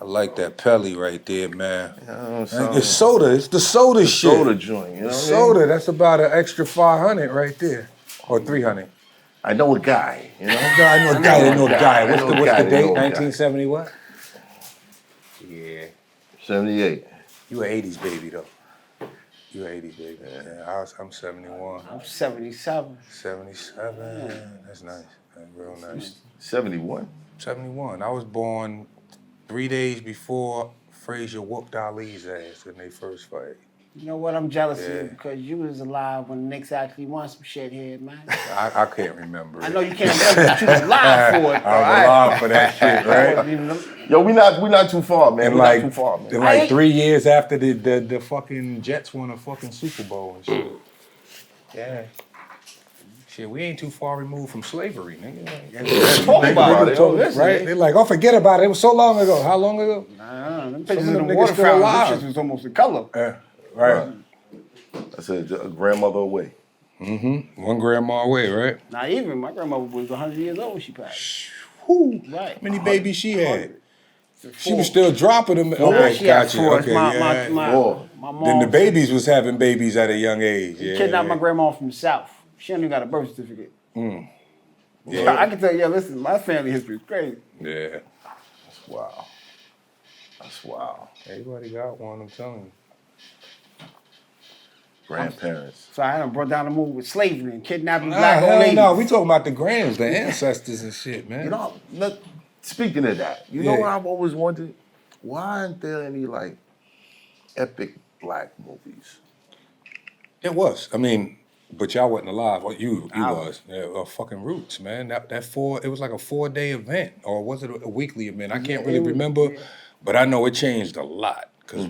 like that Pelly right there, man. Yeah, It's soda. It's the soda shit. Soda joint. You know soda. That's about an extra 500 right there, or 300. I know a guy. You know. I know a guy. What's the date? 1970 what? Yeah. 78. You an 80s baby though. You an 80s baby. Yeah, I'm 71. I'm 77. 77. Yeah. That's nice. That's real nice. 71. 71. I was born 3 days before Frazier whooped Ali's ass in their first fight. You know what? I'm jealous of you because you was alive when the Knicks actually won some shit here, man. I can't remember. I know you can't remember, but you was alive for it. I was alive for that shit, right? Yo, we not too far, man. We not too far, man. And like 3 years after the fucking Jets won a fucking Super Bowl and shit. Yeah. Shit, we ain't too far removed from slavery, nigga. Talk about it, right? They're like, oh, forget about it. It was so long ago. How long ago? Nah, them pictures of the water fountain was almost a color. Right. That's a grandmother away. Mm-hmm. One grandma away, right? Not even. My grandmother was 100 years old when she passed. Whew. Right. How many babies she had? She was still dropping them. Okay, gotcha. Okay, my mom. Then the babies was having babies at a young age. He kidnapped my grandma from the South. She only got a birth certificate. Yeah. I can tell you, listen, my family history is crazy. Yeah. That's wild. That's wild. Everybody got one, I'm telling you. Grandparents. So I done brought down the move with slavery and kidnapping black old ladies. No, we talking about the grands, the ancestors and shit, man. You know, look, speaking of that, you know what I've always wondered? Why aren't there any like epic black movies? It was. I mean, but y'all wasn't alive. Well, you was. Fucking Roots, man. That it was like a 4-day event, or was it a weekly event? I can't really remember, but I know it changed a lot because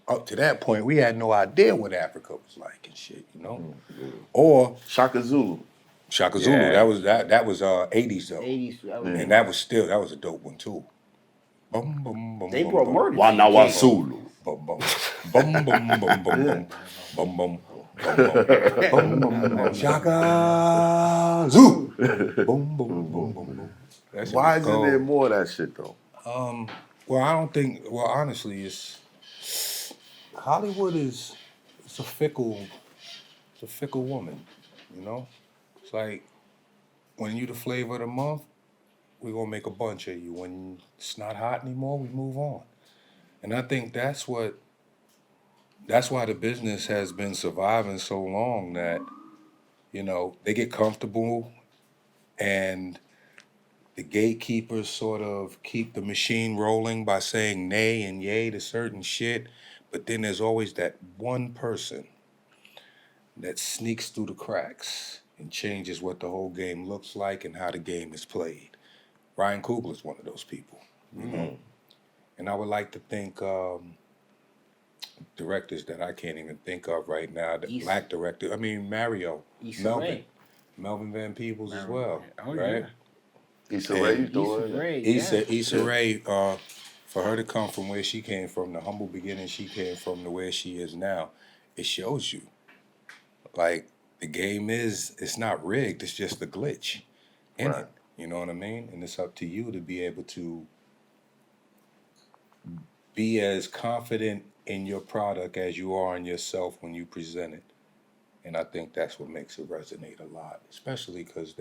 up to that point, we had no idea what Africa was like and shit, you know. Or Shaka Zulu. Shaka Zulu. That was 80s though. 80s. And that was a dope one too. Bum bum bum. They brought murder. Wanawa Zulu. Bum bum bum bum bum bum bum bum bum. Shaka Zulu. Boom boom boom boom. Why isn't there more of that shit though? Well, I don't think. Well, honestly, Hollywood it's a fickle woman, you know. It's like when you the flavor of the month, we're gonna make a bunch of you. When it's not hot anymore, we move on. And I think that's why the business has been surviving so long that, you know, they get comfortable and the gatekeepers sort of keep the machine rolling by saying nay and yay to certain shit. But then there's always that one person that sneaks through the cracks and changes what the whole game looks like and how the game is played. Ryan Coogler is one of those people, you know? And I would like to think directors that I can't even think of right now, black director. I mean, Mario, Melvin Van Peebles as well, right? Issa Rae. Issa Rae, for her to come from where she came from, the humble beginning she came from to where she is now, it shows you. Like, the game it's not rigged, it's just a glitch in it. You know what I mean? And it's up to you to be able to be as confident in your product as you are in yourself when you present it. And I think that's what makes it resonate a lot, especially because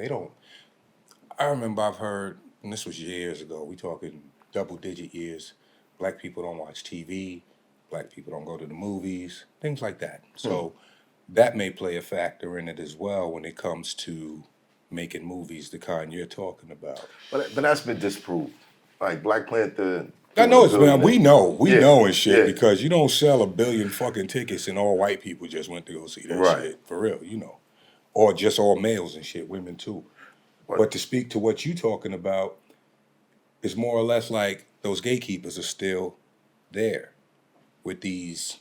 I remember I've heard, and this was years ago, we talking double-digit years, black people don't watch TV, black people don't go to the movies, things like that. So that may play a factor in it as well when it comes to making movies the kind you're talking about. But that's been disproved. Like Black Panther. I know it's man. We know and shit because you don't sell 1 billion fucking tickets and all white people just went to go see that shit for real, you know, or just all males and shit, women too. But to speak to what you talking about, it's more or less like those gatekeepers are still there with these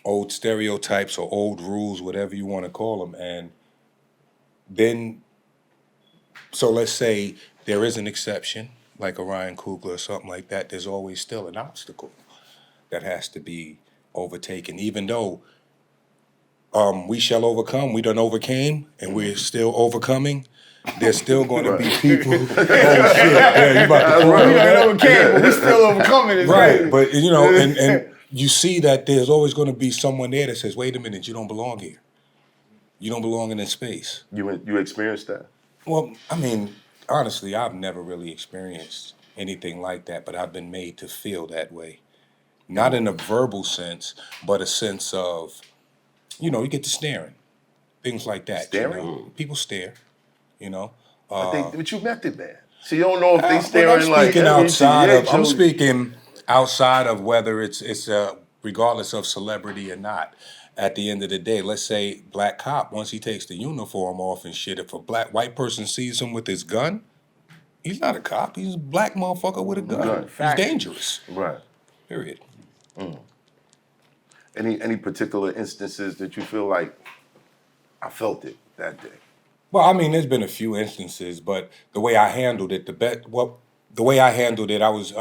old stereotypes or old rules, whatever you want to call them, and then so let's say there is an exception, like a Ryan Coogler or something like that, there's always still an obstacle that has to be overtaken, even though we shall overcome, we done overcame, and we're still overcoming. there's still going to be people. Oh shit! Yeah, you about to call We me don't that? overcame, but we still overcoming it. Right, but you know, and you see that there's always going to be someone there that says, "Wait a minute, you don't belong here. You don't belong in this space." You experienced that? Well, I mean, honestly, I've never really experienced anything like that, but I've been made to feel that way. Not in a verbal sense, but a sense of, you get to staring, things like that. Staring? People stare, you know. But you met the man. So you don't know if they But staring like. I'm speaking outside of whether it's regardless of celebrity or not. At the end of the day, let's say black cop, once he takes the uniform off and shit, if a white person sees him with his gun, he's not a cop. He's a black motherfucker with a gun. He's dangerous. Right. Period. Any particular instances that you feel like I felt it that day? Well, I mean, there's been a few instances, but the way I handled it, the way I handled it, I was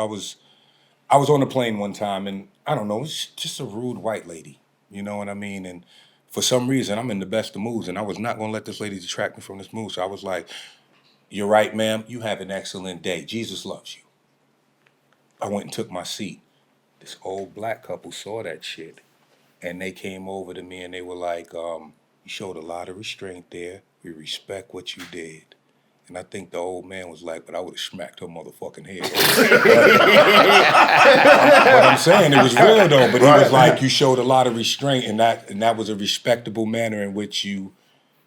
on a plane one time, and I don't know, it was just a rude white lady. You know what I mean? And for some reason, I'm in the best of moods, and I was not going to let this lady detract me from this mood. So I was like, "You're right, ma'am. You have an excellent day. Jesus loves you." I went and took my seat. This old black couple saw that shit, and they came over to me, and they were like, "You showed a lot of restraint there. We respect what you did." And I think the old man was like, "But I would have smacked her motherfucking head." But I'm saying it was real though. But he was like, "You showed a lot of restraint, and that was a respectable manner in which you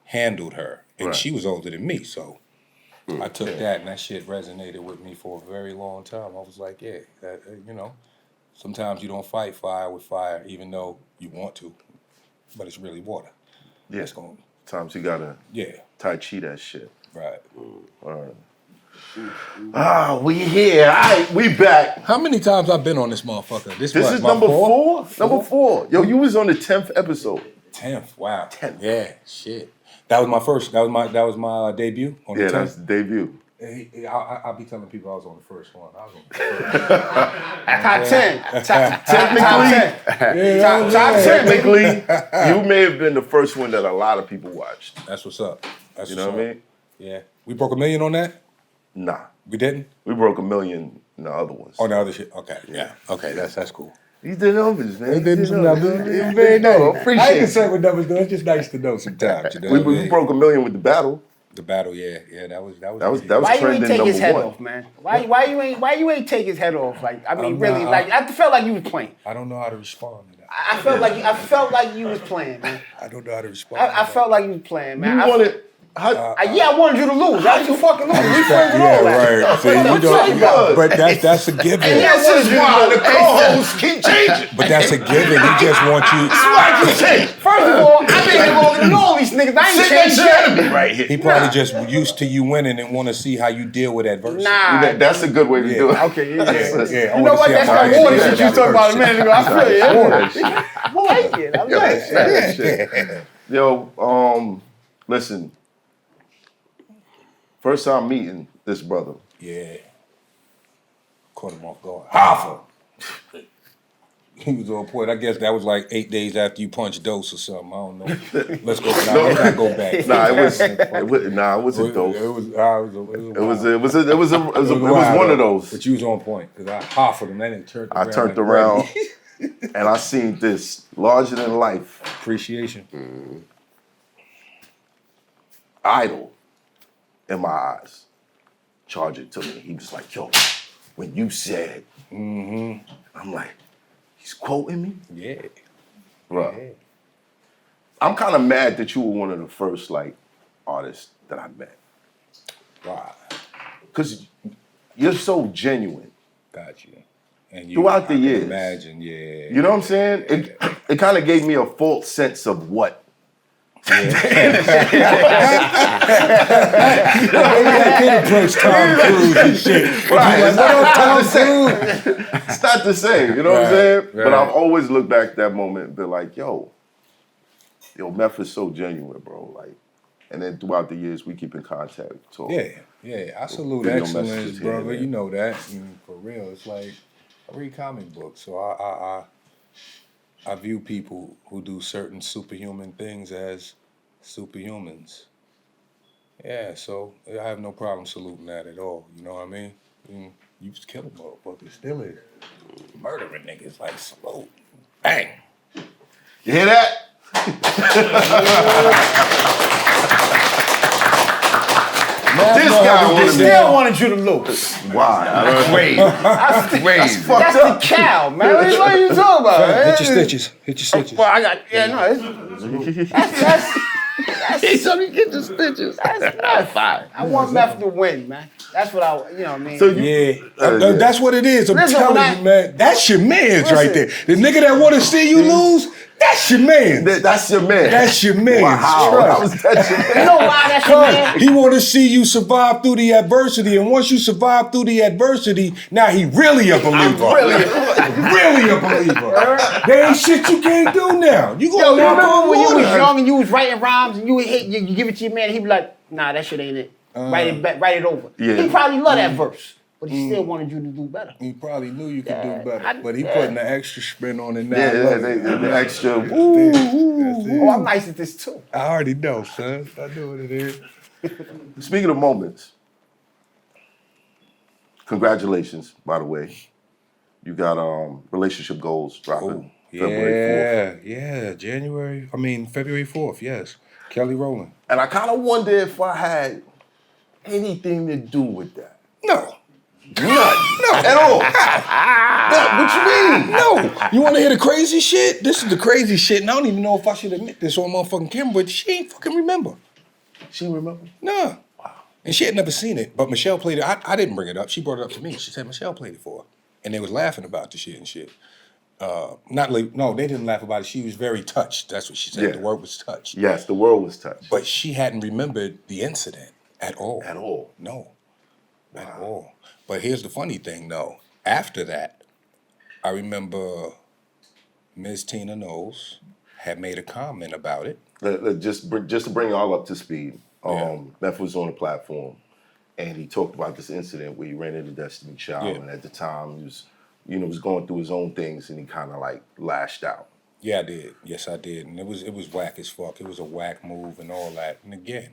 handled her." And she was older than me, so I took that, and that shit resonated with me for a very long time. I was like, "Yeah, sometimes you don't fight fire with fire, even though you want to, but it's really water." Yeah. Sometimes you gotta Tai Chi that shit. Right. We here. All right, we back. How many times I've been on this motherfucker? This is number four? Number 4. Yo, you was on the 10th episode. 10th. Wow. 10th. Yeah. Shit. That was my first. That was my debut on the 10th. Yeah, that's the debut. I'll be telling people I was on the first one. I was on the first one. Top 10. Technically, Top 10. technically, you may have been the first one that a lot of people watched. That's what's up. You know what I mean? Yeah. We broke $1 million on that? Nah. We didn't? We broke $1 million in the other ones. On the other shit? Okay. Yeah. Okay, that's cool. You did numbers, man. They did some numbers. It's very nice. I appreciate it. concerned with numbers, though. It's just nice to know sometimes. We broke $1 million with the battle. The battle, yeah. That was Why you ain't trending take his head #1. off, man? Why you ain't take his head off? Like, I mean, really, like, I felt like you was playing. I don't know how to respond to that. I felt like you was playing, man. I don't know how to respond. I felt like you was playing, man. You wanted... I wanted you to lose. How did you fucking lose? We friends with all that. Right. See, but that's a given. This is why the co-hosts keep changing. But that's a given. He just wants you. First of all, I've been here longer than all these niggas. I ain't changed shit. Right here. He probably just used to you winning and want to see how you deal with adversity. Nah. That's a good way to do it. Okay, yeah. I You know wanna what? see That's how that you water deal shit with you was talking about a adversity. minute ago. I feel you. Water. I like it. I like it. Shit. Yo, listen. First time meeting this brother. Yeah. Caught him off guard. Hoffa. He was on point. I guess that was like 8 days after you punched Dose or something. I don't know. Let's not go back. Nah, it wasn't Dose. It was one of those. But you was on point because I Hoffa him. Then it turned around. I turned around and I seen this larger than life appreciation. Idol in my eyes. Charge it to me. He was like, "Yo, when you said," I'm like, he's quoting me? Yeah. Bro. Yeah. I'm kind of mad that you were one of the first, like, artists that I met. Wow. Because you're so genuine. Got you. And Throughout the I can years. imagine, yeah. You know what I'm saying? It kind of gave me a false sense of what. Maybe I could approach Tom Cruise and shit. Right. Like, what Tom Cruise? It's not the same, you know what I'm saying? Right. But I've always looked back at that moment and been like, yo, Meth is so genuine, bro. Like, and then throughout the years, we keep in contact. So Yeah. I salute video excellence, messages here brother. and You know that. For real. It's like, I read comic books, so I view people who do certain superhuman things as superhumans. Yeah, so I have no problem saluting that at all. You know what I mean? You was killing motherfuckers, still is. Murdering niggas like salute. Bang. You hear that? This guy still wanted you to lose. Why? Wait. That's Fucked up. the cow, man. What are you talking about? Hit your stitches. Hit your stitches. Well, I got, He's only get the stitches. that's fine. I want Meth to win, man. That's what you know what I mean? So Yeah, that's what it is. I'm Listen, telling you, man. That's your man's right there. The nigga that want to see you lose, that's your man. That's your man. That's your man. Wow. How was that your man? You know why that's your man? He want to see you survive through the adversity, and once you survive through the adversity, now he really a believer. Really a believer. There ain't shit you can't do now. You gonna Yo, walk remember on when you was water. young and you was writing rhymes and you would hit, you give it to your man, and he be like, nah, that shit ain't it. Write it over. Yeah. He probably loved that verse, but he still wanted you to do better. He probably knew you could do better, I- but he yeah. putting the extra spin on it now. Yeah, I love it. the extra. That's it. Oh, I'm nice at this too. I already know, son. I know what it is. Speaking of moments, congratulations, by the way. You got relationship goals dropping February 4th. Yeah, February 4th, yes. Kelly Rowland. And I kind of wonder if I had anything to do with that. No. None. No. At all. No, what you mean? No. You want to hear the crazy shit? This is the crazy shit, and I don't even know if I should admit this on motherfucking camera, but she ain't fucking remember. She remember? Nah. And she had never seen it, but Michelle played it. I didn't bring it up. She brought it up to me. She said Michelle played it for her. And they was laughing about the shit and shit. No, they didn't laugh about it. She was very touched. That's what she said. Yeah. The word was touched. Yes, the world was touched. But she hadn't remembered the incident at all. At all. No. At all. But here's the funny thing, though. After that, I remember Ms. Tina Knowles had made a comment about it. Just to bring y'all up to speed, Yeah. Meth was on the platform, and he talked about this incident where he ran into Destiny Child, Yeah. and at the time he was, was going through his own things, and he kind of like lashed out. Yeah, I did. Yes, I did. And it was whack as fuck. It was a whack move and all that. And again,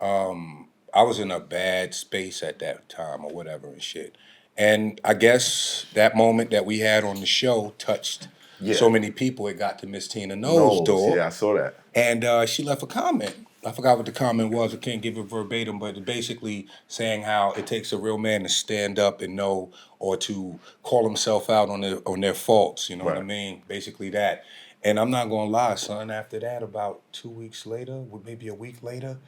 I was in a bad space at that time or whatever and shit. And I guess that moment that we had on the show touched so many people. It got to Miss Tina Knowles' door. Yeah, I saw that. And she left a comment. I forgot what the comment was. I can't give it verbatim, but it's basically saying how it takes a real man to stand up and know, or to call himself out on their faults. You know what I Right. mean? Basically that. And I'm not gonna lie, son. After that, about 2 weeks later, maybe a week later,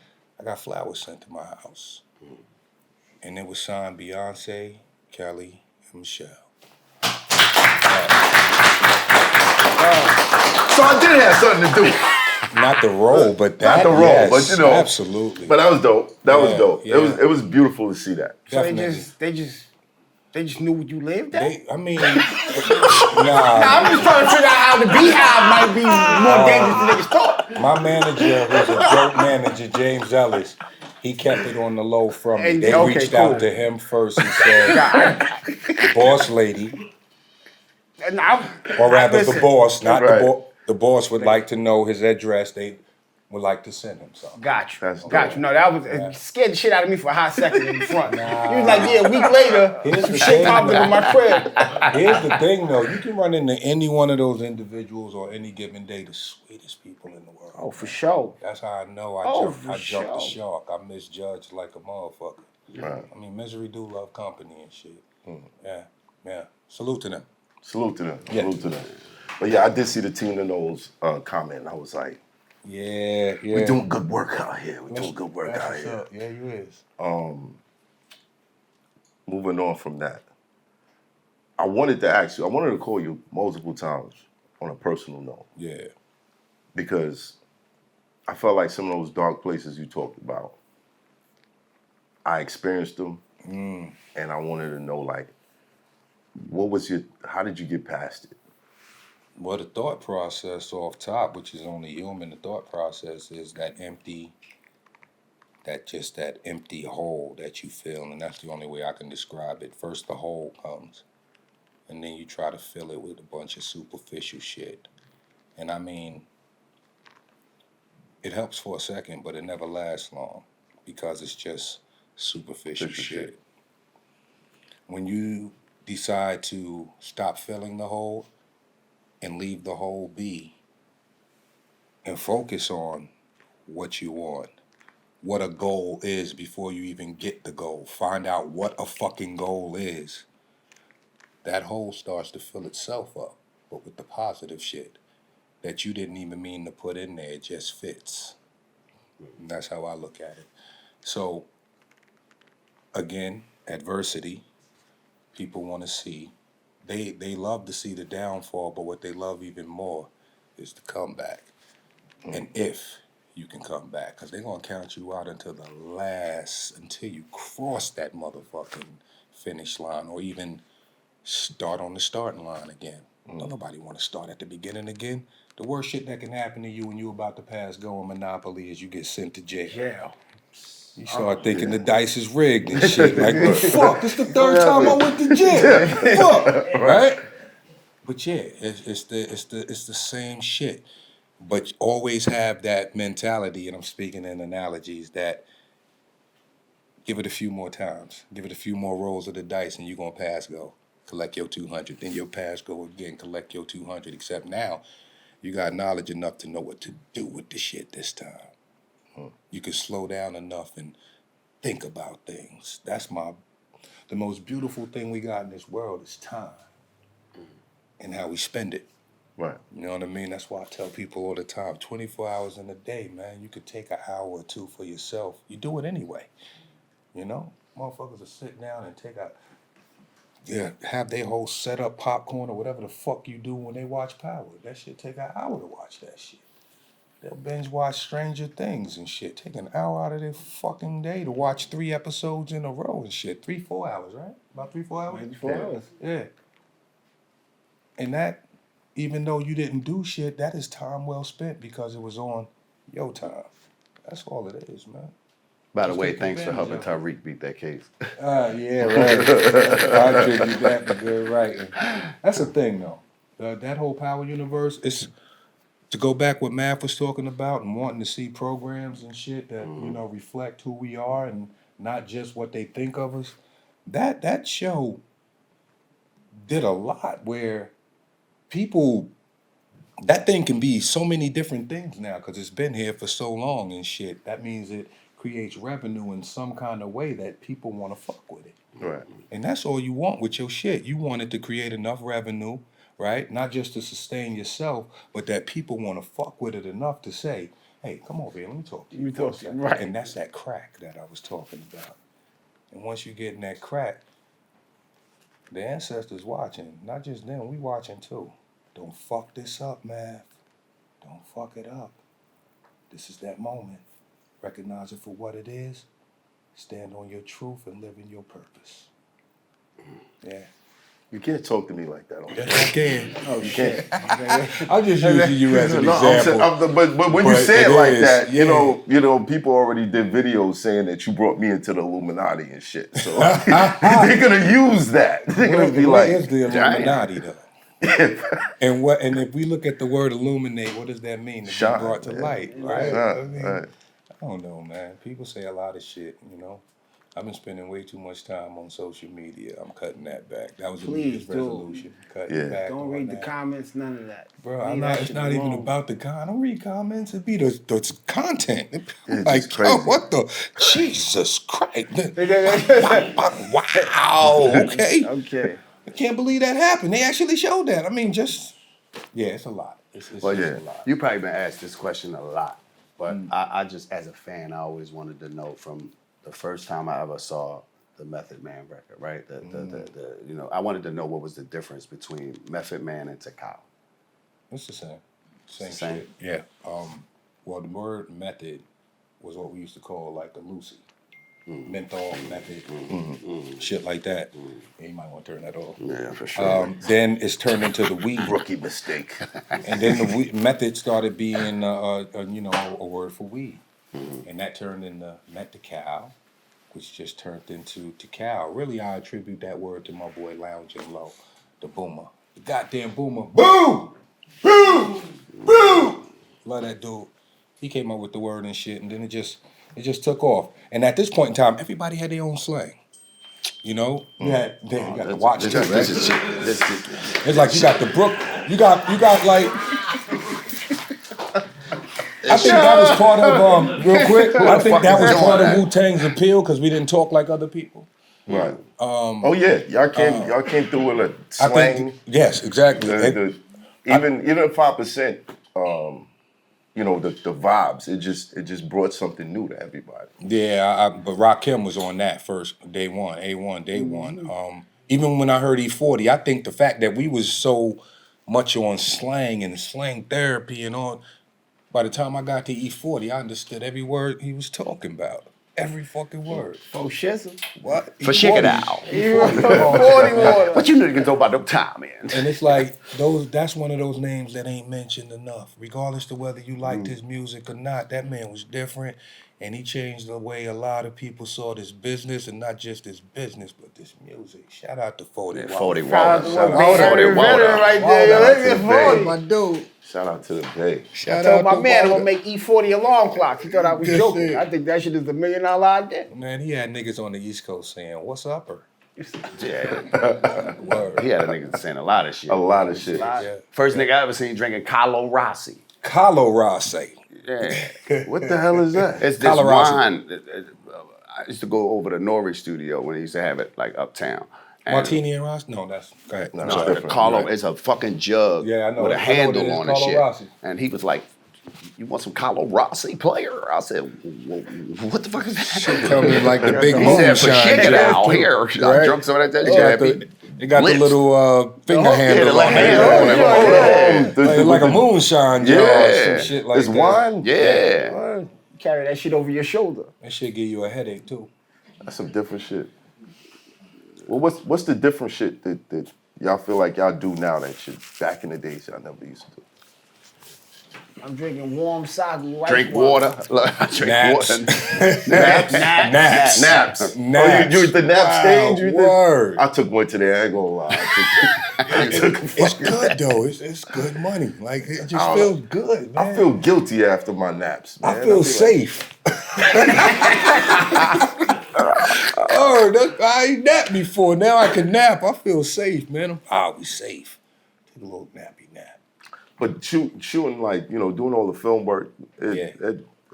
I got flowers sent to my house, and it was signed Beyonce, Kelly, and Michelle. So I did have something to do. Not the role, but that. Not the role, yes, but absolutely. But that was dope. That was Yeah, dope. yeah. It was beautiful to see that. So Definitely. they just knew you lived there? I mean, Nah, nah. I'm just trying to figure out how the beehive might be more dangerous than niggas thought. My manager, who's a dope manager, James Ellis, he kept it on the low from me. Hey, They okay, reached cool. out to him first and said, boss lady, or rather the boss, not Right. the boss. The boss would like to know his address. They would like to send him something. Got you. That's Got dope. you. No, that was it scared the shit out of me for a hot second in the front. He was like, yeah, a week later, Here's some the shit thing, popped up in my crib. Here's the thing, though. You can run into any one of those individuals on any given day, the sweetest people in the world. Oh, for sure. That's how I know Oh, I for jumped the sure. shark. I misjudged like a motherfucker. Right. I mean, misery do love company and shit. Yeah. Salute to them. Salute to them. Yeah. Salute to them. But yeah, I did see the Tina Knowles comment, and I was like, Yeah. we're doing good work out here. We're doing good work That's out what's here. up. Yeah, you is. Moving on from that, I wanted to call you multiple times on a personal note, Yeah. because I felt like some of those dark places you talked about, I experienced them, and I wanted to know, like, how did you get past it? Well, the thought process off top, which is only human, the thought process is that empty hole that you feel, and that's the only way I can describe it. First, the hole comes, and then you try to fill it with a bunch of superficial shit. And I mean, it helps for a second, but it never lasts long. because it's just superficial shit. When you decide to stop filling the hole and leave the hole be and focus on what you want, what a goal is before you even get the goal, find out what a fucking goal is, that hole starts to fill itself up, but with the positive shit that you didn't even mean to put in there. It just fits. And that's how I look at it. So, again, adversity, people want to see. They love to see the downfall, but what they love even more is the comeback. And if you can come back, because they're going to count you out until the last, until you cross that motherfucking finish line or even start on the starting line again. Don't nobody want to start at the beginning again. The worst shit that can happen to you when you about to pass go on Monopoly is you get sent to jail. You start thinking the dice is rigged and shit. Like, the fuck? This the third time I went to jail. Fuck, right? But yeah, it's the same shit. But always have that mentality, and I'm speaking in analogies, that give it a few more times, give it a few more rolls of the dice, and you're gonna pass go. Collect your 200, then you'll pass go again, collect your 200. Except now, you got knowledge enough to know what to do with the shit this time. You can slow down enough and think about things. That's the most beautiful thing we got in this world is time and how we spend it. Right. You know what I mean? That's why I tell people all the time, 24 hours in a day, man, you could take an hour or two for yourself. You do it anyway. You know? Motherfuckers will sit down and have their whole setup, popcorn or whatever the fuck you do when they watch Power. That shit take an hour to watch that shit. They'll binge watch Stranger Things and shit. Take an hour out of their fucking day to watch 3 episodes in a row and shit. 3-4 hours, right? About 3-4 hours? Maybe 4 hours. Yeah. And that, even though you didn't do shit, that is time well spent because it was on your time. That's all it is, man. By the Just way, take thanks for advantage helping of it. Tariq beat that case. Yeah, right. I attribute that to good writing. That's the thing, though. That whole Power universe, it's to go back what Math was talking about and wanting to see programs and shit that, reflect who we are and not just what they think of us. That show did a lot where people, that thing can be so many different things now because it's been here for so long and shit. That means it creates revenue in some kind of way that people want to fuck with it. Right. And that's all you want with your shit. You want it to create enough revenue, right? Not just to sustain yourself, but that people want to fuck with it enough to say, hey, come over here, let me talk to you. for a second." Right. And that's that crack that I was talking about. And once you get in that crack, the ancestors watching, not just them, we watching too. Don't fuck this up, Math. Don't fuck it up. This is that moment. Recognize it for what it is. Stand on your truth and live in your purpose. Yeah. You can't talk to me like that. Yes, I can. Oh, you can't. I'm just using you as an No, example. but when you But say it it like is, that, yeah. you know, people already did videos saying that you brought me into the Illuminati and shit. So they're gonna use that. They're gonna be What like, is the Illuminati though? And if we look at the word illuminate, what does that mean? To Shine, be brought to yeah. light, right? Right. I don't know, man. People say a lot of shit, I've been spending way too much time on social media. I'm cutting that back. That was a New Year's Please do. resolution. Cutting Yeah. back Don't on read the that. comments, none of that. Bro, Leave that it's shit not even alone. about the I don't read comments. It be the content. It's Like, just crazy. yo, what the Jesus Christ. Wow. Okay. Okay. I can't believe that happened. They actually showed that. I mean, it's a lot. It's Well, just yeah. a lot. You probably been asked this question a lot, but I just, as a fan, I always wanted to know from the first time I ever saw the Method Man record, right? I wanted to know what was the difference between Method Man and Takao. It's the same. Same Same. shit. Yeah. Well, the word method was what we used to call like the Lucy. Menthol method. Shit like that. Yeah, you might want to turn that off. Yeah, for sure. Then it's turned into the weed. Rookie mistake. And then the method started being, a word for weed. And that turned into Metical, which just turned into Tikal. Really, I attribute that word to my boy Lounging Low, the boomer. The goddamn boomer. Boom! Boom! Boom! Love that dude. He came up with the word and shit, and then it just It just took off. And at this point in time, everybody had their own slang. You know, you got the watch. This is shit. It's like you got the Brook. You got like. I think that was part of real quick. I think that was part of Wu-Tang's appeal because we didn't talk like other people. Right. Oh yeah, y'all came through with a slang. I think, yes, exactly. Even 5%. You know, the vibes. It just brought something new to everybody. Yeah, but Rakim was on that first, day one, A1, day one. Even when I heard E40, I think the fact that we was so much on slang and slang therapy and all, by the time I got to E40, I understood every word he was talking about. Every fucking word. Oh, shizzle. What? For shake it out. 40 water. But you niggas know about them time, man. And it's like that's one of those names that ain't mentioned enough. Regardless of whether you liked his music or not, that man was different. And he changed the way a lot of people saw this business, and not just this business, but this music. Shout out to 40 Water. 40 Shout out Water. to Shout my out to 40 veteran Water. right there. Yo, let's get 40. My dude. Shout out to the Bay. Shout Told out my to man I'm Water. gonna make E40 alarm clocks. He thought I was Good joking. shit. I think that shit is $1 million idea. Man, he had niggas on the East Coast saying, "What's up, her?" Yeah. Word. He had a nigga saying a lot of shit. A lot of shit. Yeah. First nigga I ever seen drinking Carlo Rossi. Carlo Rossi. Yeah. What the hell is that? It's this Carlo Rossi. wine. I used to go over to Norwich studio when he used to have it like uptown. And Martini and Rossi? No, that's go ahead. No, No, It's the different, Carlo right. is a fucking jug Yeah, I know. with I a know what it handle is, on and Carlo shit. Rossi. And he was like, "You want some Carlo Rossi, player?" I said, "What the fuck is that?" Coming like the big He said, moonshine. "For shake it drink, out too. here." I Right? drunk some of that. They got the little finger handle the on handle it. on it. Hold on. Like a moonshine jar or Yeah. some shit like It's that. wine? Yeah. Carry that shit over your shoulder. That shit give you a headache too. That's some different shit. Well, what's the different shit that y'all feel like y'all do now that shit back in the days y'all never used to do? I'm drinking warm sake. White Drink water. I drink Naps. water. Naps. Naps. Naps. Oh, you at the nap Wow, stage? You did? word. I took one today. I ain't gonna lie. I took a It's fucking- good though. It's good money. Like it just I feels good, man. I feel guilty after my naps, man. I feel like- safe. I ain't napped before. Now I can nap. I feel safe, man. I'm always safe. Take a little nappy nap. But shooting like, doing all the film work, Yeah.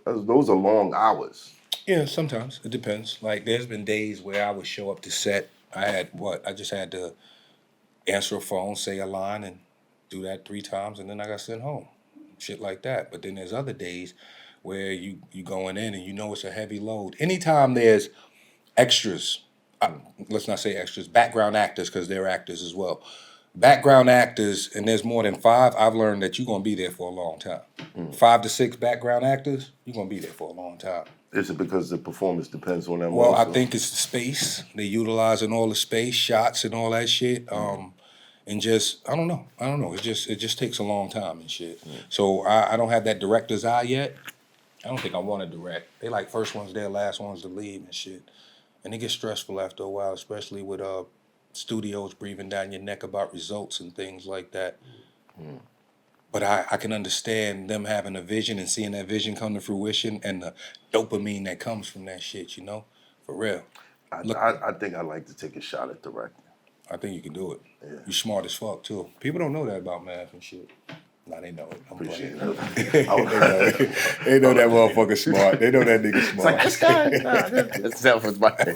those are long hours. Yeah, sometimes it depends. Like there's been days where I would show up to set. I just had to answer a phone, say a line, and do that 3 times, and then I got sent home. Shit like that. But then there's other days where you going in and you know it's a heavy load. Anytime there's extras, let's not say extras, background actors, because they're actors as well. Background actors, and there's more than 5, I've learned that you're going to be there for a long time. 5 to 6 background actors, you're going to be there for a long time. Is it because the performance depends on them? Well, also? I think it's the space. They utilizing all the space, shots and all that shit. And just I don't know. It just takes a long time and shit. So I don't have that director's eye yet. I don't think I want to direct. They like first ones there, last ones to leave and shit. And it gets stressful after a while, especially with studios breathing down your neck about results and things like that. But I can understand them having a vision and seeing that vision come to fruition and the dopamine that comes from that shit, for real. I think I'd like to take a shot at directing. I think you can do it. Yeah. You smart as fuck too. People don't know that about math and shit. Nah, they know it. I'm Appreciate playing. it. They know that motherfucker smart. They know that nigga smart. This guy, that's self was my he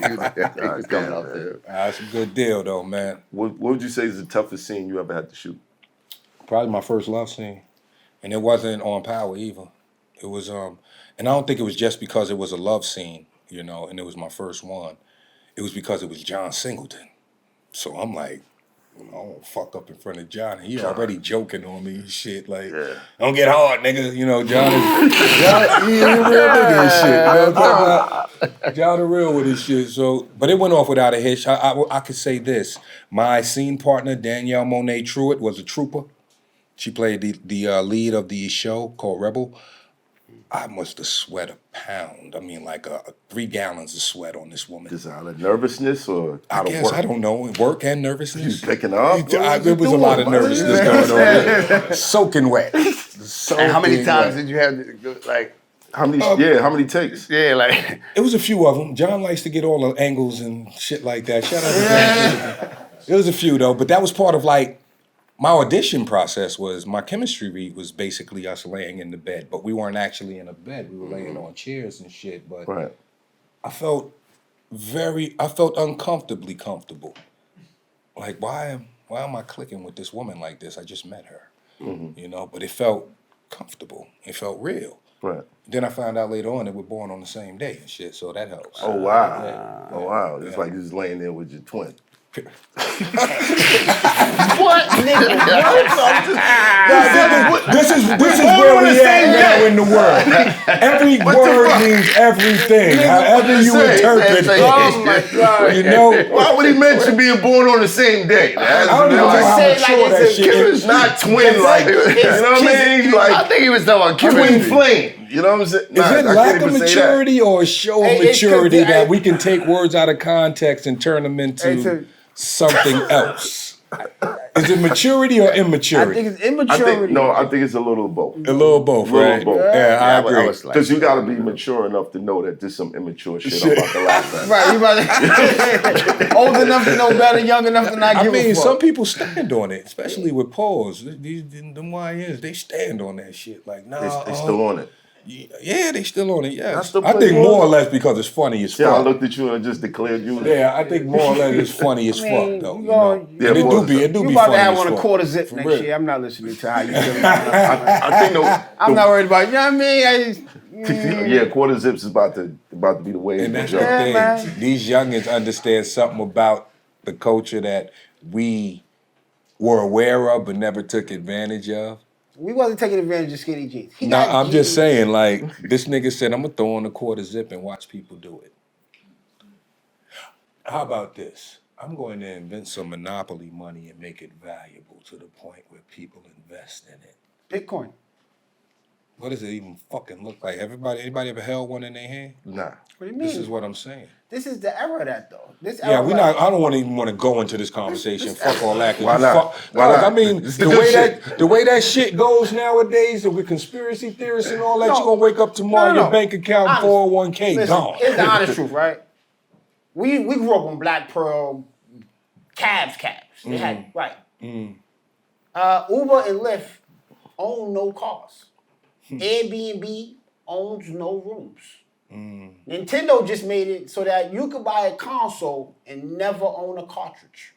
was coming up there. It's a good deal though, man. What would you say is the toughest scene you ever had to shoot? Probably my first love scene. And it wasn't on Power either. It was and I don't think it was just because it was a love scene, and it was my first one. It was because it was John Singleton. So I'm like, I don't fuck up in front of John. He already joking on me and shit. Like, don't get hard, nigga. John he a real nigga and shit. You know what I'm talking about? John the real with his shit. So, but it went off without a hitch. I could say this. My scene partner, Danielle Monet Truitt, was a trooper. She played the lead of the show called Rebel. I must have sweat a pound. I mean, like 3 gallons of sweat on this woman. Is it out of nervousness or I out of guess, work? I don't know. Work and nervousness. You picking up? There was a lot of nervousness going on. Soaking wet. And how many times did you have to, like, How many takes? Yeah, like It was a few of them. John likes to get all the angles and shit like that. Shout out to John. It was a few though, but that was part of like my audition process. Was my chemistry read was basically us laying in the bed, but we weren't actually in a bed. We were laying on chairs and shit. But Right. I felt uncomfortably comfortable. Like why am I clicking with this woman like this? I just met her, you know. But it felt comfortable. It felt real. Right. Then I found out later on that we're born on the same day and shit, so that helps. Oh wow. Oh wow. It's like you're just laying there with your twin. What, nigga? This is where we at now in the world. Every word means everything. However you interpret it. Oh my God. You know? Why would he mention being born on the same day? I don't know how say it mature like that it's a shit It's is. not twin like you know what I mean? I Like think he was talking about twin chemistry. flame. You know what I'm saying? Is it lack of maturity or a show of Hey, it's maturity 'cause that we can take words out of context and turn them into something else? Is it maturity or I immaturity? think it's immaturity. I think it's a little of both. A little both, A little right? both. Yeah, I agree. was like, Because you got to be mature enough to know that there's some immature shit I'm about to laugh at. Right, you about to old enough to know better, young enough to not I give a mean, fuck. some people stand on it, especially with pause. These them YNs, they stand on that shit. Like, nah, They still on it. yeah, they still on it. Yes, I still I play think more. more or less because it's funny as Yeah, I fuck. looked at you and just declared you. Yeah, I think more or less it's funny as I mean, fuck though. you You gonna- know? Yeah, And it pause. do You be about funny to have as on a fuck. quarter zip For next real. year. I'm not listening to how you feel. I think I'm not worried about, you know what I mean? I just, yeah, quarter zips is about to be the way And to that's go. the Yeah, thing. man. These youngins understand something about the culture that we were aware of but never took advantage of. we wasn't taking advantage of skinny jeans. He No, got I'm just jeans. saying, like, this nigga said, I'm gonna throw on a quarter zip and watch people do it. How about this? I'm going to invent some monopoly money and make it valuable to the point where people invest in it. Bitcoin. What does it even fucking look like? Anybody ever held one in their hand? Nah. What do you mean? This is what I'm saying. This is the era of that though. This Yeah, era we like- not. I don't even want to go into this conversation. Fuck all that. 'Cause Why you not? Why Dog, not? I mean, It's the the good way shit. the way that shit goes nowadays, with conspiracy theorists and all that, No. you gonna wake up tomorrow, No. your bank account, Honest. 401k Listen, gone. here's the honest truth, right? We grew up on Black Pearl cabs. They had right. Uber and Lyft own no cars. Airbnb owns no rooms. Nintendo just made it so that you could buy a console and never own a cartridge.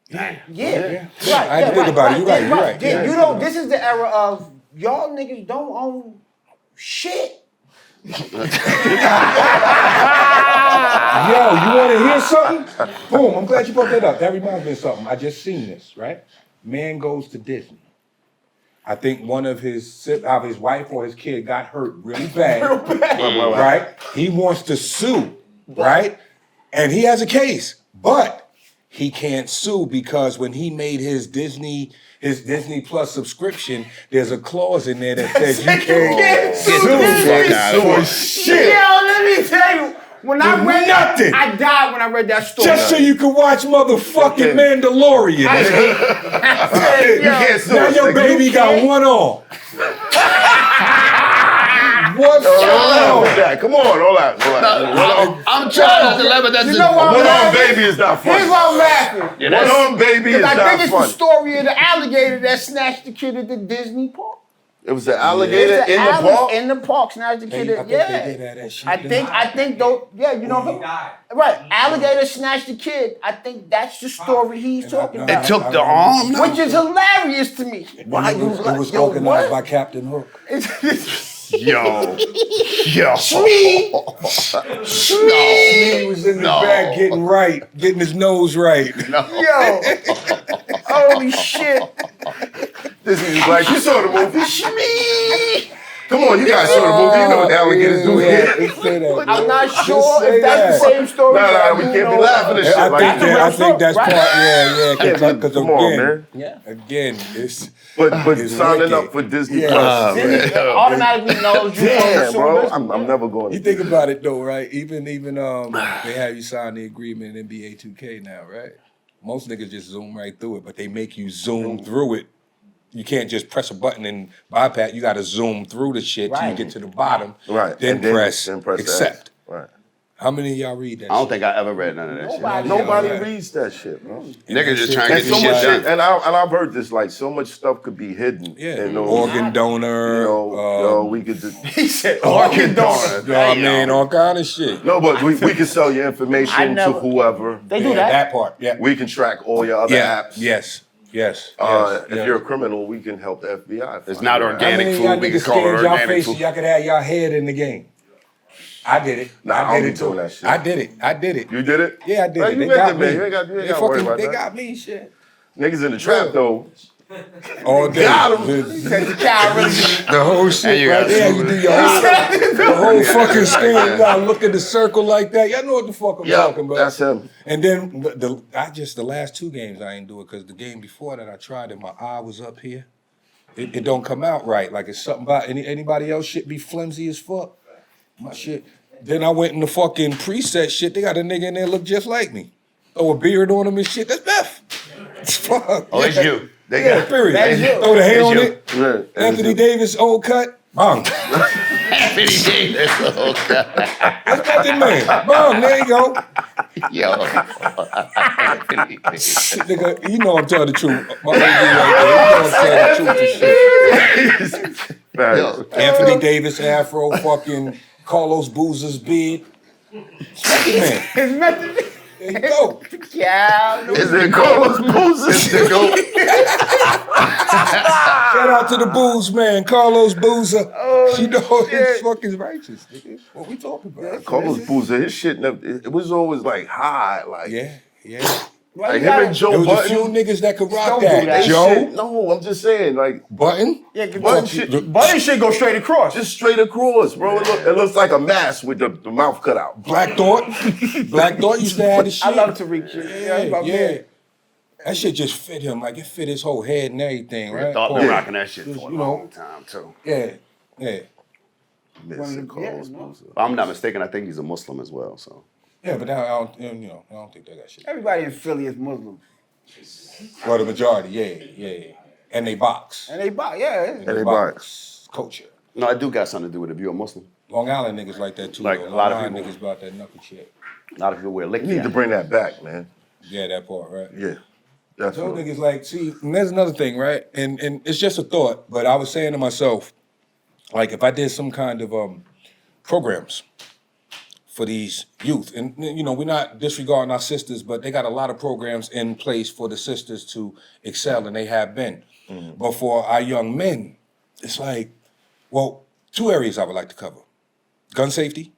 Yeah. Right. I had to think about it. You're right, you're right. Yeah, Yeah. you don't. This is the era of y'all niggas don't own shit. Yo, you want to hear something? Boom, I'm glad you brought that up. That reminds me of something. I just seen this, right? Man goes to Disney. I think one of his wife or his kid got hurt really bad. Right? He wants to sue, right? And he has a case, but he can't sue because when he made his Disney Plus subscription, there's a clause in there that says you can't sue for shit. Yo, let me tell you. When I For read nothing. I died when I read that story. Just so you can watch motherfucking Mandalorian. Yo, can't sue Now us, your nigga. baby got one on. What's Hold wrong? on, Jack. Come on, hold on. I'm trying not to laugh, but that's You know what? One on baby is not Here's funny. why I'm laughing. One on baby is I not think it's the funny. story of the alligator that snatched the kid at the Disney park. It was an alligator It's in an the alligator park. in the park, snatched the kid I at, think they yeah. did have that shit. I think though, yeah, you know, right? Alligator snatched the kid. I think that's the story he's talking It about. took the arm. Which is hilarious to me. Why it was Yo, organized what? by Captain Hook. Yo. Me? He was in the back getting his nose right. Yo. Holy shit. This is like, you saw the movie. Me. Come on, you guys saw the movie. You know what the alligators do here. I'm not Just sure say if that's that. the same story. Nah, but I we do can't be know- laughing at shit I like think, that. I think that's Right. part, because Come on, man. again, it's But It's signing wicked. up for Disney Yeah. Plus. Disney automatically knows you Yeah, on bro. service. I'm never going to. you think about it though, right? Even they have you sign the agreement in NBA 2K now, right? Most niggas just zoom right through it, but they make you zoom through it You can't just press a button and bypass. You got to zoom through the shit till you Right. get to the bottom. Right. Then And press the X. accept. Right. How many of y'all read that? I don't shit? think I ever read none of that shit. Nobody Yeah. reads that shit, bro. Niggas just trying to And get so this much shit shit, done. and I've heard this, like, so much stuff could be hidden. Yeah, in those, organ donor. you know, we could just, He said, organ donor. You know what I mean? All kind of shit. No, but we can sell your I information never- to whoever. They do Yeah, that. that part. Yeah. We can track all your other Yeah. apps. Yes. Yes. If yes. you're a criminal, we can help the FBI. It's find not your How organic many of food, y'all we can niggas call it scanned y'all organic face food. so y'all could have y'all head in the game? I did it. Nah, I I don't did be it too. doing that shit. I did it. I did it. You did it? Yeah, I did Man, it. you They make got it, me. man. You ain't got They to worry about They that. got me. Shit. Niggas in the trap, though. All day. Got 'em. The whole shit you right gotta there. zoom You in. do your the whole fucking scan. You gotta look at the circle like that. Y'all know what the fuck I'm Yeah, talking about. that's him. And then the last two games I ain't do it because the game before that I tried it. My eye was up here. It don't come out right. Like it's something about anybody else shit be flimsy as fuck. My shit. Then I went in the fucking preset shit. They got a nigga in there look just like me. Throw a beard on him and shit. That's Beth. Fuck. Oh, it's you. They Yeah, got period. That's you. Throw the hair It's on you. it. Yeah, Anthony Davis, old cut. Bang. Anthony Davis. Oh, God. That's Method Man. Bang. There you go. Yo. Anthony Davis. Shit, nigga, you know I'm telling the truth. My OG right there. You know I'm telling the truth and shit. Yo. Anthony Davis, Afro, fucking Carlos Boozer's beard. Method Man. His method. There you go. Yeah. Is it Carlos Boozer? Shout out to the Booze man, Carlos Boozer. You know he's fucking righteous, nigga. What we talking about? Carlos Boozer, his shit, it was always like high. Like, Yeah, yeah. like him and There Joe was a few Button. niggas that could rock Don't do that. that. Joe Shit, no, I'm just saying, like, Button. Yeah, Button shit. Button shit go straight across. just straight across, bro. It looks like a mask with the mouth cut out. Black Thought. Black Thought used to have the shit. I love Tariq shit. Yeah, my yeah. man. That shit just fit him. Like it fit his whole head and everything, right? Thought Paul? been rocking that shit for a You know. long time, too. Yeah, yeah. Missing Carlos no. Boozer. If I'm not mistaken, I think he's a Muslim as well, so. Yeah, but I don't, I don't think they got shit. Everybody in Philly is Muslim. Well, the majority, yeah. And they box. And they buy, yeah. And they box. Culture. No, I do got something to do with it. If you're a Muslim, Long Island niggas like that too. Like, though. a lot of Long Island people. niggas about that knuckle shit. a lot of people wear lick. You need to bring that back, man. Yeah, that part, right? Yeah. That's Those what. niggas like, see, and there's another thing, right? And it's just a thought, but I was saying to myself, like if I did some kind of programs for these youth, and we're not disregarding our sisters, but they got a lot of programs in place for the sisters to excel, and they have been. But for our young men, it's like, well, two areas I would like to cover: gun safety,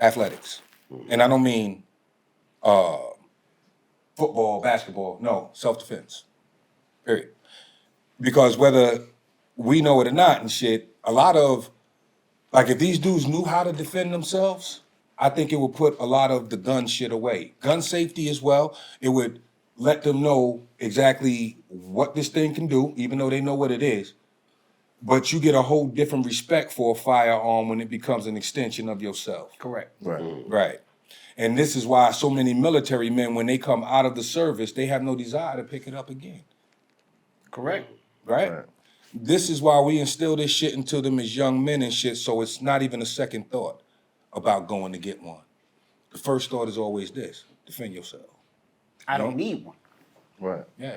athletics, and I don't mean football, basketball. No, self-defense. Period. Because whether we know it or not and shit, a lot of, like if these dudes knew how to defend themselves, I think it would put a lot of the gun shit away. Gun safety as well, it would let them know exactly what this thing can do, even though they know what it is. But you get a whole different respect for a firearm when it becomes an extension of yourself. Correct. Right. Right. And this is why so many military men, when they come out of the service, they have no desire to pick it up again. Correct. Right? Right. This is why we instill this shit into them as young men and shit, so it's not even a second thought about going to get one. The first thought is always this: defend yourself. I don't need one. Right. Yeah.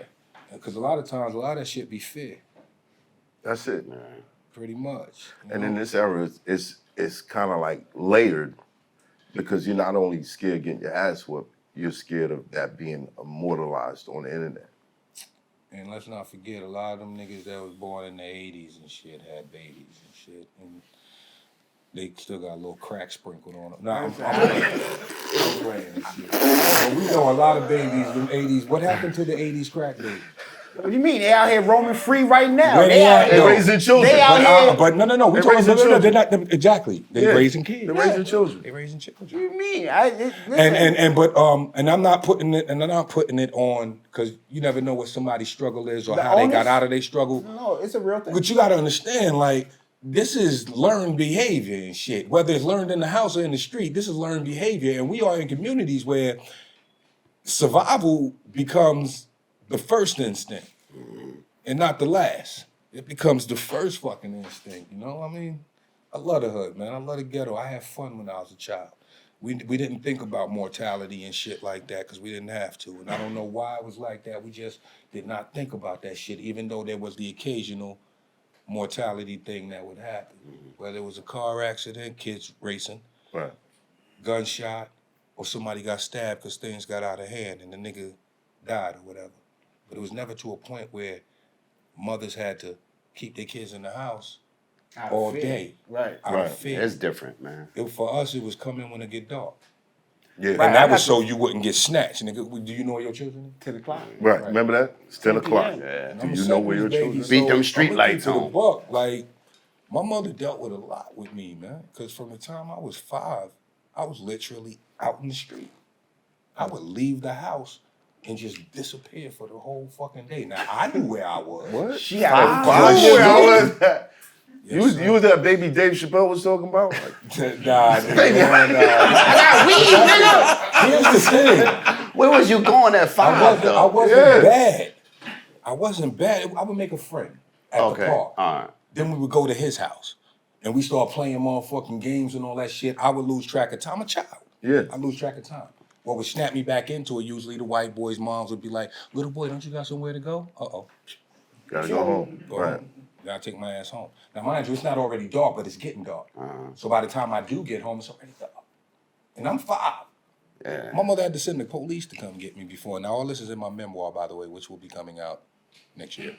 Because a lot of times, a lot of that shit be fear, That's it. pretty much. And in this era, it's kind of like layered because you're not only scared of getting your ass whooped, you're scared of that being immortalized on the internet. And let's not forget, a lot of them niggas that was born in the 80s and shit had babies and shit. And they still got a little crack sprinkled on them. Nah, I'm playing and shit. But we know a lot of babies in the 80s. What happened to the 80s crack babies? What do you mean? They out here roaming free right now. Where they at, out though? here. Raising children. They out here. But no. We They talking raising about, children. they're not, exactly. They Yeah. raising kids. They're raising children. They raising children. What do you mean? Listen. And I'm not putting it on because you never know what somebody's struggle is or The how they onus- got out of their struggle. No, it's a real thing. But you got to understand, like, this is learned behavior and shit. Whether it's learned in the house or in the street, this is learned behavior. And we are in communities where survival becomes the first instinct. and not the last. It becomes the first fucking instinct, you know what I mean? I love the hood, man. I love the ghetto. I had fun when I was a child. We didn't think about mortality and shit like that because we didn't have to. And I don't know why it was like that. We just did not think about that shit, even though there was the occasional mortality thing that would happen. Whether it was a car accident, kids racing, Right. gunshot, or somebody got stabbed because things got out of hand and the nigga died or whatever. But it was never to a point where mothers had to keep their kids in the house Out of all fear. day. Right. Out Right. of fear. It's different, man. For us, it was coming when it get dark. Yeah. Right. And that I was got so you wouldn't get snatched. Nigga, do you know where your children is? 10 o'clock. Right. Remember that? It's 10 o'clock. Yeah. And Do I'm a you know where your 70s baby, children? Beat them so street I'ma lights keep it a on. buck. Like, my mother dealt with a lot with me, man. Because from the time I was 5, I was literally out in the street. I would leave the house and just disappear for the whole fucking day. Now, I knew where I was. What? She had a Five clue years where I old? was. Yes, You was that baby Dave Chappelle was talking about? Like, Nah, nigga. I got weed, nigga. Here's the thing. Where was you going at 5, though? I wasn't Yeah. bad. I wasn't bad. I would make a friend at the Okay, park. all right. Then we would go to his house. And we start playing motherfucking games and all that shit. I would lose track of time. I'm a child. Yeah. I lose track of time. What would snap me back into it, usually the white boys' moms would be like, little boy, don't you got somewhere to go? Uh-oh. gotta go home. Go Right. home. Gotta take my ass home. Now, mind you, it's not already dark, but it's getting dark. So by the time I do get home, it's already dark. And I'm 5. Yeah. My mother had to send the police to come get me before. Now, all this is in my memoir, by the way, which will be coming out next year.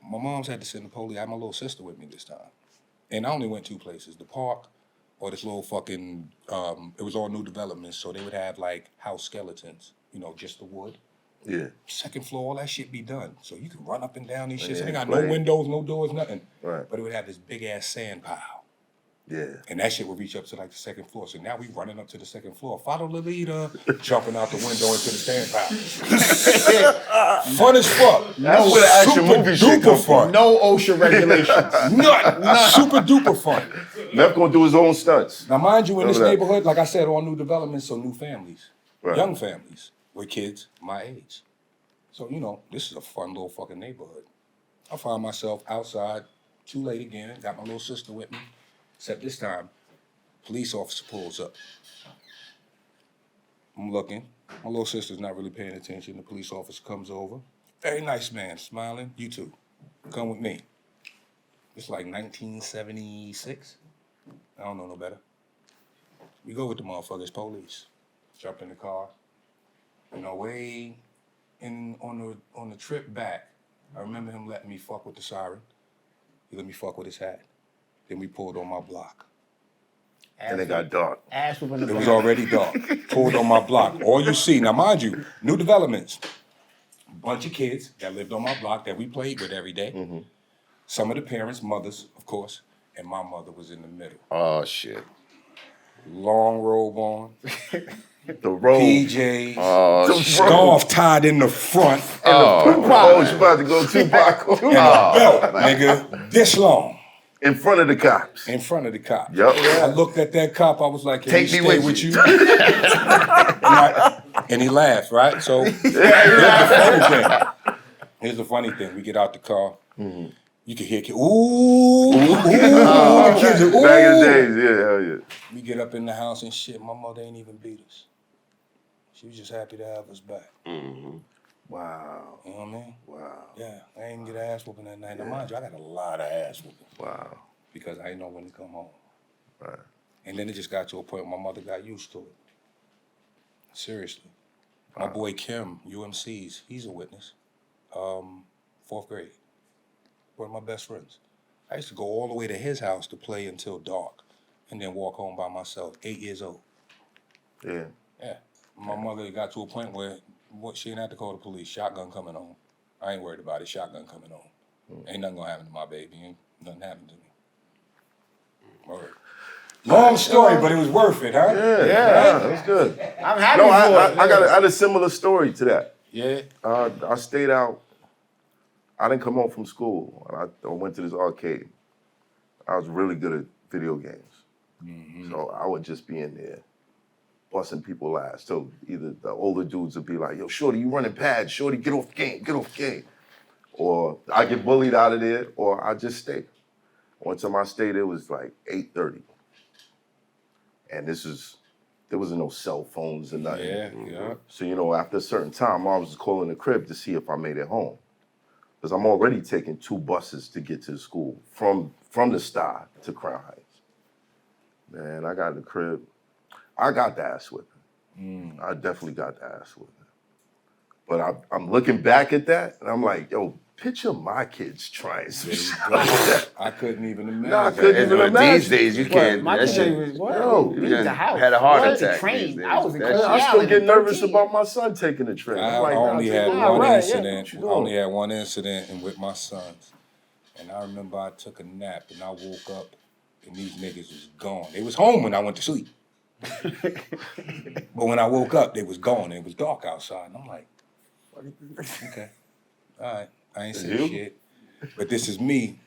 My mom's had to send the police. I had my little sister with me this time. And I only went 2 places, the park or this little fucking, it was all new developments, so they would have like house skeletons, you know, just the wood. Yeah. Second floor, all that shit be done. So you can run up and down these shits. Yeah, They got play. no windows, no doors, nothing. Right. But it would have this big ass sand pile. Yeah. And that shit would reach up to like the second floor. So now we running up to the second floor. Follow the leader, jumping out the window into the sand pile. Fun as fuck. That's where the action Super movie shit duper come fun. from. No OSHA regulations. None. Super duper fun. Meth gonna do his own stunts. Now, mind you, in this Remember that. neighborhood, like I said, all new developments, so new families, Right. young families with kids my age. So, you know, this is a fun little fucking neighborhood. I find myself outside, too late again, got my little sister with me, except this time, police officer pulls up. I'm looking. My little sister's not really paying attention. The police officer comes over. Very nice man, smiling. You too. Come with me. It's like 1976. I don't know no better. We go with the motherfuckers, police. Jump in the car. You know, way in on the trip back, I remember him letting me fuck with the siren. He let me fuck with his hat. Then we pulled on my block. And it got dark. Ass whooping the It was back. already dark. Pulled on my block. All you see, now mind you, new developments. Bunch of kids that lived on my block that we played with every day. Some of the parents, mothers, of course, and my mother was in the middle. Oh, shit. Long robe on, The road. PJs, The scarf tied in the front, Oh, she about to go Tupac. and a belt, nigga, this long. In front of the cops. In front of the cop. Yup. I looked at that cop. I was like, "Can Take he me stay with with you." you?" and he laughed, right? So here's the funny thing. Here's the funny thing. We get out the car. You can hear kids. Ooh, the kids are, ooh. Back in the days, yeah, hell yeah. We get up in the house and shit. My mother ain't even beat us. She was just happy to have us back. Wow. You know what I mean? Wow. Yeah, I ain't get an ass whooping that night. Now, mind you, I got a lot of ass whooping Wow. because I didn't know when to come home. Right. And then it just got to a point where my mother got used to it. Seriously. My boy Kim, UMC's, he's a witness. 4th grade. One of my best friends. I used to go all the way to his house to play until dark and then walk home by myself, 8 years old. Yeah. Yeah. My mother got to a point where she didn't have to call the police. Shotgun coming home. I ain't worried about it. Shotgun coming home. Ain't nothing gonna happen to my baby. Ain't nothing happened to me. Word. Long story, but it was worth it, huh? Yeah, that's good. I'm happy No, for it. I had a similar story to that. Yeah. I stayed out. I didn't come home from school. I went to this arcade. I was really good at video games. So I would just be in there busting people's ass. So either the older dudes would be like, yo, Shorty, you running pads. Shorty, get off game, get off game. or I get bullied out of there, or I just stay. One time I stayed, it was like 8:30. And there wasn't no cell phones or nothing. Yeah. So, after a certain time, I was calling the crib to see if I made it home. Because I'm already taking 2 buses to get to the school from the Star to Crown Heights. Man, I got in the crib. I got the ass whipping. I definitely got the ass whipping. But I'm looking back at that, and I'm like, yo, picture my kids trying some shit like that. I couldn't even imagine. No, I couldn't even imagine. These days, you can't. My That kid shit. was Yo, leave the house. had a heart Went attack to train. these days. I was in That Coach shit- I still Allen get at nervous 13. about my son taking the trip. I I'm like, only nah, had take it one easy. right, incident. What you I doing? only had one incident and with my sons. And I remember I took a nap and I woke up and these niggas was gone. They was home when I went to sleep. But when I woke up, they was gone. It was dark outside. And I'm like, okay, all right. I ain't saying You? shit. But this is me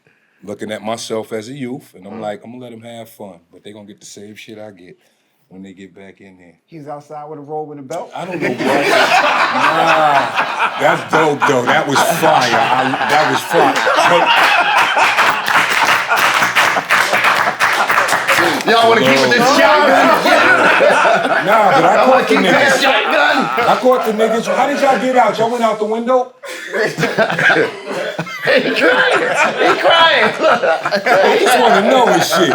looking at myself as a youth. And I'm like, I'm going to let them have fun. But they going to get the same shit I get when they get back in there. He's outside with a robe and a belt. I don't know what. Nah, that's dope though. That was fire. That was fire. Y'all want to keep with this shotgun? Nah, but I caught the Keep that niggas. shotgun? I caught the niggas. How did y'all get out? Y'all went out the window? He crying. I just want to know this shit.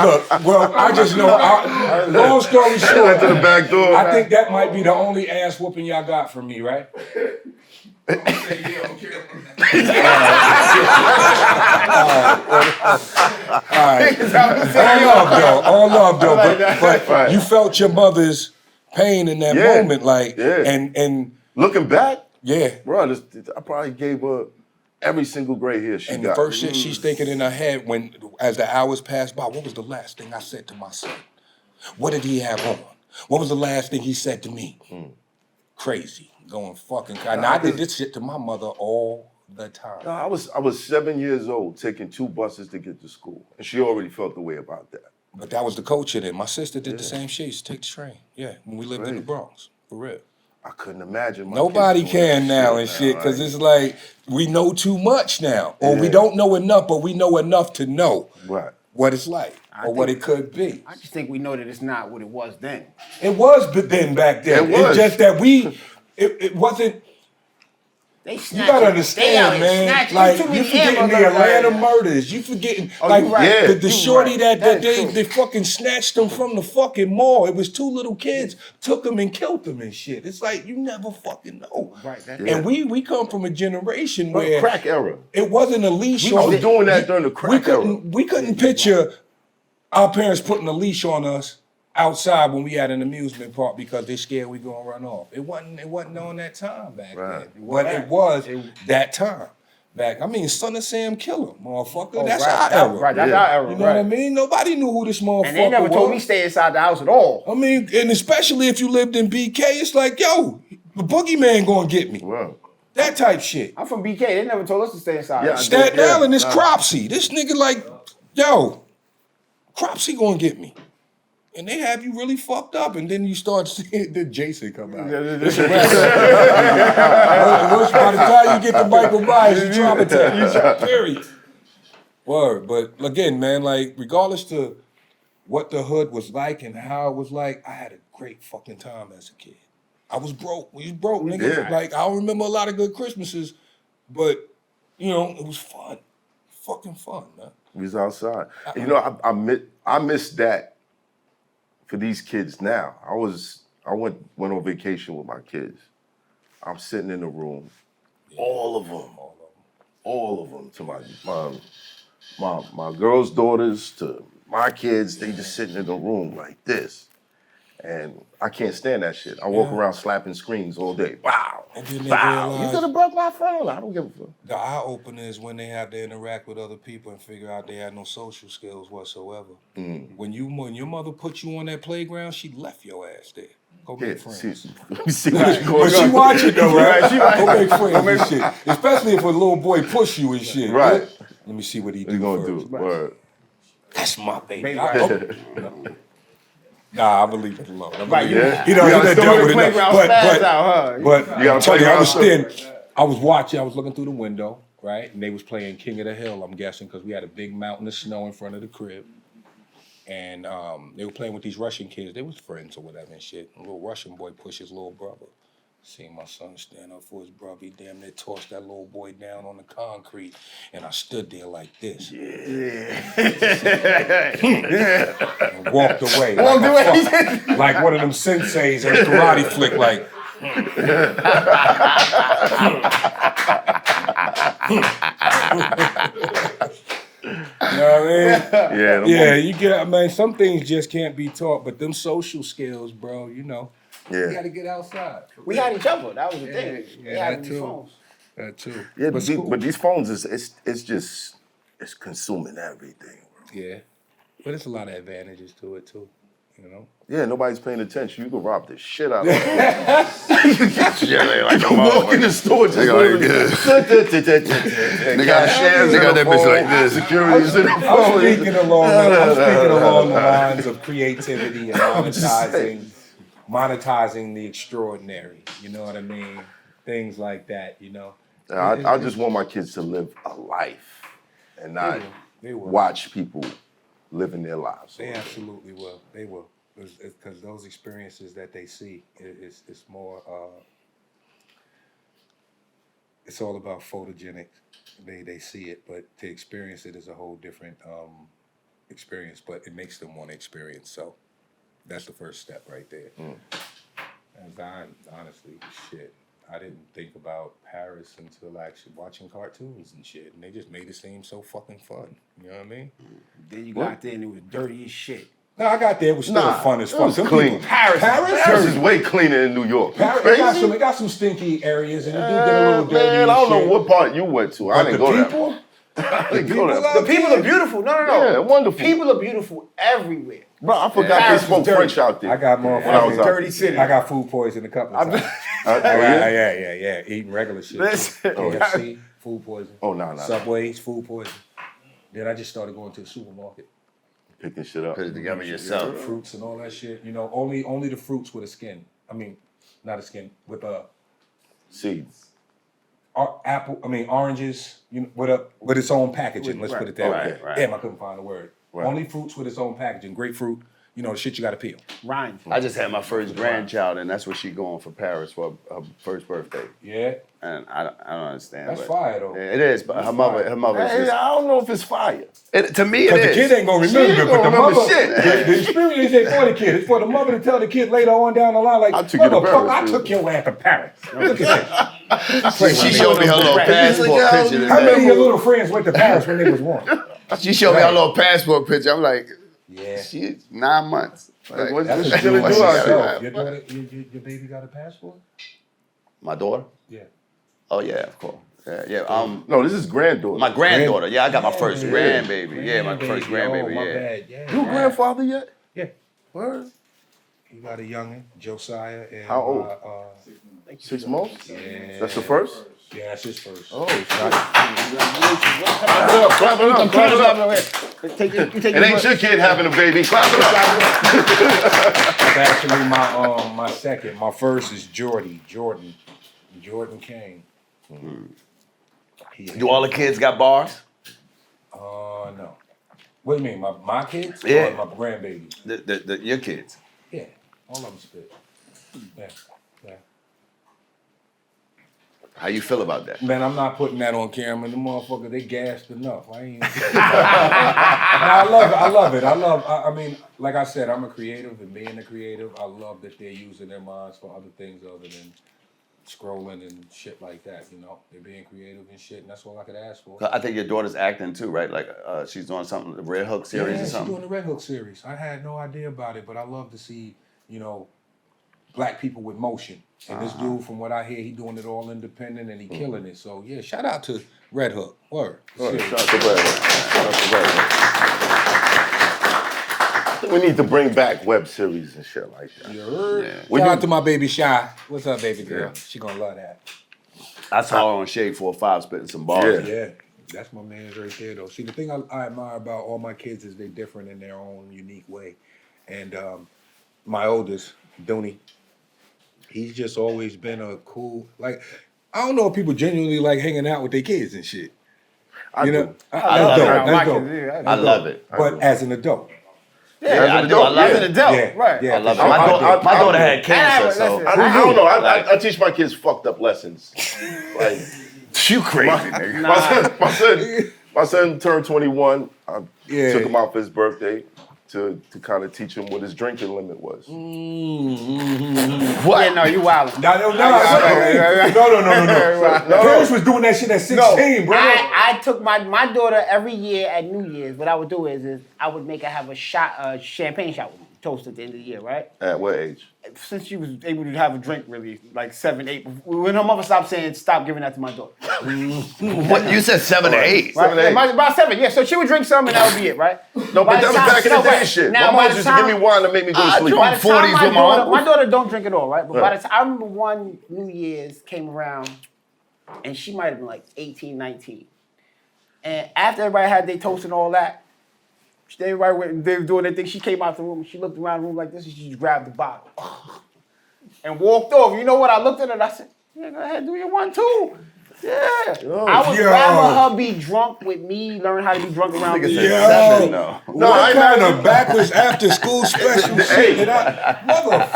Look, well, I just know. Long story Went short, to the back door. I think that might be the only ass whooping y'all got from me, right? All love though. But you felt your mother's pain in that Yeah. moment, like, Yeah. and Looking back, yeah. bro, I probably gave her every single gray hair she And got. the first shit she's thinking in her head as the hours pass by, what was the last thing I said to my son? What did he have on? What was the last thing he said to me? Crazy, going fucking. And I did this shit to my mother all the time. No, I was 7 years old taking 2 buses to get to school, and she already felt the way about that. But that was the culture then. My sister did the same shit. She used to take the train. Yeah, when we lived in the Crazy. Bronx, for real. I couldn't imagine. My Nobody kids doing can that now and shit, because like- it's like we know too much now. Or we Yeah. don't know enough, but we know enough to know Right. what it's like or what it could be. I just think we know that it's not what it was then. It was then back then. It was. It's just that it wasn't. They You snatch gotta they out understand, here man. snatching Like too you many forgetting the hamburgers Atlanta right now. murders. You forgetting Oh, like you right. Yeah. the You shorty right. that That's they true. they fucking snatched them from the fucking mall. It was 2 little kids, took them and killed them and shit. It's like you never fucking know. Right, that- And we come from a generation Well, the where crack era. it wasn't a leash I on. was doing that during the crack era. We couldn't picture our parents putting a leash on us outside when we had an amusement park because they scared we gonna run off. It wasn't on that time back Right. then. But it was that time. Back, I mean, Son of Sam Killer, motherfucker. Oh, That's right, our that- era. Right, that's Yeah. our era. You know right. what I mean? Nobody knew who this motherfucker And they never was. told me stay inside the house at all. I mean, and especially if you lived in BK, it's like, yo, the boogeyman gonna get me. Wow. That type shit. I'm from BK. They never told us to stay inside. Yeah, Staten Yeah. Island is Nah. Cropsey. This nigga like, yo, Cropsey gonna get me. And they have you really fucked up, and then you start seeing the Jason come out. It's a wrap. By the time you get to Michael Myers, you traumatized. Period. Word. But again, man, like, regardless to what the hood was like and how it was like, I had a great fucking time as a kid. I was broke. We was broke, nigga. did. Like, I don't remember a lot of good Christmases, but, you know, it was fun. Fucking fun, man. We was outside. You know, I miss that for these kids now. I went on vacation with my kids. I'm sitting in the room, all of them, to my girls' daughters, to my kids, they just sitting in the room like this. And I can't stand that shit. I walk around slapping screens all day. Wow. And then they Wow. realize- You could have broke my phone. I don't give a fuck. The eye opener is when they have to interact with other people and figure out they had no social skills whatsoever. When your mother put you on that playground, she left your ass there. Go Yeah, make friends. see what's going But she on. watching though, right? She Go make friends and shit. Especially if a little boy push you and shit. Right. Let me see what he What you do gonna first. do? Word. That's my baby. Baby, I- right. Nah, I'm gonna leave it alone. I'm Right, gonna leave yeah. it. You know, You you gotta done throw dealt the with it. playground But, spaz but, out, huh? but You gotta I'm telling you, I was playground thin. I was watching. I was looking through the window, right, and they was playing King of the Hill. I'm guessing because we had a big mountain of snow in front of the crib, and they were playing with these Russian kids. They was friends or whatever and shit. A little Russian boy pushed his little brother. Seen my son stand up for his brother. He damn near tossed that little boy down on the concrete, and I stood there like this and walked away. Like one of them senseis in a karate flick, like. You know what I mean? Yeah, Yeah, you get. I mean, some things just can't be taught, but them social skills, bro. You know, you yeah, got to get outside. We had each other. That was the thing. yeah, We had that these too. phones. That too. yeah. but school. But these phones it's just it's consuming everything, bro. Yeah, but it's a lot of advantages to it too. You know. Yeah, nobody's paying attention. You can rob the shit out of them. You can walk in the store just They got that bitch like this. Security's in the I'm phone. speaking along the lines of creativity and monetizing the extraordinary. You know what I mean? Things like that. You know. I just want my kids to live a life and not They will. watch people living their lives. They absolutely will. They will. Because those experiences that they see, it's more. It's all about photogenic. They see it, but to experience it is a whole different experience. But it makes them want to experience. So that's the first step right there. And honestly, shit, I didn't think about Paris until actually watching cartoons and shit, and they just made it seem so fucking fun. You know what I mean? Then you got there and it was dirty as shit. No, I got there. It was still fun as it fuck. was Some clean. people- Paris is way cleaner than New York. Paris, it got some stinky areas, and you do get a little dirty. Man, I and don't know shit. what part you went to. I But didn't the go that people, far. I didn't go that far. The people are beautiful. No. Yeah, wonderful. People are beautiful everywhere. Bro, I forgot Paris they is spoke dirty. French out there. I got When I was motherfucking out Dirty there. city. I got food poisoning a couple of times. Yeah. Eating regular shit. Listen. KFC, food poison. Oh, no. Subways, food poison. Then I just started going to the supermarket. Picking shit up. Put it together yourself. Fruits and all that shit. You know, only the fruits with a skin. I mean, not a skin, with Seeds. oranges, you know, with its own packaging. Let's put it that way. Right. Damn, I couldn't find a word. Right. Only fruits with its own packaging. Grapefruit, you know, the shit you gotta peel. Ryan. I just had my first grandchild, and that's what she going for Paris for her first birthday. Yeah, And I don't understand. that's but fire though. It is, but her mother is Hey, just, I don't know if it's fire. to me it But the is. kid ain't gonna She remember ain't it, but gonna the remember mother, shit. the experience ain't for the kid. It's for the mother to tell the kid later on down the line, like, I took you to motherfucker, I Paris, took your ass to Paris. Look at this. She showed me her little passport picture. How many of your little friends went to Paris when they was one? She showed me her little passport picture. I'm like, Yeah. she's 9 months. Like, What's That's this a shit good do one out yourself. there? Your daughter, your baby got a passport? my daughter? Yeah. Oh yeah, of course. Yeah. No, this is granddaughter. My granddaughter. Yeah, I got my first Yeah. grandbaby. Yeah, my first Oh, grandbaby. my Yeah. bad. Yeah. You a grandfather yet? Yeah. Word? You got a youngin, Josiah. And, How old? 6 months? Yeah. That's the first? Yeah, that's his first. Oh, shit. Clap Clap it up, clap it up. It It ain't your kid having a baby. Clap it up. That's actually my second. My first is Jordan Kane. Do all the kids got bars? No. What do you mean, my kids? Yeah. Or my grandbaby? Your kids. Yeah, all of them spit. Yeah. How you feel about that? Man, I'm not putting that on camera. The motherfucker, they gassed enough. I ain't. I love it. I mean, like I said, I'm a creative, and being a creative, I love that they're using their minds for other things other than scrolling and shit like that. You know, they're being creative and shit, and that's all I could ask for. I think your daughter's acting too, right? Like she's doing something, the Red Hook series Yeah, or she's something. doing the Red Hook series. I had no idea about it, but I love to see, you know, black people with motion. And this dude, from what I hear, he doing it all independent and he killing it. So yeah, shout out to Red Hook. Word. Shout Serious. out to Red Hook. Shout out to Red Hook. We need to bring back web series and shit like that. You heard? Yeah. Shout out to my baby Shy. What's up, baby girl? Yeah. She gonna love that. I saw her on Shade 4-5 spitting some bars. Yeah. Yeah, that's my man's right there, though. See, the thing I admire about all my kids is they're different in their own unique way. And my oldest, Dooney, he's just always been a cool, like, I don't know if people genuinely like hanging out with their kids and shit. I do. Know? I love it. That's dope. I love it. But as an adult. Yeah, I do. I love As an it. adult, Yeah, right? yeah. I love it. I My daughter had cancer, listen, so I don't know. I teach my kids fucked up lessons. Like You crazy, nigga. my son turned 21. I Yeah. took him out for his birthday to kind of teach him what his drinking limit was. What? Yeah, no, you wild. No. Parents was doing that shit at 16, bro. I took my daughter every year at New Year's. What I would do is I would make her have a champagne shot with me, toast at the end of the year, right? At what age? Since she was able to have a drink, really, like 7, 8. When her mother stopped saying, "Stop giving that to my daughter." What you said 7 to 8. Right? 7, 8. Yeah, about 7, yeah. So she would drink some and that would be it, right? No, but that was back in the day shit. Now, My by mom the used to give me time- wine to make me go to sleep. By the time 40s with my uncle. my daughter don't drink at all, right? But by the time, I remember one New Year's came around, and she might have been like 18, 19. And after everybody had their toast and all that, they were doing their thing. She came out the room, and she looked around the room like this, and she just grabbed the bottle and walked over. You know what? I looked at her and I said, "Yeah, go ahead, do your one too." Yeah. I would rather her be drunk with me, learn how to be drunk around me. No, What kind of backwards after school special shit did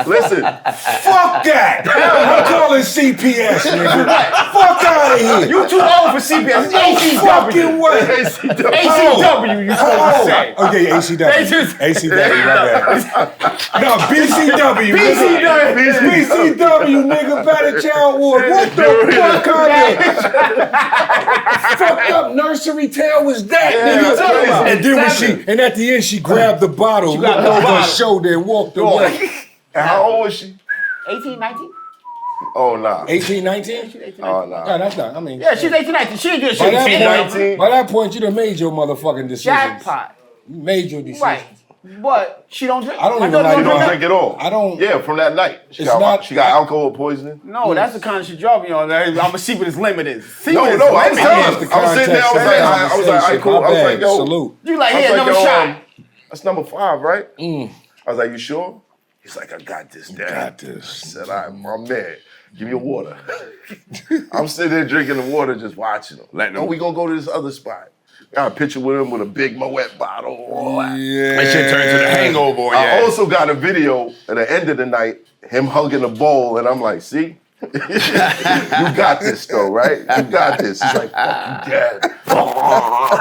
Listen, Fuck that! I'm calling CPS, nigga. Fuck out of here. You too old for CPS. It's ACW. Fucking way. ACW, you supposed to say. Okay, ACW. ACW, my bad. No, BCW. BCW, nigga, Battle Child Ward. What the fuck kind of fucked up nursery tale was that, nigga? And then and at the end, she grabbed the bottle, looked over her shoulder, and walked away. and how old was she? 18, 19? Oh, nah. 18, 19? Oh, nah. No, that's not, I mean. Yeah, she's 18, 19. She ain't doing By that, shit. point, by that point, you done made your motherfucking decisions. Jackpot. You made your decisions. Right. But she don't drink. I don't My even daughter like Don't that. drink at all. I don't- Yeah, from that night. She It's got not- alcohol poisoning. No, that's the kind of shit y'all be on. I'm gonna see what his limit is. See No, what his I was limit telling is. her. I was sitting there. I was like, all right, cool. I was like, yo. Salute. You like, I was here, another yo, shot. That's number 5, right? I was like, you sure? He's like, I got this, Dad. got this. I said, all right, my man, give me a water. I'm sitting there drinking the water, just watching him. Letting Oh, him- we gonna go to this other spot. Got a picture with him with a big Moet bottle. All that. Yeah. That shit turned to the hangover on your I ass. also got a video at the end of the night, him hugging a bowl, and I'm like, see? You got this though, right? You got this. He's like, fuck you, Dad.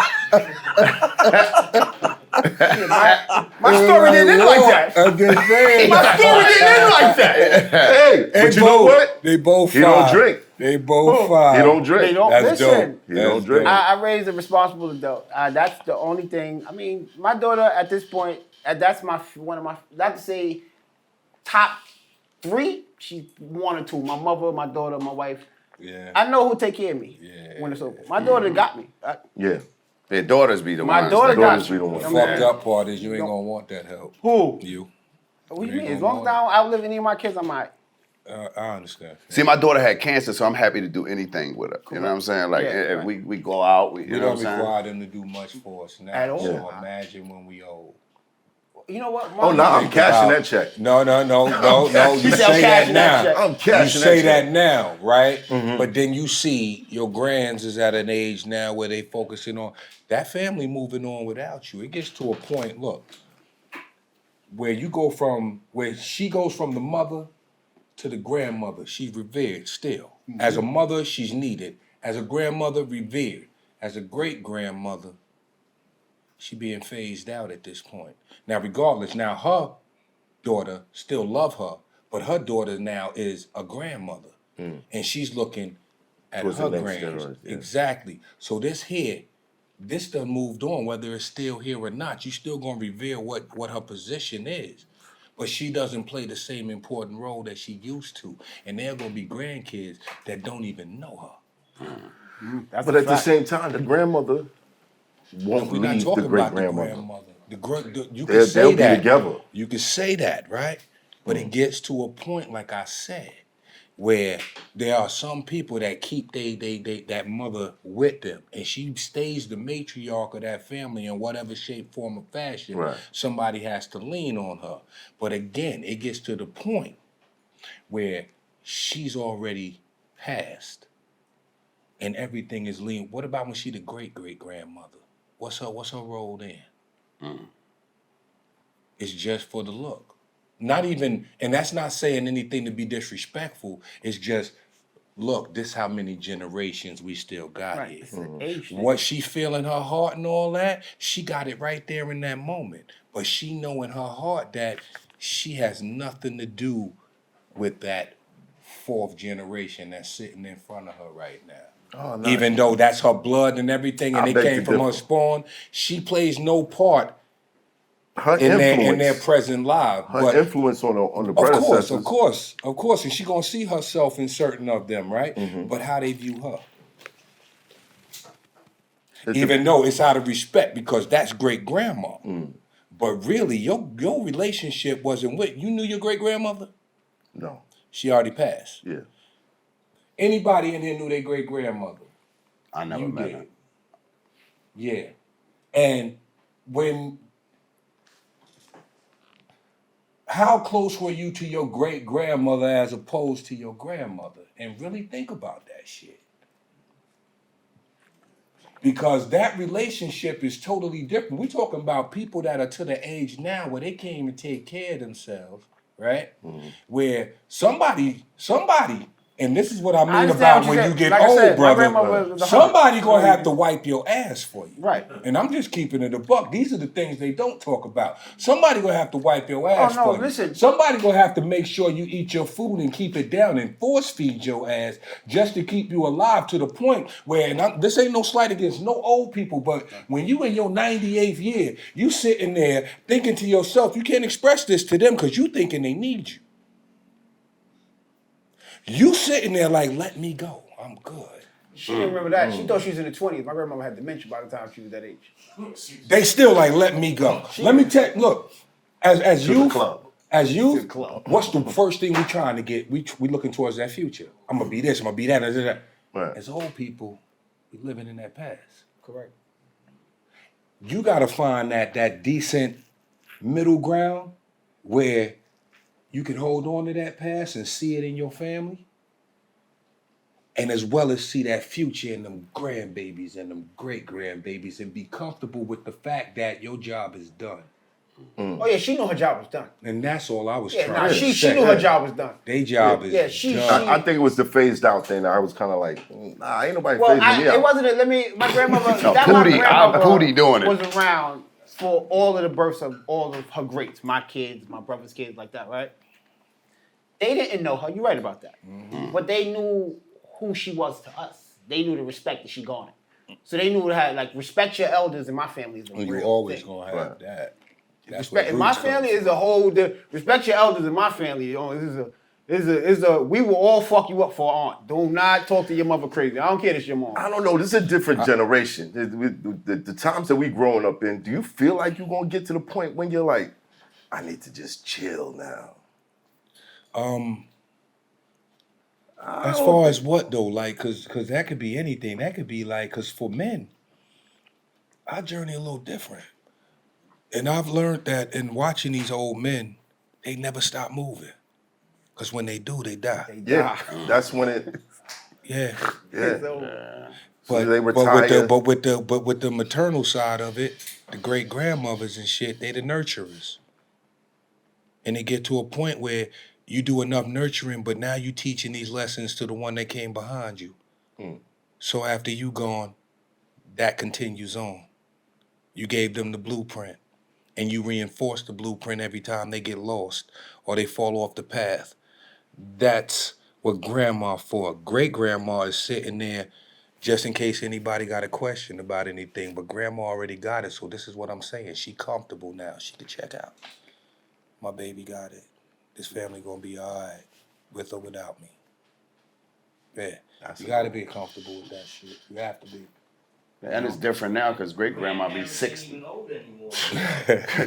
My story didn't end like that. I'm just saying. My story didn't end like that. Hey, but you know what? They both He don't drink. They both fine. He don't drink. They don't That's listen. dope. He don't drink. I raised a responsible adult. That's the only thing. I mean, my daughter at this point, that's one of my, not to say top 3, she's 1 or 2. My mother, my daughter, my wife. Yeah. I know who take care of me when it's over. My daughter got me. Yeah. Their daughters be the My ones. daughter that- got Daughters be the one. The fucked up part is you ain't gonna want that help. Who? You. What do you You mean? ain't As long as I don't outlive any of my kids, I'm all right. I understand. See, my daughter had cancer, so I'm happy to do anything with her. You know what I'm saying? Like, Yeah, if we go out, you We know don't what I'm saying? require them to do much for us now. At all. So Yeah. imagine when we old. You know what? Oh, nah, I'm cashing that check. No. You You said I'm say that cashing that now. check. I'm You cashing say that that check. now, right? But then you see your grands is at an age now where they focusing on that family moving on without you. It gets to a point, look, where she goes from the mother to the grandmother. She's revered still. As a mother, she's needed. As a grandmother, revered. As a great grandmother, she being phased out at this point. Now, regardless, now her daughter still love her, but her daughter now is a grandmother, and she's looking at Towards her the next grands. generation, yeah. Exactly. So this done moved on, whether it's still here or not. You still gonna revere what her position is, but she doesn't play the same important role that she used to, and there are gonna be grandkids that don't even know her. That's But a at the fact. same time, the grandmother won't We're not leave talking the great about grandmother. the grandmother. You can They'll say be that. together. You can say that, right? But it gets to a point, like I said, where there are some people that keep they that mother with them, and she stays the matriarch of that family in whatever shape, form, or fashion. Right. Somebody has to lean on her. But again, it gets to the point where she's already passed, and everything is lean. What about when she the great grandmother? What's her role then? It's just for the look. Not even, and that's not saying anything to be disrespectful. It's just, look, this how many generations we still got Right. here. It's an age thing. What she feel in her heart and all that, she got it right there in that moment. But she know in her heart that she has nothing to do with that fourth generation that's sitting in front of her right now. Oh, nice. Even though that's her blood and everything, and I it beg came to from her differ. spawn, she plays no part Her in influence. their present life. Her But influence on the of predecessors. course, and she gonna see herself in certain of them, right? Mm-hmm. But how they view her, It even dep- though it's out of respect because that's great grandma. Mm. But really, your relationship wasn't with you. Knew your great grandmother. No. She already passed. Yeah. Anybody in here knew their great grandmother? I never You met did. her. Yeah, and when. How close were you to your great grandmother as opposed to your grandmother? And really think about that shit. Because that relationship is totally different. We're talking about people that are to the age now where they can't even take care of themselves, right? Where somebody, and this is what I mean understand about what when said. you get Like I old, said, my brother. grandmother was 100. Somebody gonna have to wipe your ass for you. Right. And I'm just keeping it a buck. These are the things they don't talk about. Somebody gonna have to wipe your ass no, for you. listen. Somebody gonna have to make sure you eat your food and keep it down and force feed your ass just to keep you alive to the point where, and this ain't no slight against no old people, but when you in your 98th year, you sitting there thinking to yourself, you can't express this to them because you thinking they need you. You sitting there like, let me go. I'm good. She didn't remember that. She thought she was in the 20s. My grandmama had dementia by the time she was that age. They still like, let me go. Let me tell. Look, as To the youth, club. as youth, club. what's the first thing we trying to get? We looking towards that future. I'm gonna be this. I'm gonna be that. That. Right. As old people, we living in that past. Correct. You gotta find that decent middle ground where you can hold on to that past and see it in your family, and as well as see that future in them grandbabies and them great grandbabies, and be comfortable with the fact that your job is done. Oh yeah, she knew her job was done. And that's all I was Yeah, trying to she say. knew her job was done. Their job Yeah, is she- done. I think it was the phased out thing. I was kind of like, nah, ain't nobody Well, phasing me out. it wasn't. My grandmother. No, that my Pootie, grandmother Pootie doing it. was around for all of the births of all of her greats, my kids, my brother's kids, like that, right? They didn't know her. You're right about that. But they knew who she was to us. They knew the respect that she garnered. So they knew how, like, respect your elders in my family is a And real you always thing. gonna have Right. that. That's Respect, in where my roots come family from. is a whole. Respect your elders in my family. You know, is a. We will all fuck you up for aunt. Do not talk to your mother crazy. I don't care if it's your mom. I don't know. This is a different generation. The times that we growing up in, do you feel like you're going to get to the point when you're like, I need to just chill now? As far as what though, like, cause that could be anything. That could be like, cause for men, our journey a little different. And I've learned that in watching these old men, they never stop moving. Cause when they do, they die. Yeah, that's when it, Yeah. yeah. So, So they retire. But with the maternal side of it, the great grandmothers and shit, they the nurturers. And they get to a point where you do enough nurturing, but now you teaching these lessons to the one that came behind you. So after you gone, that continues on. You gave them the blueprint, and you reinforce the blueprint every time they get lost or they fall off the path. That's what grandma for. Great grandma is sitting there just in case anybody got a question about anything, but grandma already got it, so this is what I'm saying. She comfortable now. She can check out. My baby got it. This family gonna be all right, with or without me. Yeah, you gotta be comfortable with that shit. You have to be. And it's different now because great grandma be 60.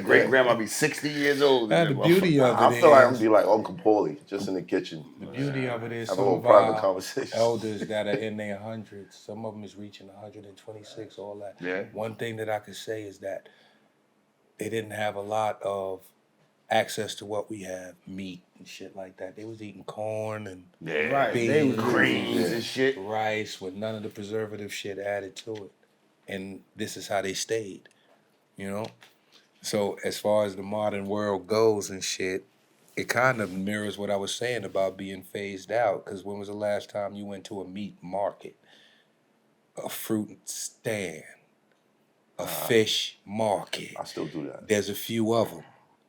Great grandma be 60 years old. Now, the beauty of it I feel like I'm is, gonna be like Uncle Paulie, just in the kitchen. the beauty of it is Have a some little of private our conversation. elders that are in their hundreds, some of them is reaching 126, all that. Yeah. One thing that I could say is that they didn't have a lot of access to what we have, meat and shit like that. They was eating corn and Yeah, Right. They was greens and shit. rice with none of the preservative shit added to it. And this is how they stayed, you know? So as far as the modern world goes and shit, it kind of mirrors what I was saying about being phased out. Because when was the last time you went to a meat market, a fruit stand, a fish market? I still do that. There's a few of them,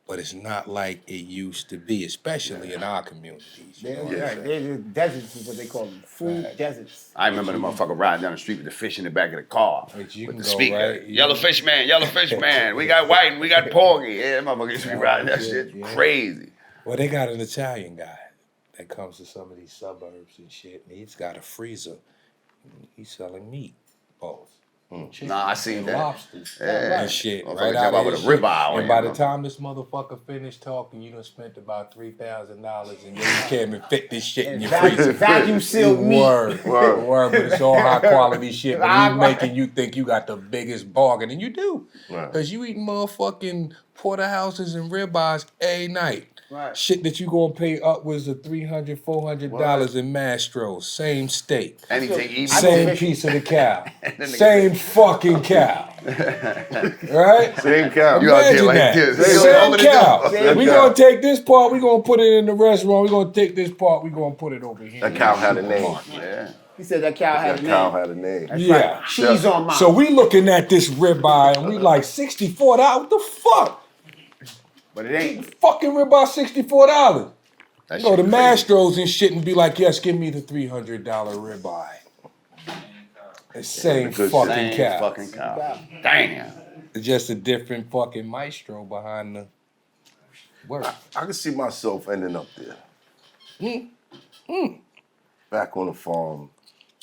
but it's not like it used to be, especially in our communities. You know? They're deserts is what they call them. Food deserts. I remember the motherfucker riding down the street with the fish in the back of the car. But you with can the go, speaker. right? Yellow fish man. We got white and we got porgy. Yeah, motherfucker used to be riding that Yeah, shit yeah. crazy. Well, they got an Italian guy that comes to some of these suburbs and shit, and he's got a freezer. He's selling meat balls. Chicken Nah, I seen and that. lobsters Yeah. and shit. Motherfucker Right jump out out of with his a shit. ribeye on And by you, the man. time this motherfucker finished talking, you done spent about $3,000 and you can't even fit this shit in your freezer. Vacuum sealed meat. Word, but it's all high quality shit. But High he's making you think you got the biggest bargain, and you do, Right. because you eating motherfucking porterhouses and ribeyes a night. Right. Shit that you gonna pay upwards of $300, $400 in Mastros, same steak, And he take eating. same piece of the cow, then nigga same fucking cow, right? Same cow. You out there Imagine like that. this. Same Same Open the door. cow. Same We cow. gonna take this part, we gonna put it in the restaurant. We gonna take this part, we gonna put it over here. That cow had a name. Yeah. He said that cow had That a cow name. had a name. That's Yeah. right. Cheese on mine. So we looking at this ribeye and we like $64. What the fuck? but it ain't. Fucking ribeye $64. That Go to shit crazy. Mastros and shit and be like, yes, give me the $300 ribeye. The same good fucking Same cow. fucking cow. Damn. It's just a different fucking maestro behind the work. I can see myself ending up there. Back on the farm.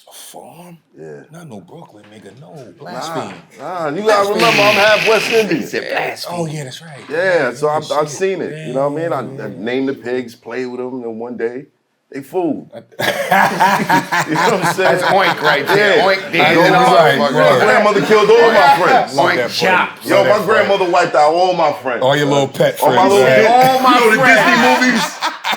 A farm? Yeah. Not no Brooklyn, nigga. No, blaspheme. Nah, you gotta remember I'm half West Indian. Said blasphemy. Oh, yeah, that's right. Yeah, so I've Shit. seen it. You know what I mean? I named the pigs, played with them, and one day they fooled. You know what I'm saying? That's oink right there. Yeah. Oink I dead know in the right. motherfucker. My grandmother killed all my friends. Oink chop. Yo, my grandmother wiped out all my friends. All your little pet All friends. my little right? kids. All my You know the Disney movies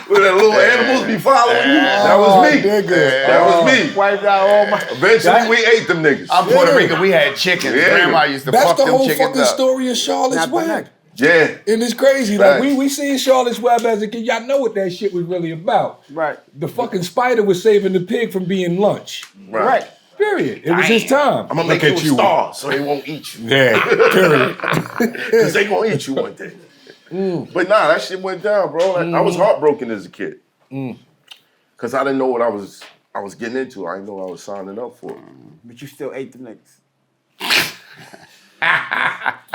where the little animals be following you? That was me. nigga. That was me. Wiped out all my. Eventually, we ate them niggas. I'm Puerto Rican. We had chickens. Yeah. Grandma used to That's fuck the them whole chickens fucking up. story of Charlotte's Not by Web. night. Yeah. And it's crazy. Like Facts. we seen Charlotte's Web as a kid. Y'all know what that shit was really about. Right. The fucking spider was saving the pig from being lunch. Right. Period. It was his time. I'm gonna make you a star so they won't eat you. Yeah, period. Because they gonna eat you one day. But nah, that shit went down, bro. Like, I was heartbroken as a kid. Because I didn't know what I was getting into. I didn't know what I was signing up for. But you still ate the niggas.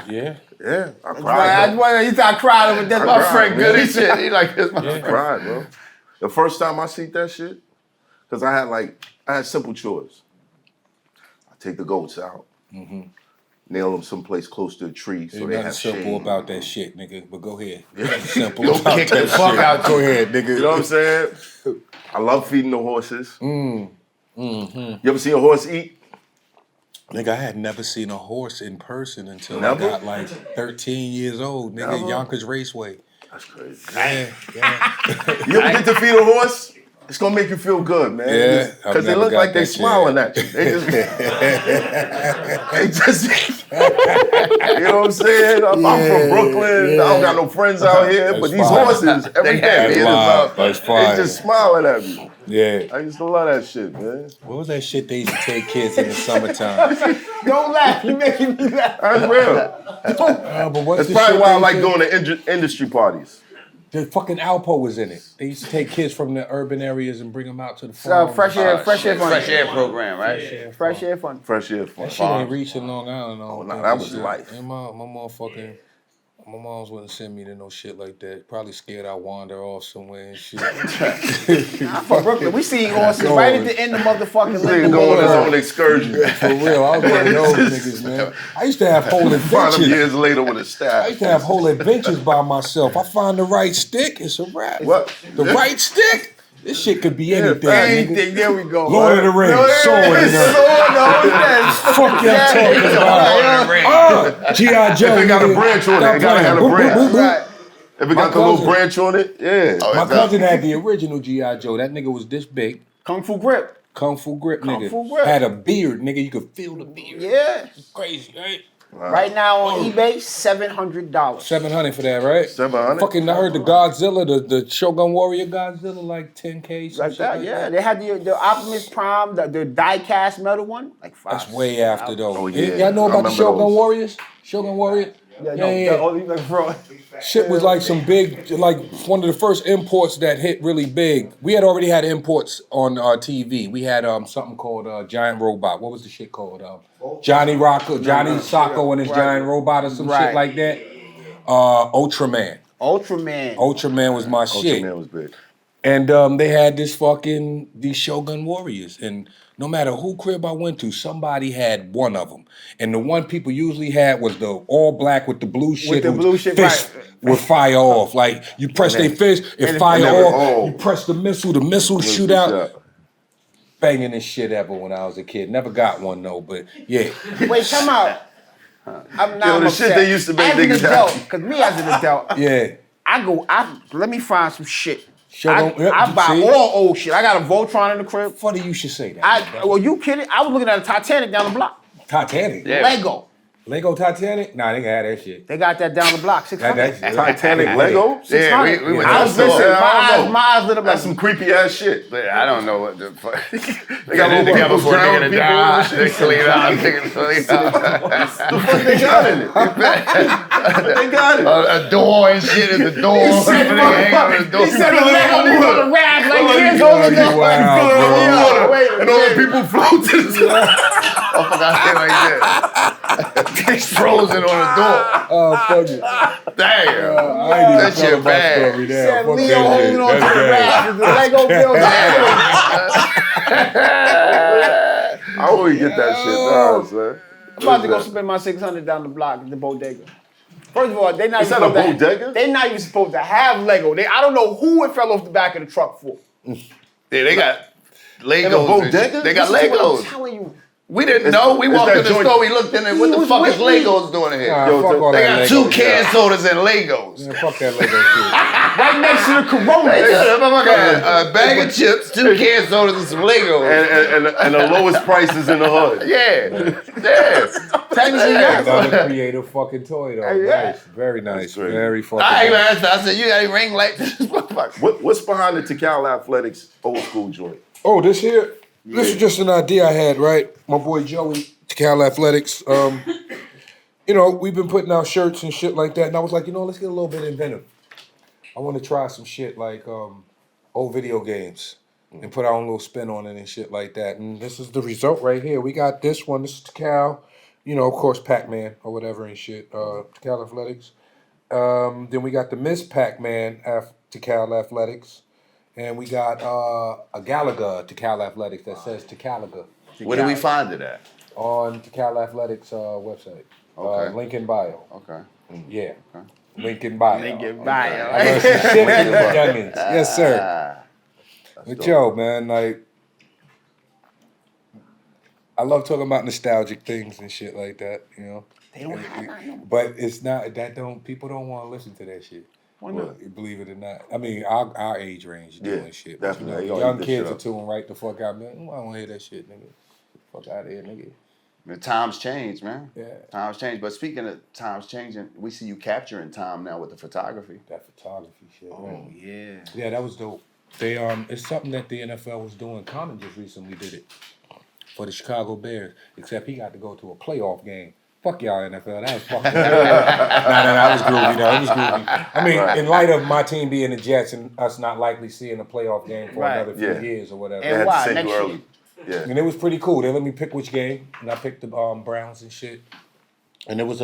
Yeah. Yeah, I Right. cried, bro. You thought I cried over that. I My cried, friend man. good. He said he like this. I cried, bro. The first time I seen that shit, because I had simple chores. I take the goats out, nail them someplace close to a tree so Ain't they nothing have simple shade. about that shit, nigga. But go ahead. Nothing simple Yo, about kick that the fuck shit. out Go ahead, nigga. You know what I'm saying? I love feeding the horses. You ever seen a horse eat? Nigga, I had never seen a horse in person until Never? I got like 13 years old. Nigga, Never? Yonkers Raceway. That's crazy. Yeah, yeah. You ever get to feed a horse? It's gonna make you feel good, man. Yeah, I've Because they never look got like they that shit. smiling at you. They just, you know what I'm saying? I'm from Brooklyn. I don't got no friends out here, That's but these fine. horses, every They day, happy they as just- That's they fine. just smiling at me. Yeah. I used to love that shit, man. What was that shit they used to take kids in the summertime? Don't laugh. You making me laugh. That's real. But what's That's the probably shit why I they like used to- going to industry parties. The fucking Alpo was in it. They used to take kids from the urban areas and bring them out to the farm. Fresh air fun. Fresh air program, right? Fresh air fun. Fresh air fun. That shit ain't reaching Long Island. Oh, nah, that was life. And my motherfucking My moms wouldn't send me to no shit like that. Probably scared I'd wander off somewhere and shit. I'm from Brooklyn. We see horses right at the end of motherfucking Nigga Lincoln go on his Boulevard. own excursion. For real, I was one of those niggas, man. I used to have whole Find him adventures. years later with a I used staff. to have whole adventures by myself. I find the right stick, it's a wrap. What? The right stick? This shit could be anything. nigga. Anything, there we go. Lord of the Rings, sword, you know. Fuck y'all talking about? G.I. Joe. If it got a nigga. branch on it, Stop it gotta have a playing. Boop, branch. boop, boop, boop. Right. If it got My the little cousin- branch on it, yeah. My cousin had the original G.I. Joe. That nigga was this big. Kung Fu Grip. Kung Fu Grip, nigga. Fu Grip. Had a beard, nigga. You could feel the beard. Yeah. Crazy, right? Right now on eBay, $700. $700 for that, right? $700? Fucking, I heard the Godzilla, the Shogun Warrior Godzilla, like 10K. some Like shit that, like yeah. that. They had the Optimus Prime, the die-cast metal one, like $5. That's way after though. Oh, yeah. Y'all know I about the remember Shogun those. Warriors? Shogun Warrior? Yeah. Shit was like some big, like one of the first imports that hit really big. We had already had imports on TV. We had something called Giant Robot. What was the shit called? Johnny Sacco and his Giant Robot or some shit Right. like that. Ultraman. Ultraman. Ultraman was my shit. Ultraman was big. And they had these Shogun Warriors. And no matter who crib I went to, somebody had one of them. And the one people usually had was the all black with the blue shit. the whose blue shit, fist right. would fire off. Like, you press their fist, it fire and then- off. oh. You press the missile shoot out. Banging this shit ever when I was a kid. Never got one though, but yeah. Wait, come out. I'm not Yo, the shit they used to make as an niggas adult, happy. because me as an adult, Yeah. let me find some shit. Shogun- yep, I buy see? all old shit. I got a Voltron in the crib. Funny you should say that. Well, you kidding? I was looking at a Titanic down the block. Titanic. Yeah. Lego. Lego Titanic? Nah, they had that shit. They got that down the block. 600. Titanic Lego? Yeah, we went to I the was store. listening. I don't know. My eyes lit up like That's some creepy ass shit. But I don't know what the fuck. They got little people before drowning nigga to people die. and They shit. clean out. Nigga clean out. The fuck they got in it? They got it. A door and shit at the door. said, Hang on the door. He said the Lego Water. people on the raft like Well, kids you holding gotta the be wild, Fill it bro. up with water. Wait a And all the minute. people float to the side. I forgot shit like that. It's frozen on the door. Oh, fuck it. Damn. I ain't even That thought shit about bad. story Said now. Fuck Leo that holding shit. on to the That's raft with the Lego building. I always get that shit down, son. I'm about to go spend my $600 down the block at the bodega. First of all, they not Is even that a supposed to- bodega? They not even supposed to have Lego. I don't know who it fell off the back of the truck for. Yeah, they got Legos. In a bodega? and shit. They got This is what I'm Legos. telling you. We didn't know. We is walked that in the joint- store. We looked in there. What the was fuck is with me. Legos doing in here? Nah, Yo, fuck all They that got Lego two shit. can sodas and Legos. Man, fuck that Lego shit. Right next to the Corona. They got a bag of chips, two can sodas, and some Legos. And the lowest prices in the hood. Yeah. Technically, yes. Another creative fucking toy though. Yeah. Nice. Very nice. That's great. Very fucking I even nice. asked her, I said, you got any ring light to this motherfucker? What's behind the Tikal Athletics old school joint? Oh, this here? This is just an idea I had, right? My boy Joey, Cal Athletics. You know, we've been putting out shirts and shit like that, and I was like, you know, let's get a little bit inventive. I want to try some shit like old video games and put our own little spin on it and shit like that. And this is the result right here. We got this one. This is Cal. You know, of course, Pac-Man or whatever and shit. Cal Athletics. Then we got the Miss Pac-Man Cal Athletics. And we got a Galaga to Cal Athletics that says to Calaga Where do we find it at? on to Cal Athletics website. Okay. Link in bio. Okay. Yeah. Link in bio. Link in bio. I got some shit in the youngins. Yes, sir. But dope. yo, man, like, I love talking about nostalgic things and shit like that, you know. They don't have that no more. But it's not people don't want to listen to that shit. Why not? Believe it or not. I mean, our age range doing Yeah, shit. But, definitely. you know, They young eat this kids shit are up. tuning right the fuck out, man. I don't want to hear that shit, nigga. Fuck out of here, nigga. The times change, man. Yeah. Times change. But speaking of times changing, we see you capturing time now with the photography. That photography shit. Oh, yeah. Yeah, that was dope. They it's something that the NFL was doing. Common just recently did it for the Chicago Bears, except he got to go to a playoff game. Fuck y'all NFL. That was fucking that was groovy though. It was groovy. I mean, in light of my team being the Jets and us not likely seeing a playoff game for Right. another few Yeah. years or whatever. They And had why? to send Next you year. early. Yeah. And it was pretty cool. They let me pick which game, and I picked the Browns and shit. And it was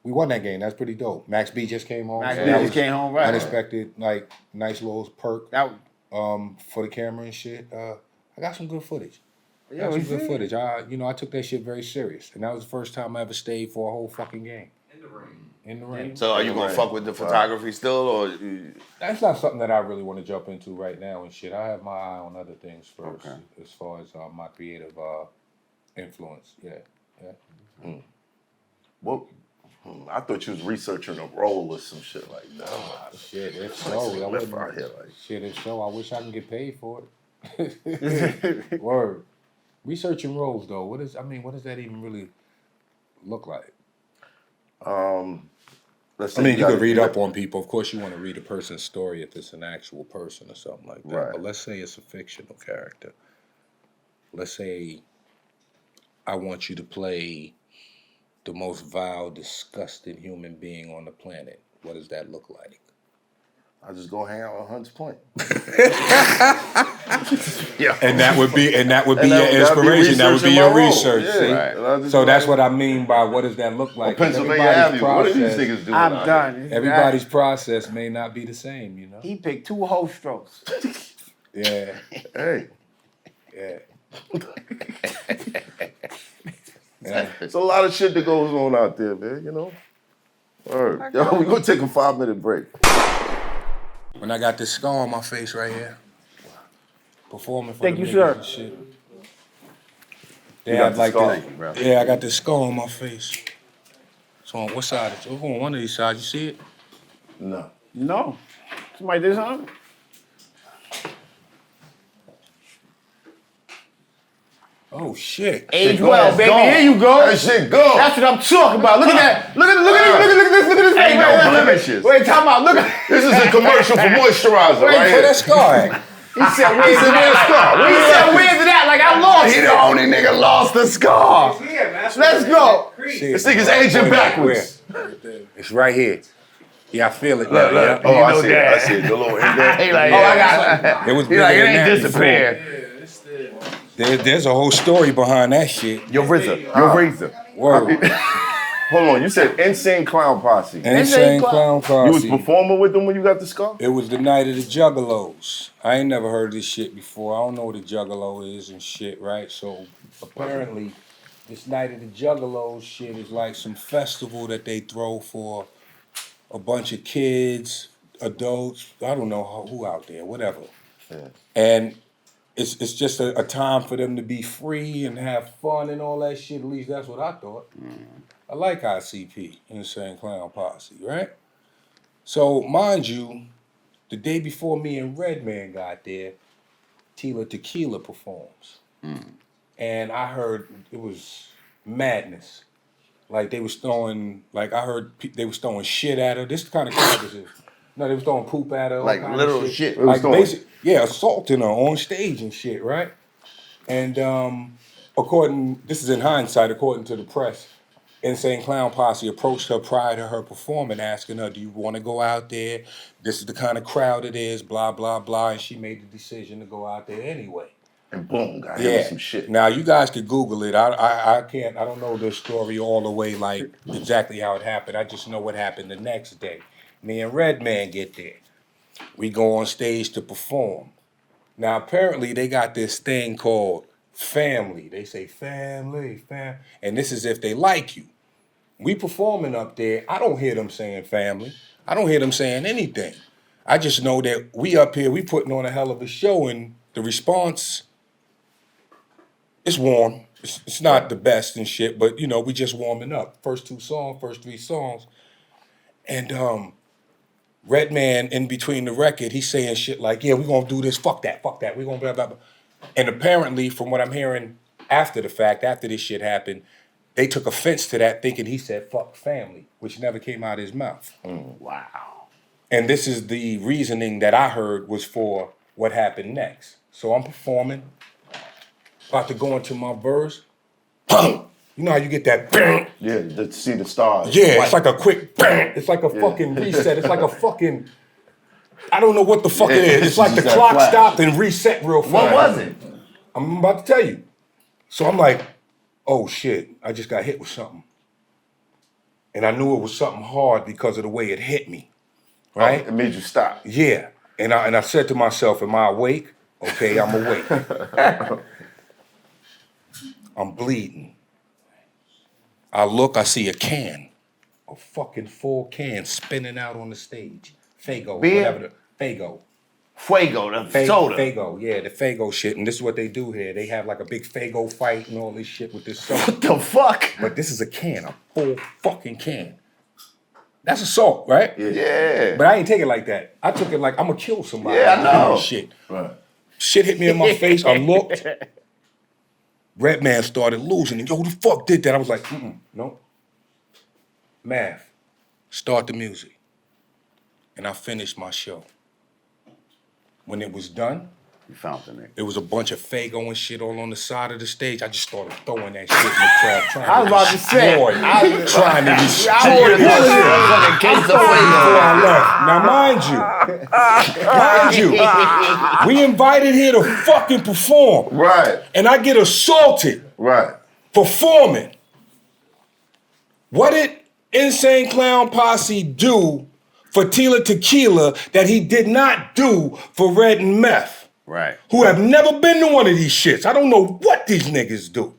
we won that game. That's pretty dope. Max B just came home. Max so B that just was came home, right. Unexpected, like nice little perk. That For the camera and shit. I got some good footage. Yeah, Got we some good see. footage. I took that shit very serious, and that was the first time I ever stayed for a whole fucking game. In the rain. So are you gonna fuck with the photography still, or? That's not something that I really want to jump into right now and shit. I have my eye on other things first, Okay. as far as my creative influence. Yeah. What? I thought you was researching a role or some shit like that. Shit, if Like so, some I left wouldn't. out here, like. Shit, if so, I wish I can get paid for it. Word. Researching roles though, what does that even really look like? Let's I say mean, you gotta could read get up on people. Of course, you want to read a person's story if it's an actual person or something like that. Right. But let's say it's a fictional character. Let's say I want you to play the most vile, disgusting human being on the planet. What does that look like? I just go hang out on Hunts Point. Yeah. And that would be your that'd be inspiration. That would be researching your my role. research. Yeah. See? Right. And I just So go that's hang- what I mean by what does that look like? 'Cause Pennsylvania everybody's Avenue. What are these process- niggas doing? I'm out done. Everybody's process may not be the same, you know? He picked 2 whole strokes. Yeah, here? yeah. Hey, it's a lot of shit that goes on out there, man. You know. Word. Yo, we gonna take a 5-minute break. When I got this scar on my face right here, performing for Thank the you, niggas sir. and shit. You They got had the like scar? this. Yeah, I got this scar on my face. So on what side? It's on one of these sides. You see it? No. No. Somebody did something? Oh shit! Age Go well, ahead, baby. go. Here you go. That shit go. That's what I'm talking about. Look at that. Look at this. Look at this. Ain't no Wait, blemishes. Wait, time out. Look at. This is a commercial for moisturizer, Wait, right Where here. that scar at? He said, "Where's He said, "Where's that?" Scar? He Where's said, that?" "Where's it at?" Like I lost. He it. the only nigga lost the scar. Let's go. This nigga's aging backwards. It's right here. Yeah, I feel it now. Yeah. Oh, I know see it. that. I see it. The little indent. He like, Oh, I got. It was He bigger like, it than ain't that before. disappeared. There's a whole story behind that shit. Your RZA. Your razor. Word. Hold on. You said Insane Clown Posse. Insane Clown You was Posse. performing with them when you got the scar? It was the night of the Juggalos. I ain't never heard of this shit before. I don't know what a Juggalo is and shit, right? So apparently, this night of the Juggalos shit is like some festival that they throw for a bunch of kids, adults. I don't know who out there, whatever. Yeah. And it's just a time for them to be free and have fun and all that shit. At least that's what I thought. I like ICP, Insane Clown Posse, right? So, mind you, the day before me and Redman got there, Tila Tequila performs. And I heard it was madness. Like they was throwing, like I heard they was throwing shit at her. This is the kind of crowd this is. No, they was throwing poop at her. all Like kind of literal shit. was Like throwing- basic, yeah, assaulting her on stage and shit, right? And this is in hindsight, according to the press, Insane Clown Posse approached her prior to her performing, asking her, "Do you want to go out there? This is the kind of crowd it is, blah, blah, blah." And she made the decision to go out there anyway. And boom, got hit with some shit. Now you guys could Google it. I can't. I don't know the story all the way, like exactly how it happened. I just know what happened the next day. Me and Redman get there. We go on stage to perform. Now apparently they got this thing called family. They say family, fam, and this is if they like you. We performing up there. I don't hear them saying family. I don't hear them saying anything. I just know that we up here. We putting on a hell of a show, and the response. It's warm. It's not the best and shit, but you know, we just warming up. First 3 songs. And Redman in between the record, he's saying shit like, "Yeah, we're gonna do this, fuck that, we're gonna blah, blah, blah." And apparently, from what I'm hearing after the fact, after this shit happened, they took offense to that, thinking he said fuck family, which never came out of his mouth. Wow. And this is the reasoning that I heard was for what happened next. So I'm performing. About to go into my verse. You know how you get that bang? Yeah, to see the stars. Yeah, it's like a quick bang. It's like a fucking reset. It's like a fucking, I don't know what the fuck it is. It's like the That clock flash. stopped and reset real fast. What was it? I'm about to tell you. So I'm like, oh shit, I just got hit with something. And I knew it was something hard because of the way it hit me, Oh, right? it made you stop. Yeah. And I said to myself, am I awake? Okay, I'm awake. I'm bleeding. I look, I see a can. A fucking full can spinning out on the stage. Fago, Beer? whatever the Fago. Fuego, the soda. Fago, yeah, the Fago shit. And this is what they do here. They have like a big Fago fight and all this shit with this soda. What the fuck? But this is a can, a full fucking can. That's assault, right? Yeah. But I ain't take it like that. I took it like I'm gonna kill somebody. Yeah, I know. Shit. Right. Shit hit me in my face. I looked. Redman started losing. And yo, who the fuck did that? I was like, no. Math. Start the music. And I finished my show. When it was done, You found the nigga. there was a bunch of Fago and shit all on the side of the stage. I just started throwing that shit in the crowd. Trying I was about to say. Trying to destroy I would this have shit. put a case of Before I left. Now, mind you, we invited here to fucking perform. Right. And I get assaulted Right. performing. What did Insane Clown Posse do for Tila Tequila that he did not do for Red and Meth? Right. Who have never been to one of these shits. I don't know what these niggas do.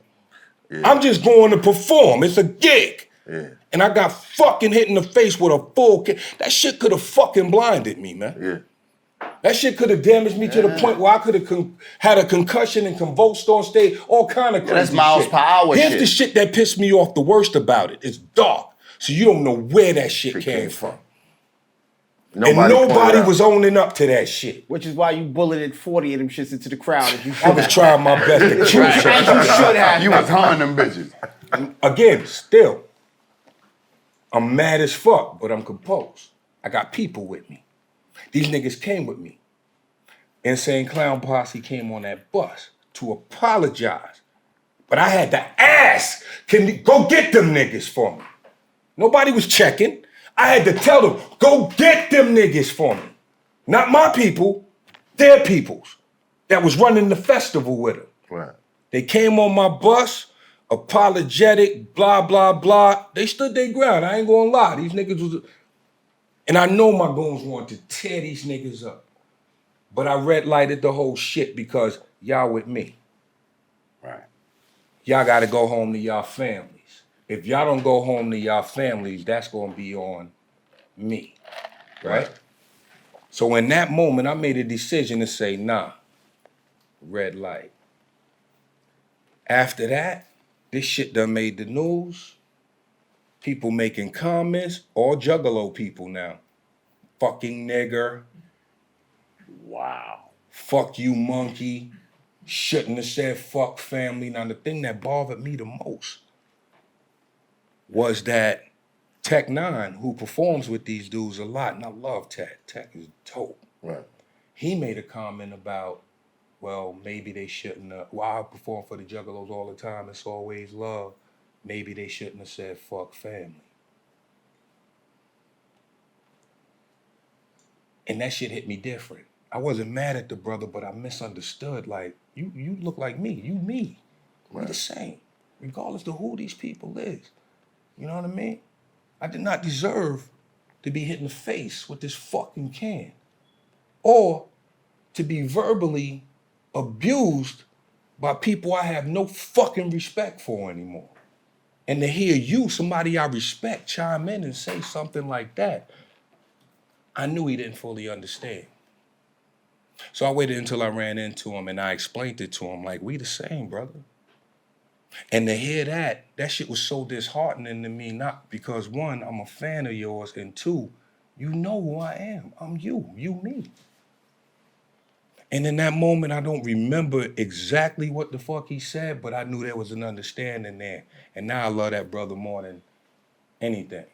I'm just going to perform. It's a gig. Yeah. And I got fucking hit in the face with a full That shit could have fucking blinded me, man. Yeah. That shit could have damaged me to the point where I could have had a concussion and convulsed on stage, all kind of crazy that's miles shit. per hour Here's shit. the shit that pissed me off the worst about it. It's dark, so you don't know where that shit came from. And nobody was owning up to that shit. Which is why you bulleted 40 of them shits into the crowd. If you I was trying my best to kill As you somebody. should have. You was humming them bitches. Again, still, I'm mad as fuck, but I'm composed. I got people with me. These niggas came with me. Insane Clown Posse came on that bus to apologize. But I had to ask, go get them niggas for me. Nobody was checking. I had to tell them, go get them niggas for me. Not my people, their peoples that was running the festival with them. Right. They came on my bus, apologetic, blah, blah, blah. They stood their ground. I ain't gonna lie. These niggas was... And I know my goons wanted to tear these niggas up. But I red lighted the whole shit because y'all with me. Right. Y'all gotta go home to y'all families. If y'all don't go home to y'all families, that's gonna be on me, right? So in that moment, I made a decision to say, nah, red light. After that, this shit done made the news. People making comments, all juggalo people now. Fucking nigger. Wow. Fuck you, monkey. Shouldn't have said fuck family. Now, the thing that bothered me the most was that Tech Nine, who performs with these dudes a lot, and I love Tech. Tech is dope. Right. He made a comment about, well, maybe they shouldn't have, well, I perform for the Juggalos all the time, it's always love. Maybe they shouldn't have said fuck family. And that shit hit me different. I wasn't mad at the brother, but I misunderstood. Like, you look like me, you me. We the same, regardless of who these people is. You know what I mean? I did not deserve to be hit in the face with this fucking can. Or to be verbally abused by people I have no fucking respect for anymore. And to hear you, somebody I respect, chime in and say something like that, I knew he didn't fully understand. So I waited until I ran into him and I explained it to him, like, we the same, brother. And to hear that shit was so disheartening to me, not because one, I'm a fan of yours, and two, you know who I am. I'm you me. And in that moment, I don't remember exactly what the fuck he said, but I knew there was an understanding there. And now I love that brother more than anything.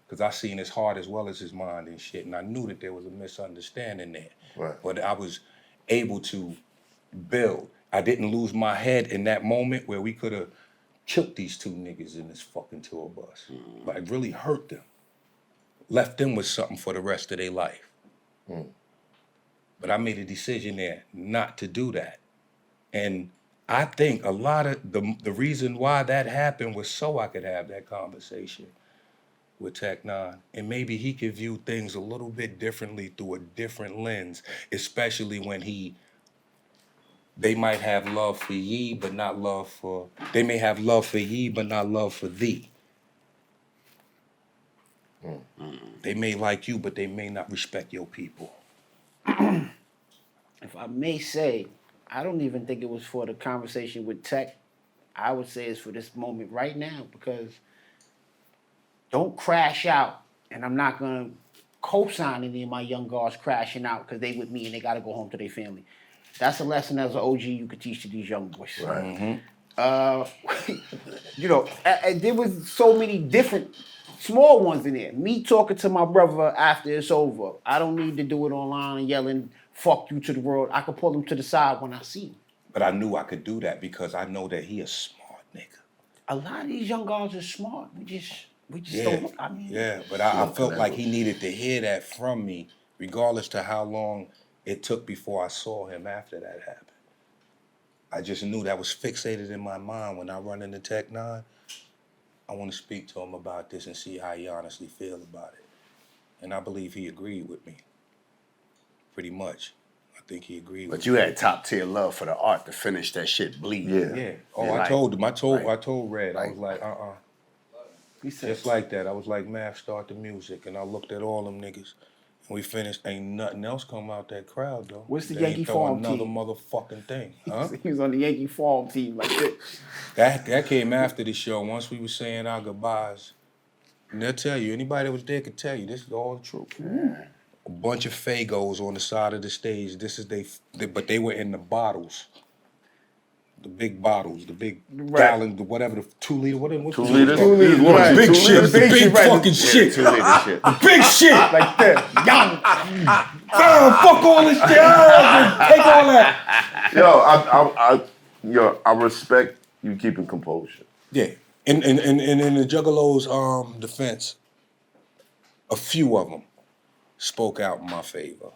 Because I seen his heart as well as his mind and shit, and I knew that there was a misunderstanding there. Right. But I was able to build. I didn't lose my head in that moment where we could have killed these two niggas in this fucking tour bus. Like, really hurt them. Left them with something for the rest of their life. But I made a decision there not to do that. And I think a lot of the reason why that happened was so I could have that conversation with Tech Nine, and maybe he could view things a little bit differently through a different lens, especially when they might have love for ye, but not love for. They may have love for ye, but not love for thee. They may like you, but they may not respect your people. If I may say, I don't even think it was for the conversation with Tech. I would say it's for this moment right now, because don't crash out. And I'm not gonna co-sign any of my young guards crashing out because they with me and they gotta go home to their family. That's a lesson as an OG you could teach to these young boys. Right. You know, and there was so many different small ones in there. Me talking to my brother after it's over. I don't need to do it online yelling "fuck you" to the world. I could pull him to the side when I see him. But I knew I could do that because I know that he a smart nigga. A lot of these young guys are smart. We just don't. I mean, But I felt like he needed to hear that from me, regardless to how long it took before I saw him after that happened. I just knew that was fixated in my mind when I run into Tech Nine. I want to speak to him about this and see how he honestly feel about it. And I believe he agreed with me. Pretty much. I think he agreed with But me. you had top tier love for the art to finish that shit bleeding. Yeah. Yeah. Oh, Yeah, I like- told him. I told like- Red. I was like- like, he said, Just like that. I was like, Mav, start the music. And I looked at all them niggas. And we finished. Ain't nothing else come out that crowd, though. What's the They Yankee ain't throw Farm another team? motherfucking thing. Huh? he was on the Yankee Farm team like this. That came after the show. Once we were saying our goodbyes. And they'll tell you, anybody that was there could tell you, this is all the truth. A bunch of Fagos on the side of the stage. But they were in the bottles. The big bottles, the big gallon, the whatever, the 2 liter, whatever. 2 liters. 2 liters, One, right. Big 2 shit, liters. the big right. fucking shit. 2 liter shit. Big shit. Like this. Young. Fuck all this shit. Take all that. I respect you keeping composure. Yeah. And in the Juggalo's defense, a few of them spoke out in my favor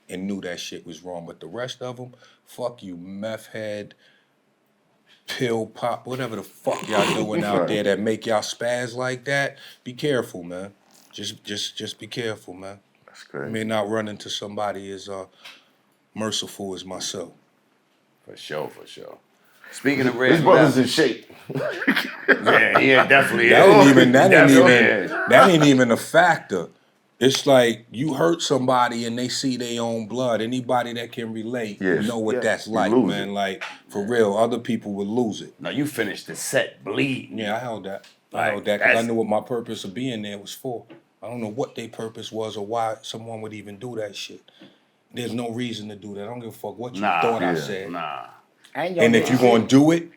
and knew that shit was wrong. But the rest of them, fuck you, meth head, pill pop, whatever the fuck y'all doing out there that make y'all spaz like that. Be careful, man. Just be careful, man. That's You great. may not run into somebody as merciful as myself. For sure. Speaking of His Red, brother's in shape. yeah, definitely. That ain't even a factor. It's like you hurt somebody and they see their own blood. Anybody that can relate Yes. know what that's You like, lose man. it. Like, for real, other people would lose it. No, you finished the set bleeding. Yeah, I held that. I Like, held that because I that's- knew what my purpose of being there was for. I don't know what their purpose was or why someone would even do that shit. There's no reason to do that. I don't give a fuck what you thought I said. Nah. And if you're going to do it,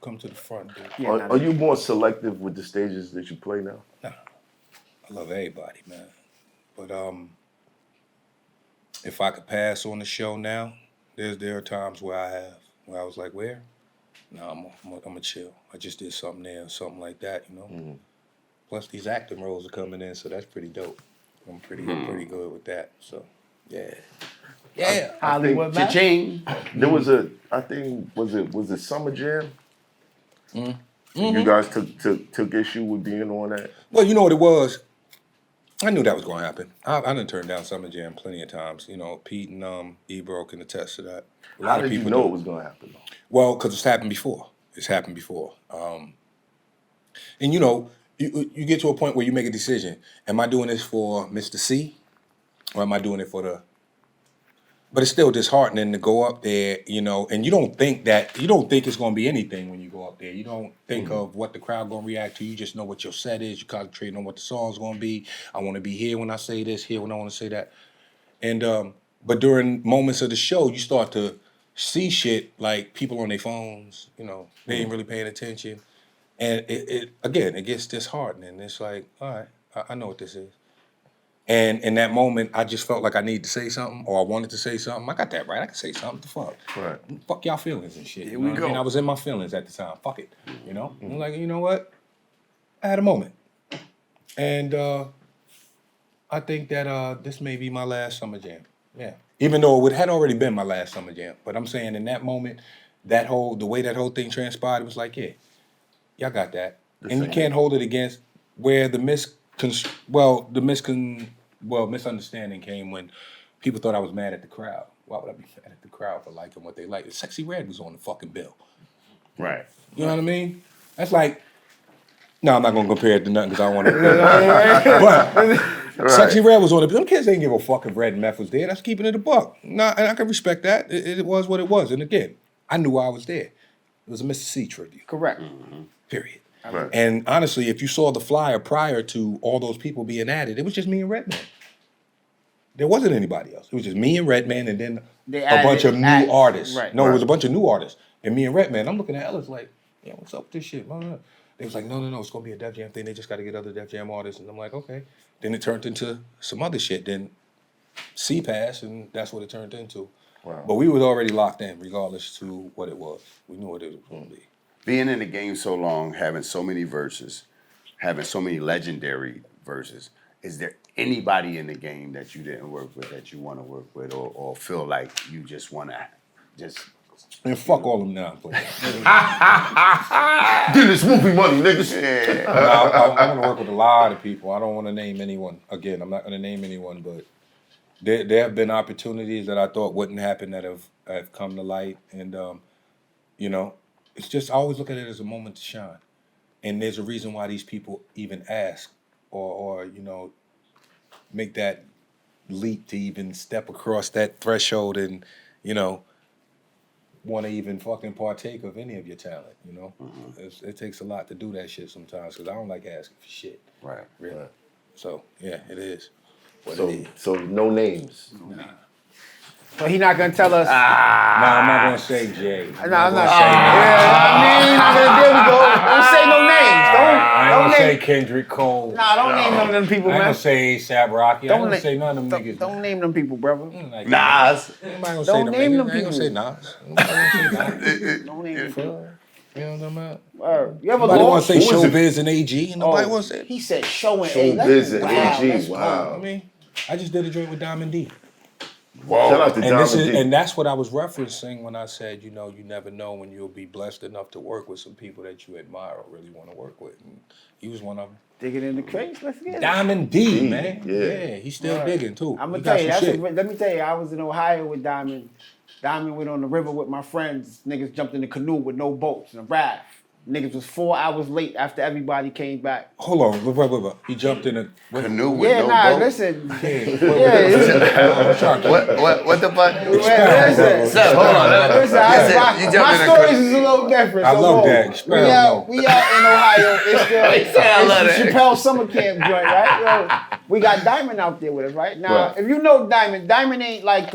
come to the front, dude. Yeah, Are you more selective with the stages that you play now? I love everybody, man. But if I could pass on the show now, there are times where I was like, where? No, I'm gonna chill. I just did something there, or something like that, you know. Mm-hmm. Plus these acting roles are coming in, so that's pretty dope. I'm pretty good with that. So yeah. Hollywood man. Cha-ching. There was I think was it Summer Jam? Mm-hmm. You guys took issue with being on that. Well, you know what it was. I knew that was gonna happen. I done turned down Summer Jam plenty of times. You know, Pete and Ebro can attest to that. A lot How of did you people know do. it was going to happen? Though? Well, because it's happened before. And you know, you get to a point where you make a decision. Am I doing this for Mr. C? Or am I doing it for the... But it's still disheartening to go up there, you know, and you don't think it's going to be anything when you go up there. You don't think of what the crowd going to react to. You just know what your set is. You concentrate on what the song's going to be. I want to be here when I say this, here when I want to say that. And but during moments of the show, you start to see shit like people on their phones, you know, they ain't really paying attention. And it gets disheartening. It's like, all right, I know what this is. And in that moment, I just felt like I needed to say something, or I wanted to say something. I got that right. I can say something. The fuck, Right. Fuck y'all feelings and shit. Here You we know what I mean? go. I was in my feelings at the time. Fuck it. You know. I'm like, you know what? I had a moment, and I think that this may be my last Summer Jam. Yeah. Even though it had already been my last Summer Jam, but I'm saying in that moment, the way that whole thing transpired, it was like, yeah, y'all got that, and you can't hold it against where the misunderstanding came when people thought I was mad at the crowd. Why would I be mad at the crowd for liking what they like? Sexy Red was on the fucking bill. Right. You know what I mean? That's like, no, I'm not gonna compare it to nothing because I don't want to. But Sexy Red was on the bill. Them kids ain't give a fuck if Red and Meth was there. That's keeping it a buck. Nah, and I can respect that. It was what it was. And again, I knew I was there. It was a Mr. C tribute. Correct. Period. Right. And honestly, if you saw the flyer prior to all those people being added, it was just me and Redman. There wasn't anybody else. It was just me and Redman and then They a bunch of added- new artists. right. No, it was a bunch of new artists. And me and Redman, I'm looking at Ellis like, yeah, what's up with this shit? They was like, no, it's going to be a Def Jam thing. They just got to get other Def Jam artists. And I'm like, okay. Then it turned into some other shit. Then C passed, and that's what it turned into. Wow. But we was already locked in, regardless to what it was. We knew what it was going to be. Being in the game so long, having so many verses, having so many legendary verses, is there anybody in the game that you didn't work with that you want to work with or feel like you just want to just... And fuck all them now. But Get this movie money, niggas. I want to work with a lot of people. I don't want to name anyone. Again, I'm not going to name anyone, but there have been opportunities that I thought wouldn't happen that have come to light. And, you know, it's just, I always look at it as a moment to shine. And there's a reason why these people even ask or you know, make that leap to even step across that threshold and, you know, want to even fucking partake of any of your talent, you know? It takes a lot to do that shit sometimes because I don't like asking for shit. Right. Really. Right. So, yeah, it is what So, it is. so no names. So he not gonna tell us. Nah, I'm not going to say Jay. No, I'm not gonna saying. Yeah, I mean, not gonna. There we go. Don't say no names. I ain't Don't going to say name. Kendrick Cole. Nah, don't name none of them people, I ain't man. going to say A$AP Rocky. I ain't going na- to say none of them niggas. Don't name them people, brother. Like, Nas. Nobody gonna Don't say them name niggas. them I ain't gonna say Nas. Nobody gonna say Nas. Don't name them people. You know what I'm talking about? You ever Nobody want lost? to say Who is it? Showbiz and AG. Nobody want to say it. He said show and Showbiz and Wow, AG. that's Wow. I mean, I just did a joint with Diamond D. Shout out to And this Diamond is, D. and that's what I was referencing when I said, you know, you never know when you'll be blessed enough to work with some people that you admire or really want to work with. And he was one of them. Digging in the crates. Let's get it. Diamond D, D, man. yeah. Yeah, he's still digging too. I'm He gonna got tell you. some shit. Let me tell you. I was in Ohio with Diamond. Diamond went on the river with my friends. Niggas jumped in the canoe with no boats and a raft. Niggas was 4 hours late after everybody came back. Hold on, wait. He jumped in a Canoe with Yeah, no nah, boat. listen. What the fuck? Listen. Hold on. Listen, You jumped my in a stories is a little different. I so love look, that. We Expound out, more. we out in Ohio. It's still I love it's the that. Chappelle summer camp joint, right? Yo, we got Diamond out there with us, right? Now, Right. if you know Diamond, Diamond ain't like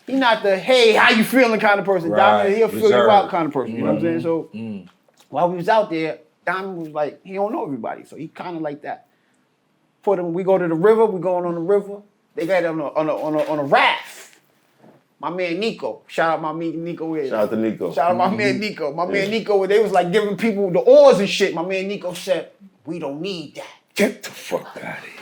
he not the hey, how you feeling kind of person. Right. Diamond, he'll fill you Reserved. out kind of person. You know what I'm saying? So while we was out there, Diamond was like, he don't know everybody, so he kind of like that. We go to the river. We going on the river. They got it on a raft. My man Nico. Shout out my man Nico here. Shout out to Nico. Shout out my man Nico. My man Nico, they was like giving people the oars and shit. My man Nico said, we don't need that. Get the fuck out of here.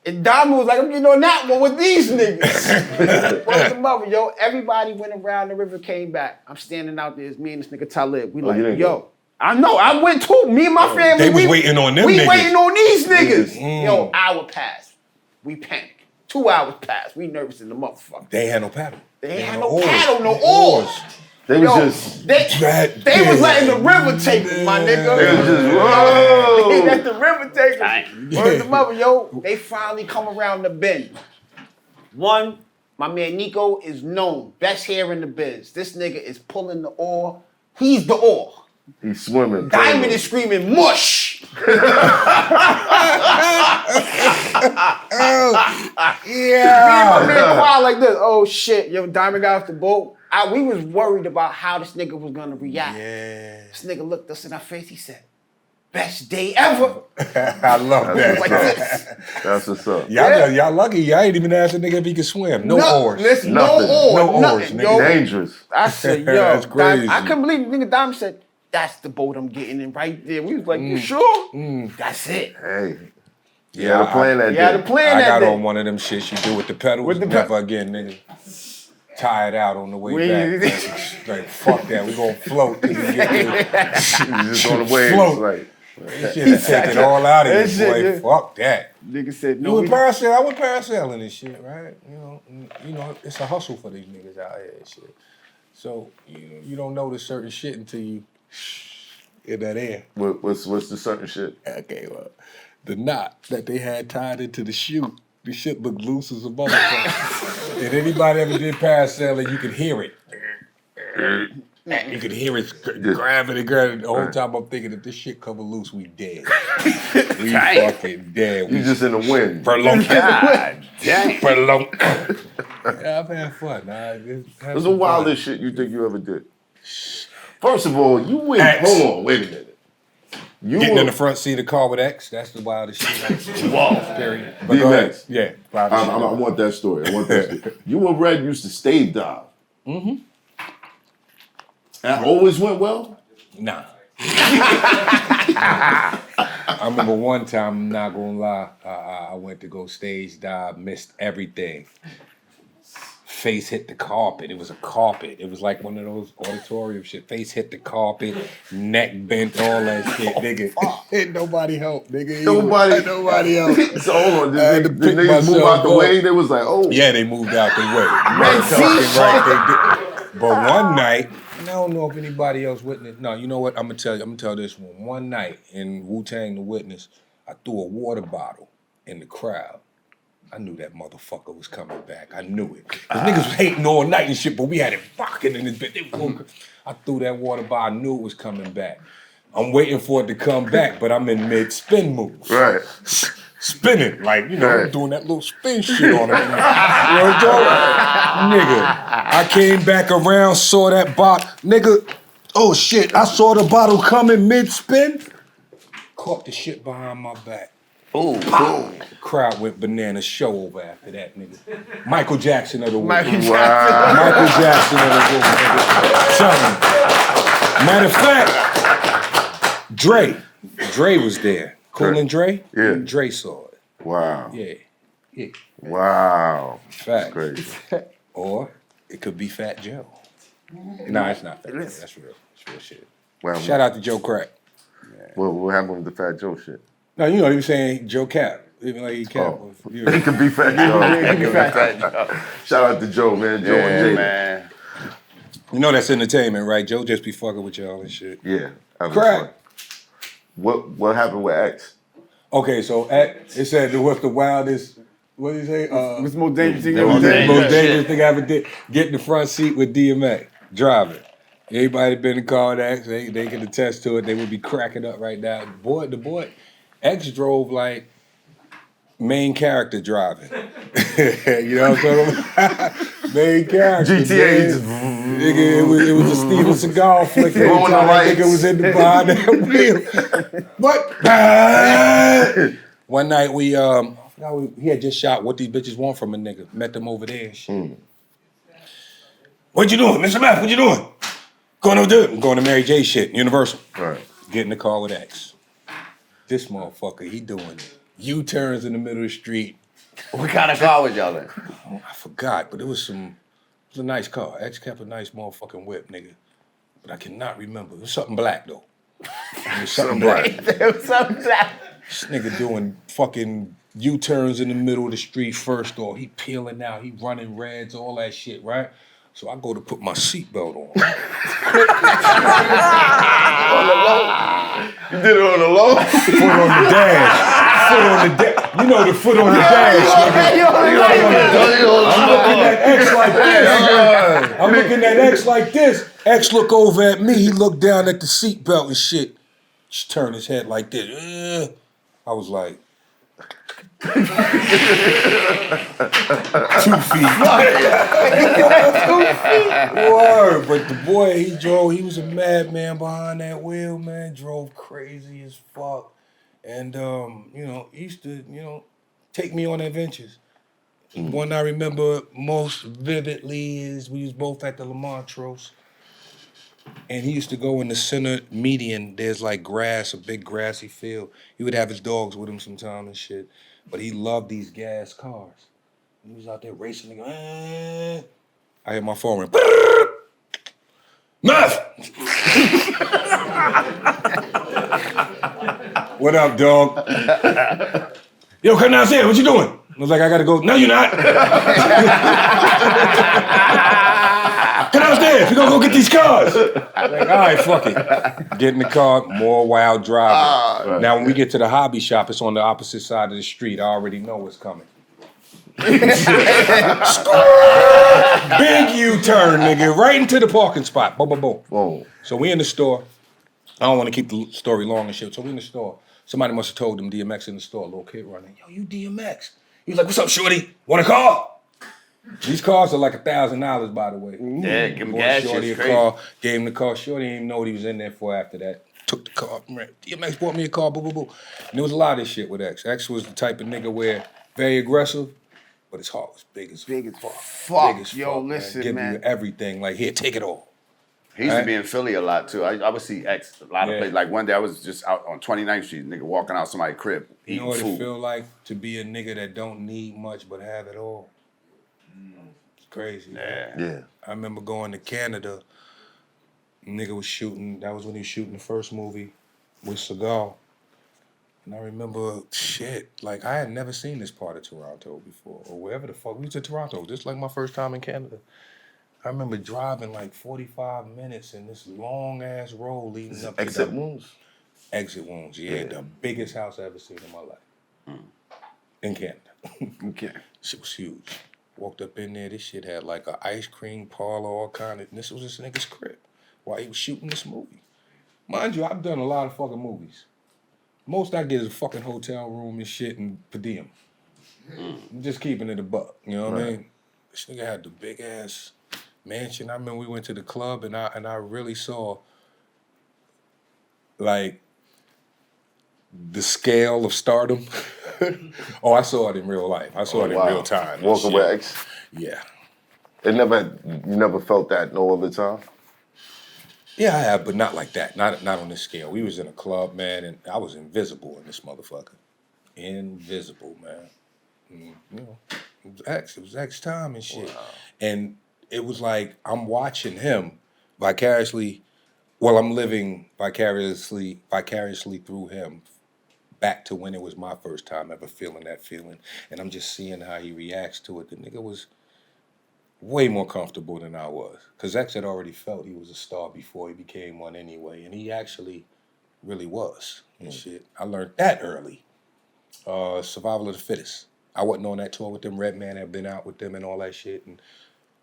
And Diamond was like, I'm getting on that one with these niggas. What's the mother, yo? Everybody went around the river, came back. I'm standing out there, it's me and this nigga Talib. We you like, didn't yo. go? I know, I went too. Me and my family. They was waiting on them We niggas. waiting on these niggas. Mm. Yo, hour passed. We panicked. 2 hours passed. We nervous in the motherfucker. They ain't had no paddle. They ain't had no no oars. paddle, no oars. They was Yo, just. they was letting the river take them, my nigga. They was just. They Whoa. let the river take them. Word the mother, yo. They finally come around the bend. One, my man Nico is known, best hair in the biz. This nigga is pulling the oar. He's the oar. He's swimming. Diamond is screaming, mush! Yeah. My man quiet like this. Oh shit, yo, Diamond got off the boat. We was worried about how this nigga was gonna react. Yeah. This nigga looked us in our face, he said, best day ever. I love that. Like this. That's what's up. Y'all lucky. Y'all ain't even asked a nigga if he can swim. No oars. Listen, Nothing. no oars. No nothing, oars, yo. nigga. Dangerous. I said, yo, That's crazy. I couldn't believe it. Nigga Diamond said, that's the boat I'm getting in right there. We was like, you sure? That's it. Hey. You had a plan that You had day. a plan I that got day. on one of them shits you do with the pedals. With the Never again, nigga. Tie it out on the way back. Like, fuck that. We gonna float till we get there. You just on the waves. Float. Like, This shit take it all out of That you, shit, boy. yeah. Fuck that. Nigga said You no. went parasailing? I went parasailing and shit, right? You know, it's a hustle for these niggas out here and shit. So you don't notice certain shit until you in that air. What's the certain shit? Okay, well, the knot that they had tied into the chute, the shit looked loose as a motherfucker. And anybody ever did parasailing, you could hear it. You could hear it grabbing and grabbing. The whole time I'm thinking, if this shit come loose, we dead. We fucking dead. You just in the wind. Prolong. God damn. Prolong. Yeah, I've had fun. What's the wildest shit you think you ever did? First of all, you went. X. Hold on, wait a minute. You Getting were, in the front seat of the car with X, that's the wildest shit. Whoa. Period. But go ahead. DMX. Yeah. Wildest shit. I want that story. I want that story. You and Red used to stage dive. Mm-hmm. That always went well? Nah. I remember one time, I'm not gonna lie, I went to go stage dive, missed everything. Face hit the carpet. It was a carpet. It was like one of those auditorium shit. Face hit the carpet, neck bent, all that shit, nigga. Ain't nobody helped, nigga. Nobody helped. So hold on, I had to did pick niggas move myself out the up. way? They was like, oh. Yeah, they moved out the way. Right, they did. But one night, and I don't know if anybody else witnessed. No, you know what? I'm gonna tell this one. One night in Wu-Tang The Witness, I threw a water bottle in the crowd. I knew that motherfucker was coming back. I knew it. Cause niggas was hating all night and shit, but we had it rocking in this bit. I threw that water bottle. I knew it was coming back. I'm waiting for it to come back, but I'm in mid-spin move. Right. Spinning, like, I'm doing that little spin shit on it. Nigga, I came back around, saw that bottle. Nigga, oh shit, I saw the bottle coming mid-spin. Caught the shit behind my back. Ooh. Crowd went banana, show over after that, nigga. Michael Jackson of the world. Michael Jackson. Michael Jackson of the world, nigga. Tell me. Matter of fact, Dre was there. Cool and Dre? Yeah. Dre saw it. Wow. Yeah. Wow. Fact. Crazy. Or it could be Fat Joe. Nah, it's not Fat Joe. That's real. It's real shit. Wow. Shout out to Joe Crack. What happened with the Fat Joe shit? No, he was saying Joe Cap. Even like he Cap. Oh. He could be Fat Joe. Yeah, Shout out to Joe, man. Joe and Jada. man. You know that's entertainment, right? Joe just be fucking with y'all and shit. Yeah. That was Crack. fun. What happened with X? Okay, so it said what's the wildest, what did he say? What's the most dangerous thing They you were ever did? dangerous. Most dangerous thing I ever did. Get in the front seat with DMX, driving. Anybody been in the car with X, they can attest to it. They would be cracking up right now. The boy, X drove like main character driving. You know what I'm talking about? Main character. GTA. man. Nigga, it was a Steven Seagal flick. Every Blowing the time that nigga lights. was in the behind that wheel. But one night I forgot he had just shot What These Bitches Want From a Nigga. Met them over there and shit. What you doing, Mr. Math? What you doing? Going over there. I'm going to Mary J shit, Universal. Right. Get in the car with X. This motherfucker, he doing U-turns in the middle of the street. What kind of car was y'all in? I forgot, but it was a nice car. X kept a nice motherfucking whip, nigga. But I cannot remember. It was something black, though. It was something black. There was something that. This nigga doing fucking U-turns in the middle of the street first off. He peeling out, he running reds, all that shit, right? So I go to put my seatbelt on. You did it on the low? Foot on the dash. Foot on the dash. You know the foot on the dash, nigga. I'm looking at X like this. I'm looking at X like this. X look over at me. He looked down at the seatbelt and shit. Just turn his head like this. I was like, 2 feet. 2 feet. Word. But the boy, he was a madman behind that wheel, man. Drove crazy as fuck. And, he used to, take me on adventures. One I remember most vividly is we was both at the Lamontrose. And he used to go in the center median. There's like grass, a big grassy field. He would have his dogs with him sometime and shit. But he loved these gas cars. He was out there racing. Nigga, I hear my phone ring. Muff! What up, dog? Yo, come downstairs. What you doing? I was like, I gotta go. No, you're not. Come downstairs. We're gonna go get these cars. Like, all right, fuck it. Get in the car, more wild driving. Now, when we get to the hobby shop, it's on the opposite side of the street. I already know what's coming. Big U-turn, nigga, right into the parking spot. Boom, boom, boom. Whoa. So we in the store. I don't want to keep the story long and shit. So we in the store. Somebody must have told them DMX in the store. A little kid running. Yo, you DMX. He was like, what's up, shorty? Want a car? These cars are like $1,000, by the way. Yeah, give him Bought gas. Shorty a Shit's crazy. car. Gave him the car. Shorty didn't even know what he was in there for after that. Took the car. DMX bought me a car. Boo, boo, boo. And there was a lot of this shit with X. X was the type of nigga where very aggressive, but his heart was big as fuck. Big as Yo, fuck, listen, Give man. you everything. Like, here, take it all. He used to be in Philly a lot too. I would see X a lot of Yeah. places. Like one day I was just out on 29th Street, nigga walking out somebody's crib, You eating know what food. it feel like to be a nigga that don't need much but have it all? It's crazy. Man. Yeah. Yeah. I remember going to Canada. Nigga was shooting. That was when he was shooting the first movie with Seagal. And I remember, shit, like I had never seen this part of Toronto before, or wherever the fuck. We was in Toronto, just like my first time in Canada. I remember driving like 45 minutes in this long ass road leading up to Exit the wounds. Exit Wounds. Yeah, the biggest house I ever seen in my life. In Canada. Okay. Shit was huge. Walked up in there, this shit had like a ice cream parlor, all kind of, and this was this nigga's crib while he was shooting this movie. Mind you, I've done a lot of fucking movies. Most I get is a fucking hotel room and shit and per diem. I'm just keeping it a buck, you know what I mean? This nigga had the big ass mansion. I remember we went to the club and I really saw like the scale of stardom. Oh, I saw it in real life. I saw it in real time. and Walking shit. with X. Yeah. You never felt that no other time? Yeah, I have, but not like that. Not on this scale. We was in a club, man, and I was invisible in this motherfucker. Invisible, man. And, you know, it was X. It was X time and shit. Wow. And it was like I'm watching him vicariously. Well, I'm living vicariously through him back to when it was my first time ever feeling that feeling. And I'm just seeing how he reacts to it. The nigga was way more comfortable than I was. Because X had already felt he was a star before he became one anyway. And he actually really was and shit. I learned that early. Survival of the Fittest. I wasn't on that tour with them. Redman had been out with them and all that shit. And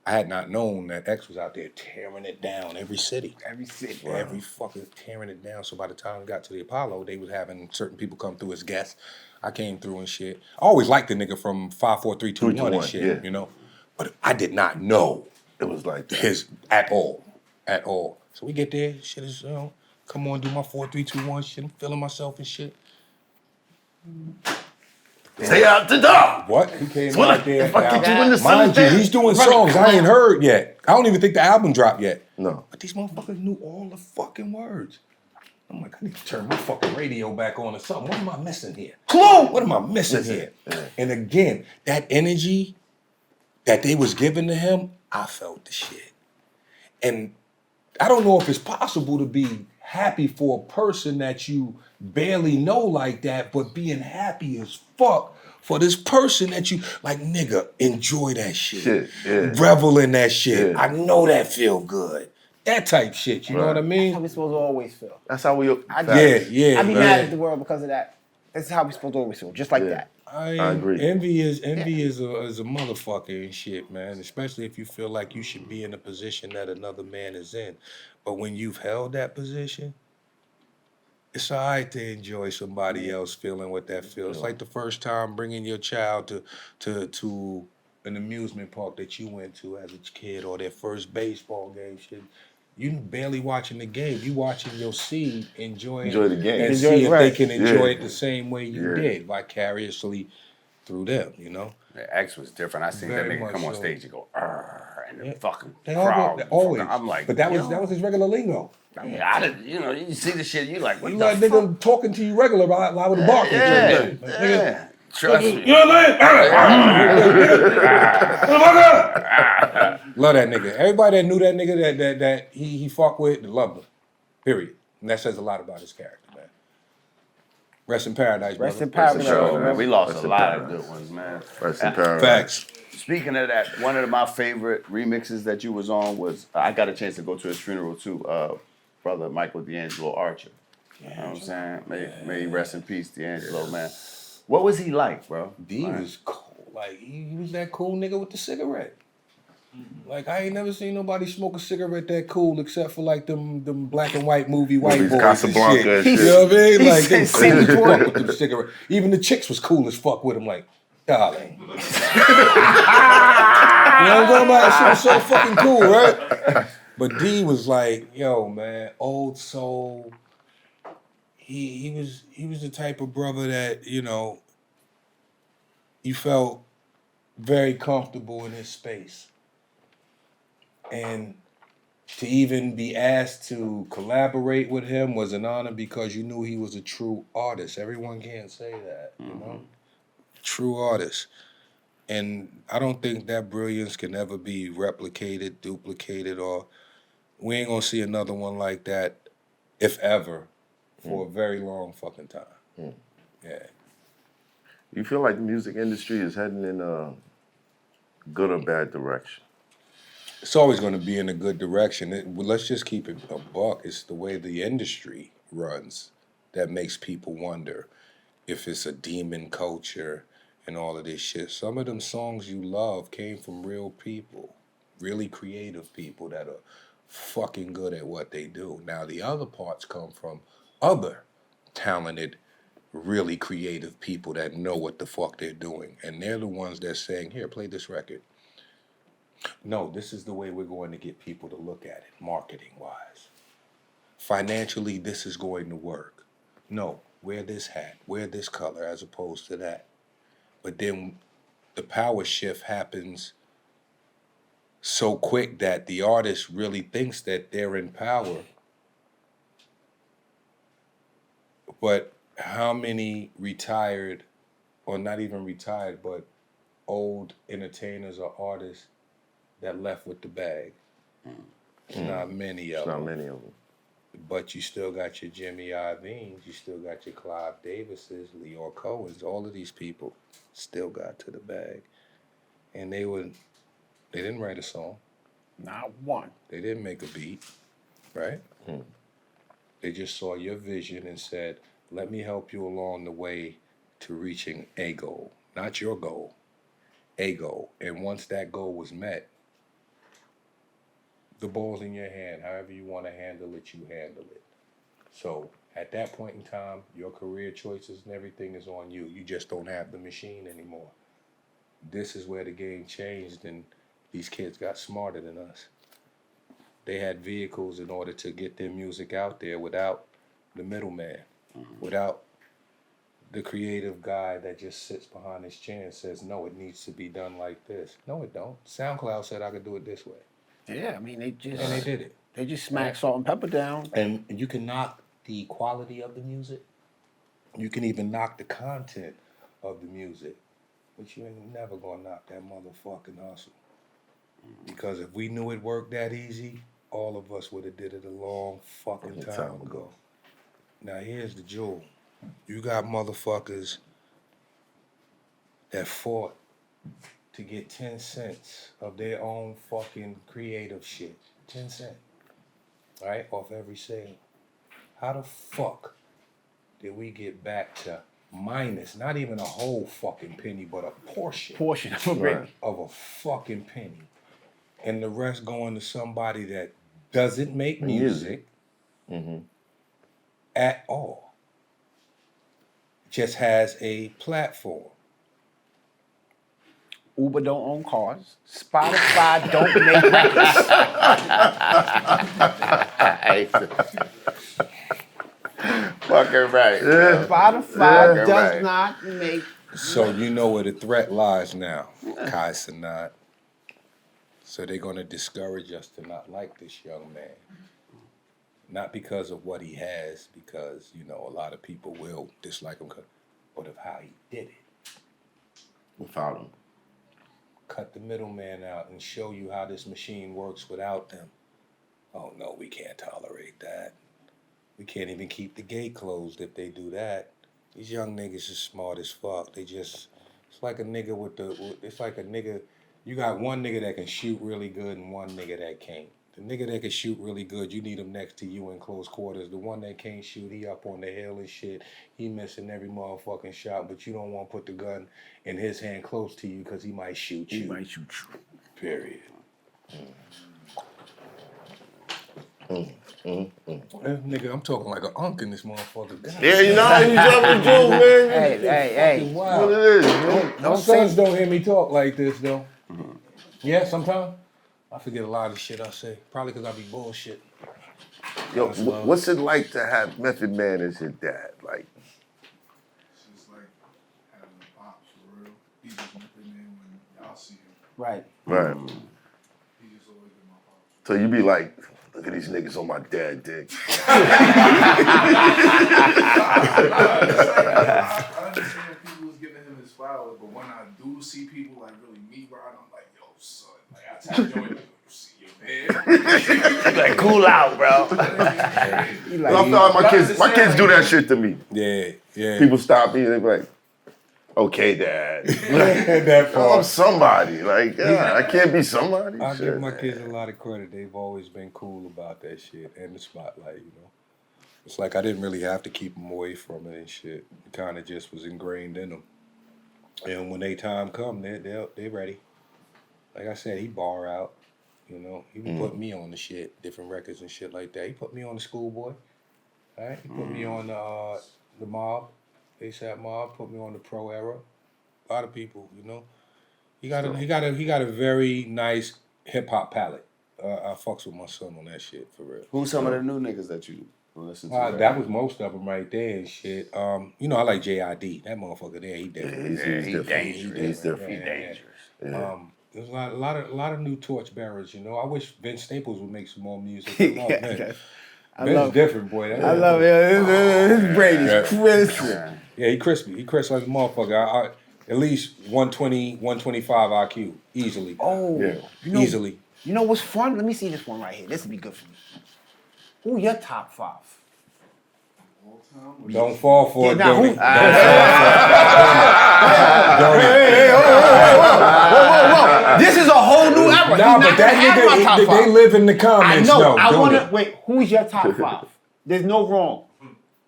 I had not known that X was out there tearing it down every city. Every city. Every fucking tearing it down. So by the time we got to the Apollo, they was having certain people come through as guests. I came through and shit. I always liked the nigga from 5, 4, 3, 2, 1 and shit, yeah. you know? But I did not know It was like that. his at all. So we get there, shit is, you know, come on, do my 4, 3, 2, 1 shit. I'm feeling myself and shit. Stay out the door. What? He came What out the- there. if I get now, you in the mind you, cemetery, he's doing songs I ain't heard yet. I don't even think the album dropped yet. No. But these motherfuckers knew all the fucking words. I'm like, I need to turn my fucking radio back on or something. What am I missing here? Clue! What am I missing here? And again, that energy that they was giving to him, I felt the shit. And I don't know if it's possible to be happy for a person that you barely know like that, but being happy as fuck for this person that you, like, nigga, enjoy that shit. Revel in that shit. Yeah. I know that feel good. That type shit, you know what I That's mean? how we supposed to always feel. That's how we. Yeah. Yeah. I be man. mad at the world because of that. This is how we supposed to always feel, just like that. I agree. Envy is a motherfucker and shit, man. Especially if you feel like you should be in a position that another man is in. But when you've held that position, it's all right to enjoy somebody else feeling what that feels. It's like the first time bringing your child to an amusement park that you went to as a kid, or their first baseball game. Shit, you barely watching the game. You watching your seed enjoy the game. and Enjoy see it, if right. they can enjoy Yeah. it the same way you did, vicariously through them. You know. Yeah, X was different. I seen Very that nigga much come on so. stage and go, "Arr," and the fucking They all crowd. go, always. fucking- I'm like, but that yo. was his regular lingo. Yeah, I didn't, you know, you see the shit, you like, what You the like fuck? nigga talking to you regular live with a bark. Yeah, Like, nigga, yeah. Trust me. you know what I mean? Love that nigga. Everybody that knew that nigga that he fucked with, loved him. Period. And that says a lot about his character, man. Rest in paradise, Rest in brother. paradise. paradise. Man, we lost Rest a in lot of paradise. good ones, man. Rest in paradise. Facts. Speaking of that, one of my favorite remixes that you was on was I got a chance to go to his funeral too. Brother Michael D'Angelo Archer. You know what I'm saying? May he rest in peace, D'Angelo, man. What was he like, bro? D was cool. Like he was that cool nigga with the cigarette. Like I ain't never seen nobody smoke a cigarette that cool except for like them black and white white Movies, boys Casablanca and and shit. shit. You know what I mean? He Like they said cool as Sammy fuck with them cigarette. Even the chicks was cool as fuck with him. Like, darling. You know what I'm talking about? That shit was so fucking cool, right? But D was like, yo, man, old soul. He was the type of brother that, you know, you felt very comfortable in his space. And to even be asked to collaborate with him was an honor because you knew he was a true artist. Everyone can't say that, you know? True artist. And I don't think that brilliance can ever be replicated, duplicated, or we ain't gonna see another one like that, if ever, for a very long fucking time. Yeah. You feel like the music industry is heading in a good or bad direction? It's always going to be in a good direction. Well, let's just keep it a buck. It's the way the industry runs that makes people wonder if it's a demon culture and all of this shit. Some of them songs you love came from real people, really creative people that are fucking good at what they do. Now, the other parts come from other talented, really creative people that know what the fuck they're doing. And they're the ones that's saying, here, play this record. No, this is the way we're going to get people to look at it, marketing-wise. Financially, this is going to work. No, wear this hat, wear this color, as opposed to that. But then the power shift happens so quick that the artist really thinks that they're in power. But how many retired, or not even retired, but old entertainers or artists that left with the bag? Not many of It's not them. many of them. But you still got your Jimmy Iovine's, you still got your Clive Davises, Lyor Cohen's, all of these people still got to the bag. And they didn't write a song. Not one. They didn't make a beat, right? They just saw your vision and said, let me help you along the way to reaching a goal. Not your goal, a goal. And once that goal was met, the ball's in your hand. However you want to handle it, you handle it. So at that point in time, your career choices and everything is on you. You just don't have the machine anymore. This is where the game changed and these kids got smarter than us. They had vehicles in order to get their music out there without the middleman, without the creative guy that just sits behind his chair and says, no, it needs to be done like this. No, it don't. SoundCloud said I could do it this way. Yeah, I mean they And they did it. They just smacked Salt and Pepper down. And you can knock the quality of the music. You can even knock the content of the music. But you ain't never gonna knock that motherfucking hustle. Because if we knew it worked that easy, all of us would have did it a long fucking time ago. Now here's the jewel. You got motherfuckers that fought to get 10 cents of their own fucking creative shit. 10 cents. Right? Off every sale. How the fuck did we get back to minus, not even a whole fucking penny, but a portion Portion of a of a fucking penny? And the rest going to somebody that doesn't make music at all. Just has a platform. Uber don't own cars. Spotify don't make records. Fucking right. Spotify does right. not make. So you know where the threat lies now, Kai Sanat. So they're going to discourage us to not like this young man. Not because of what he has, because, you know, a lot of people will dislike him, but of how he did it. Without them. Cut the middleman out and show you how this machine works without them. Oh no, we can't tolerate that. We can't even keep the gate closed if they do that. These young niggas is smart as fuck. They just, it's like a nigga it's like a nigga, you got one nigga that can shoot really good and one nigga that can't. The nigga that can shoot really good, you need him next to you in close quarters. The one that can't shoot, he up on the hill and shit. He missing every motherfucking shot, but you don't want to put the gun in his hand close to you because he might shoot you. He might shoot you. Period. Nigga, I'm talking like an unk in this motherfucker. God, Yeah, you know, you jumping through, man. Hey. What it is, man. My sons don't hear me talk like this, though. Yeah, sometimes I forget a lot of shit I say. Probably because I be bullshit. Yo, what's it like to have Method Man as your dad? Like, It's just like having a pops for real. He just Method Man when y'all see him. Right. right. He just always been my pops. So you be like, look at these niggas on my dad dick. I understand people was giving him his flowers, but when I do see people like really meet Rod, I'm like, yo, son, like I tap joint, like, you see your man. Like, cool out, bro. I feel like my kids do that shit to me. Yeah. People stop me and they be like, okay, dad. that I'm part. somebody. Like, I can't be somebody. I Shit. give my kids a lot of credit. They've always been cool about that shit and the spotlight, you know. It's like I didn't really have to keep them away from it and shit. It kind of just was ingrained in them. And when they time come, they ready. Like I said, he bar out, you know. He put me on the shit, different records and shit like that. He put me on the Schoolboy, all right? He put me on the Mob, ASAP Mob. Put me on the Pro Era. A lot of people, you know. He got a very nice hip hop palette. I fucks with my son on that shit for real. Who's some of the new niggas that you listen to? That was most of them right there and shit. You know, I like J.I.D. That motherfucker there, he different. He's different. dangerous. He's different. He dangerous. Yeah. There's a lot of new torch bearers, you know. I wish Vince Staples would make some more music. I love Vince. Vince is different, boy. I love it. His brain is crisp. Yeah, he crispy. He crisp like a motherfucker. I at least 120, 125 IQ. Easily. Oh, Yeah. you know, Easily. You know what's fun? Let me see this one right here. This would be good for me. Who your top 5? Don't fall for it, Yeah, nah, Donnie. who- Whoa. This is a whole new era. Nah, He's but not that gonna have my top nigga, they five. live in the I comments, know. though. I don't want they? to wait. Who's your top 5? There's no wrong.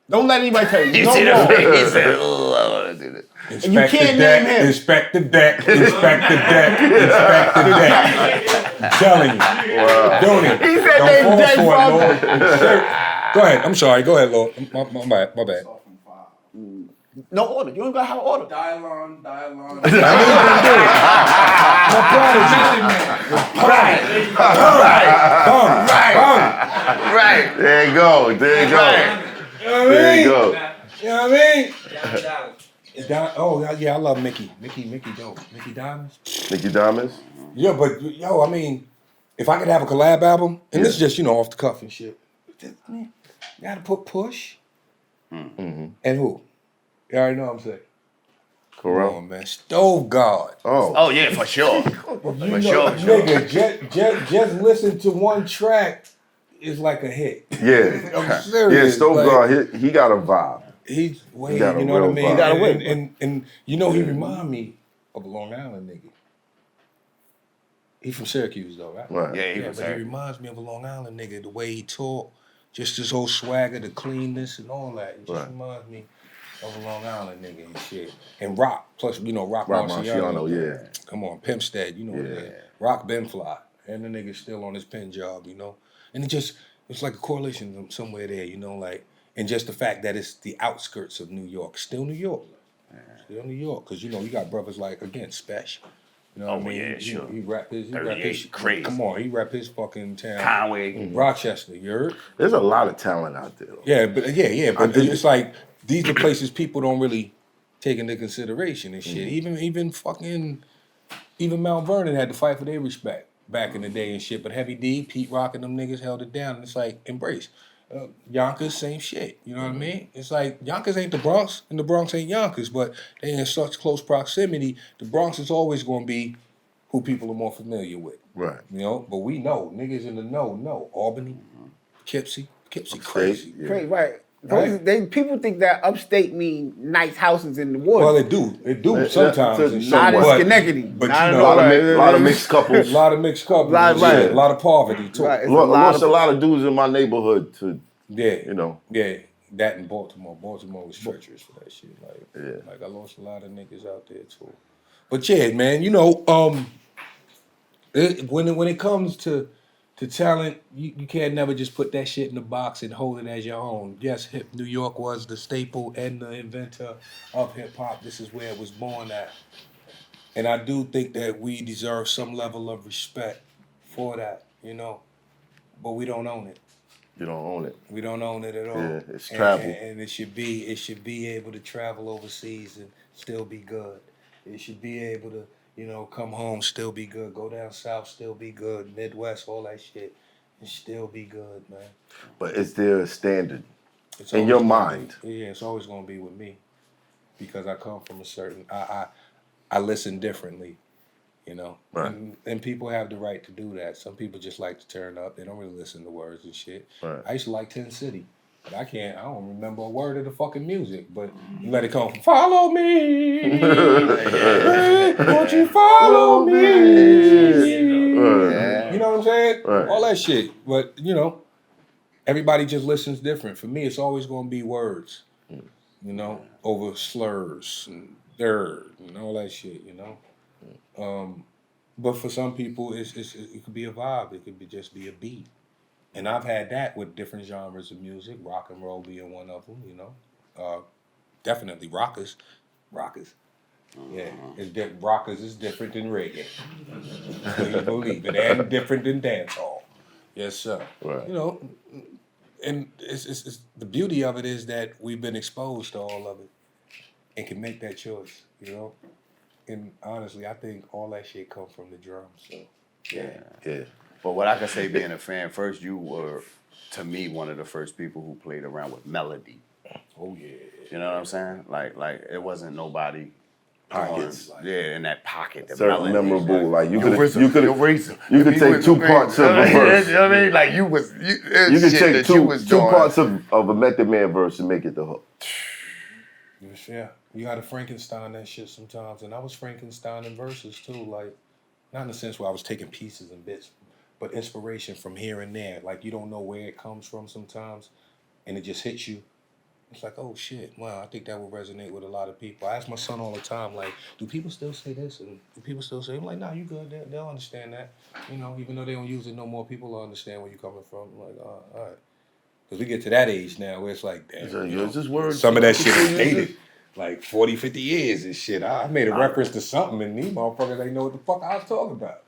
Don't let anybody tell you. You No see the wrong. face? He said, "Ooh, I want to do this." Inspect you can't the deck, name him. Inspect the deck. Inspect the deck. Inspect the deck. I'm telling you. Don't it? He said Don't they fall dead for it, from. Lord. Go ahead. I'm sorry. Go ahead, Lord. My bad. My bad. Off from 5. No order. You don't gotta have order. Dialon. Right. There you go. There you go. There you go. You know what I mean? Oh yeah, I love Mickey. Mickey dope. Mickey Diamonds. Nicky Diamonds? Yeah, but yo, I mean, if I could have a collab album, and this is just off the cuff and shit, man, you gotta put Push and who? You already know what I'm saying. Come Correct. on, man. Stove God. Oh yeah, for sure. For sure. Nigga, just listen to one track is like a hit. Yeah. I'm serious. Yeah, Stove like, God, he got a vibe. He's way, He got a you know what I real mean? vibe. He got a whip. And you know, he remind me of a Long Island nigga. He from Syracuse though, right? Right. Yeah, he Yeah, was but he there. reminds me of a Long Island nigga, the way he talk, just his whole swagger, the cleanness and all that. It just Right. reminds me of a Long Island nigga and shit. And Rock, plus, Rock Rock Marciano. Marciano, yeah. Come on, Pimpstead, that. Rock been fly. And the nigga's still on his pen job, And it's like a correlation somewhere there, and just the fact that it's the outskirts of New York. Still New York. Still New York. Because, you got brothers like, again, Spesh. You know what I mean? yeah, sure. He rap his 38, crazy. Come on, he rap his fucking town. Conway. Rochester, you heard? There's a lot of talent out there. Though. Yeah, but it's like these are places people don't really take into consideration and shit. Even Mount Vernon had to fight for their respect back in the day and shit. But Heavy D, Pete Rock, and them niggas held it down. And it's like embrace. Yonkers, same shit. You know what I mean? It's like Yonkers ain't the Bronx, and the Bronx ain't Yonkers, but they in such close proximity. The Bronx is always going to be who people are more familiar with. Right. But we know niggas in the know. Albany, Poughkeepsie, crazy. Yeah. Great, right. Right. People think that upstate mean nice houses in the woods. Well, it do sometimes. to- and shit, not in but- Schenectady. But Not you in know, A lot of mixed a couples. lot of mixed couples, Lot- and shit, right. a lot of poverty too. Right. It's Lost a lot of dudes in my neighborhood to, Yeah, you know. yeah. That in Baltimore. Baltimore was treacherous for that shit. Yeah. Like I lost a lot of niggas out there too. But yeah, man, you know, when it comes to talent, you can't never just put that shit in a box and hold it as your own. Yes, New York was the staple and the inventor of hip hop. This is where it was born at. And I do think that we deserve some level of respect for that, you know. But we don't own it. You don't own it. We don't own it at all. Yeah, it's travel. And it should be able to travel overseas and still be good. It should be able to, you know, come home, still be good. Go down south, still be good. Midwest, all that shit, and still be good, man. But is there a standard It's in always your gonna mind? yeah, it's always gonna be with me, because I come from a certain. I listen differently, you know. Right. And people have the right to do that. Some people just like to turn up. They don't really listen to words and shit. Right. I used to like 10 City. But I don't remember a word of the fucking music. But you let it come from, follow me. Won't you follow me? Right. You know what I'm saying? Right. All that shit. But, you know, everybody just listens different. For me, it's always going to be words, you know, over slurs and dirt and all that shit, you know. But for some people, it could be a vibe. It could just be a beat. And I've had that with different genres of music, rock and roll being one of them, you know. Definitely rockers. Yeah, rockers is different than reggae. So you believe it, and different than dancehall. Yes, sir. Right. You know, and it's the beauty of it is that we've been exposed to all of it and can make that choice, you know. And honestly, I think all that shit come from the drums. So Yeah. Yeah. But what I can say, being a fan, first, you were, to me, one of the first people who played around with melody. oh yeah. You know what I'm saying? Like it wasn't nobody Pockets. going, yeah, in that pocket. The Certain melody. memorable, like you Your could RZA, your RZA. you could If he take was two a parts of a great- verse. You know what I mean? Like you You could shit take that you was two doing. parts of a Method Man verse and make it the hook. Yeah, you gotta Frankenstein that shit sometimes, and I was Frankenstein in verses too, like not in the sense where I was taking pieces and bits, but inspiration from here and there. Like you don't know where it comes from sometimes, and it just hits you. It's like, oh shit, wow, I think that will resonate with a lot of people. I ask my son all the time, like, do people still say this? And do people still say, I'm like, nah, you good, they'll understand that. You know, even though they don't use it no more, people will understand where you're coming from. I'm like, all right. Because we get to that age now where it's like, damn, So, you know, use this word. some of that shit is dated. Like 40, 50 years and shit. I made a reference to something and these motherfuckers ain't know what the fuck I was talking about.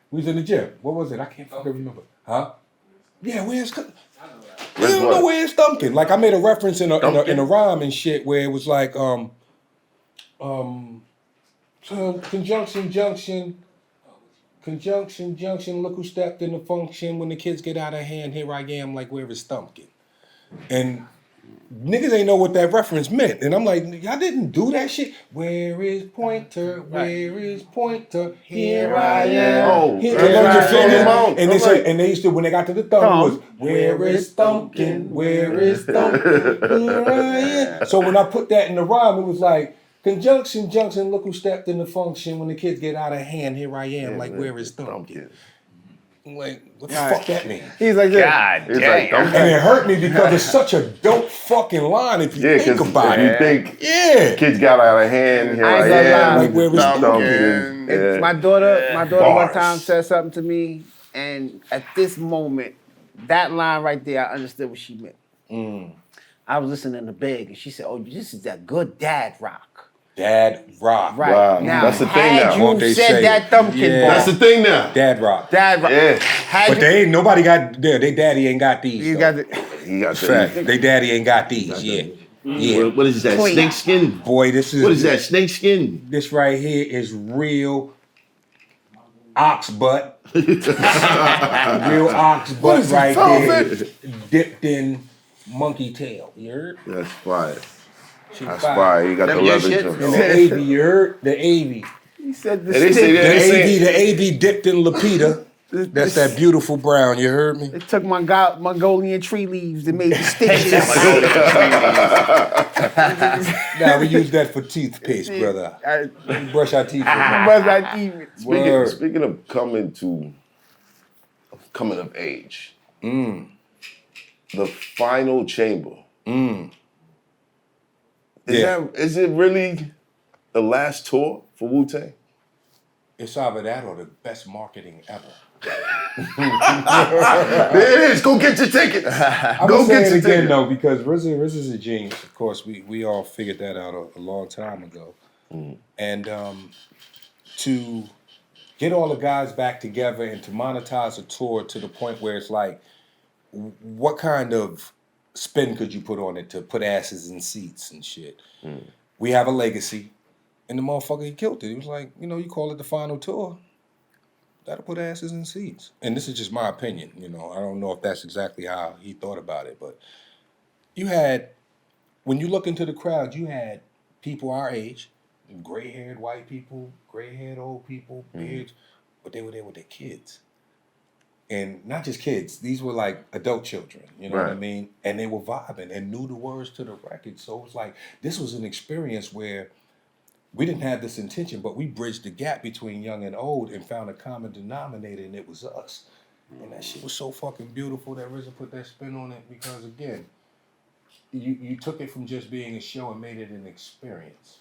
We was in the gym. What was it? I can't fucking remember. Huh? Yeah, where's... You don't know where's Thumpkin. Like I made a reference in a rhyme and shit where it was like, conjunction, junction, look who stepped in the function. When the kids get out of hand, here I am, like, where is Thumpkin? And niggas ain't know what that reference meant. And I'm like, y'all didn't do that shit. Where is Pointer? Where is Pointer? Here I am. Oh, Here that's I right. am. And they Right. said, and they used to, when they got to the thumb, it was, where is Thumpkin? Where is Thumpkin? Here I am. So when I put that in the rhyme, it was like, conjunction, look who stepped in the function. When the kids get out of hand, here I am. Like, where is Thumpkin? I'm like, what the fuck that mean? He's like, God It's damn. like, And it hurt me because it's such a dope fucking line if you yeah, think because about if it. you think Yeah. kids got out of hand, here I I ain't gonna am. lie. Like, where was Thumpkin. If Yeah. my daughter one Bars. time said something to me, and at this moment, that line right there, I understood what she meant. I was listening to Big, and she said, "Oh, this is that good dad rock." Dad rock. Right Wow, now, that's the thing had now. you Won't they said say that it? Thumpkin Yeah. bar, That's the thing now. Dad rock. dad rock. Yeah. Had But you, they ain't, nobody got, their daddy ain't got these. you though. got the, He got Fact. the. They daddy ain't got these. Yeah. Yeah. What is that? Clean. Snake skin? Boy, this is. What is that? Snake skin? This right here is real ox butt. Real ox butt right there. Dipped in monkey tail. You heard? That's fire. She That's fire. fire. He got the Them your leather shit? jump. And the AV, you heard? The AV. he said the And they say stick. that- The they AV, say- the AV dipped in Lapita. That's that beautiful brown, you heard me? They took Mongolian tree leaves and made the stitches. Now we use that for toothpaste, brother. We brush our teeth with that. But I even Word. Speaking of coming of age, the final chamber. Is it really the last tour for Wu-Tang? It's either that or the best marketing ever. There it is. Go get your tickets. I'm Go gonna get say your it again tickets. though, because RZA's a genius. Of course, we all figured that out a long time ago. And to get all the guys back together and to monetize a tour to the point where it's like, what kind of spin could you put on it to put asses in seats and shit? We have a legacy, and the motherfucker, he killed it. He was like, you call it the final tour. That'll put asses in seats. And this is just my opinion, I don't know if that's exactly how he thought about it, but you had, when you look into the crowd, you had people our age, gray-haired white people, gray-haired old people, beards, but they were there with their kids. And not just kids, these were like adult children, you know what I mean? And they were vibing and knew the words to the record. So it was like, this was an experience where we didn't have this intention, but we bridged the gap between young and old and found a common denominator, and it was us. And that shit was so fucking beautiful that RZA put that spin on it because, again, you took it from just being a show and made it an experience.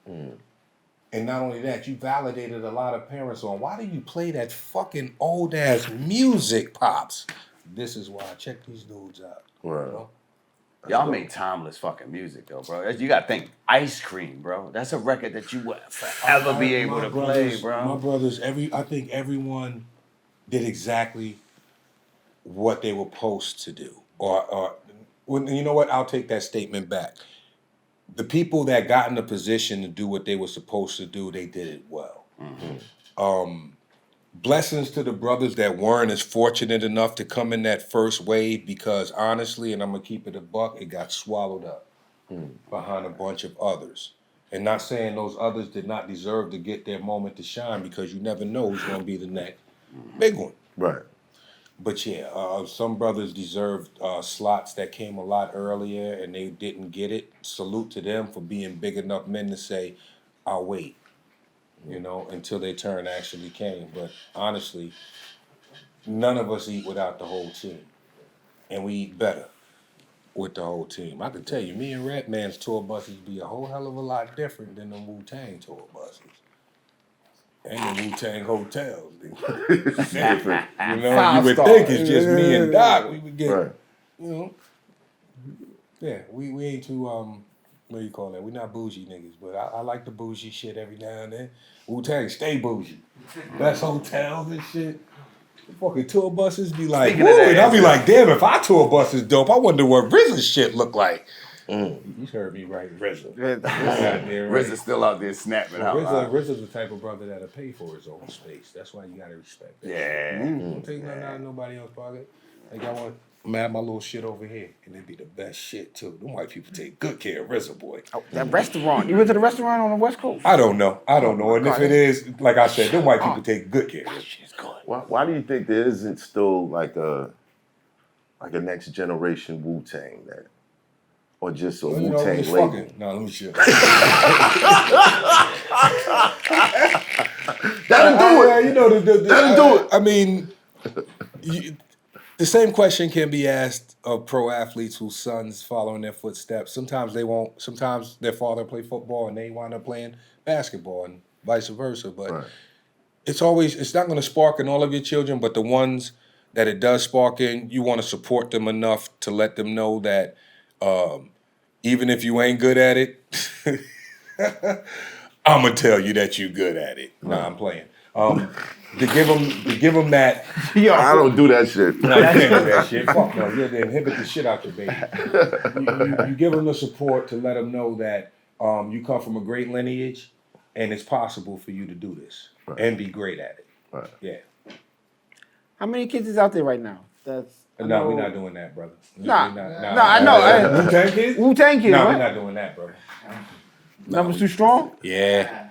And not only that, you validated a lot of parents on, why do you play that fucking old ass music, Pops? This is why. Check these dudes out. Right. Y'all make timeless fucking music though, bro. You gotta think Ice Cream, bro. That's a record that you would forever be able to play, bro. My brothers, I think everyone did exactly what they were supposed to do. Or you know what? I'll take that statement back. The people that got in the position to do what they were supposed to do, they did it well. Blessings to the brothers that weren't as fortunate enough to come in that first wave, because honestly, and I'm gonna keep it a buck, it got swallowed up behind a bunch of others. And not saying those others did not deserve to get their moment to shine, because you never know who's gonna be the next big one. Right. But yeah, some brothers deserved slots that came a lot earlier and they didn't get it. Salute to them for being big enough men to say, I'll wait, until their turn actually came. But honestly, none of us eat without the whole team. And we eat better with the whole team. I can tell you, me and Redman's tour buses be a whole hell of a lot different than the Wu-Tang tour buses. And the Wu-Tang hotels. Different. You would think it's just me and Doc. We would get, yeah, we ain't too, what do you call that? We not bougie niggas, but I like the bougie shit every now and then. Wu-Tang stay bougie. Best hotels and shit. The fucking tour buses be like, woo, and I'll be like, damn, if our tour bus is dope, I wonder what RZA's shit look like. You heard me right, RZA. RZA's still out there snapping out. RZA's the type of brother that'll pay for his own space. That's why you gotta respect that. Yeah. Don't take nothing out of nobody else's pocket. Like, I want to have my little shit over here, and it be the best shit too. Them white people take good care of RZA, boy. Oh, that restaurant. You went to the restaurant on the West Coast? I don't know. And if it is, like I said, them white people take good care of it. Shit's good. Why do you think there isn't still like a next generation Wu-Tang that, or just a Wu-Tang label? No, let me shit. That'll do it. That'll do it. I mean, the same question can be asked of pro athletes whose sons follow in their footsteps. Sometimes they won't. Sometimes their father played football and they wind up playing basketball, and vice versa. But it's not going to spark in all of your children, but the ones that it does spark in, you want to support them enough to let them know that even if you ain't good at it, I'm gonna tell you that you're good at it. Nah, I'm playing. To give them that. I don't do that shit. No, you can't do that shit. Fuck no, you inhibit the shit out your baby. You give them the support to let them know that you come from a great lineage, and it's possible for you to do this and be great at it. Right. Yeah. How many kids is out there right now? No, we're not doing that, brother. Nah, I know. Wu-Tang kids? Wu-Tang kids, No, right? we're not doing that, brother. Numbers too strong? Yeah.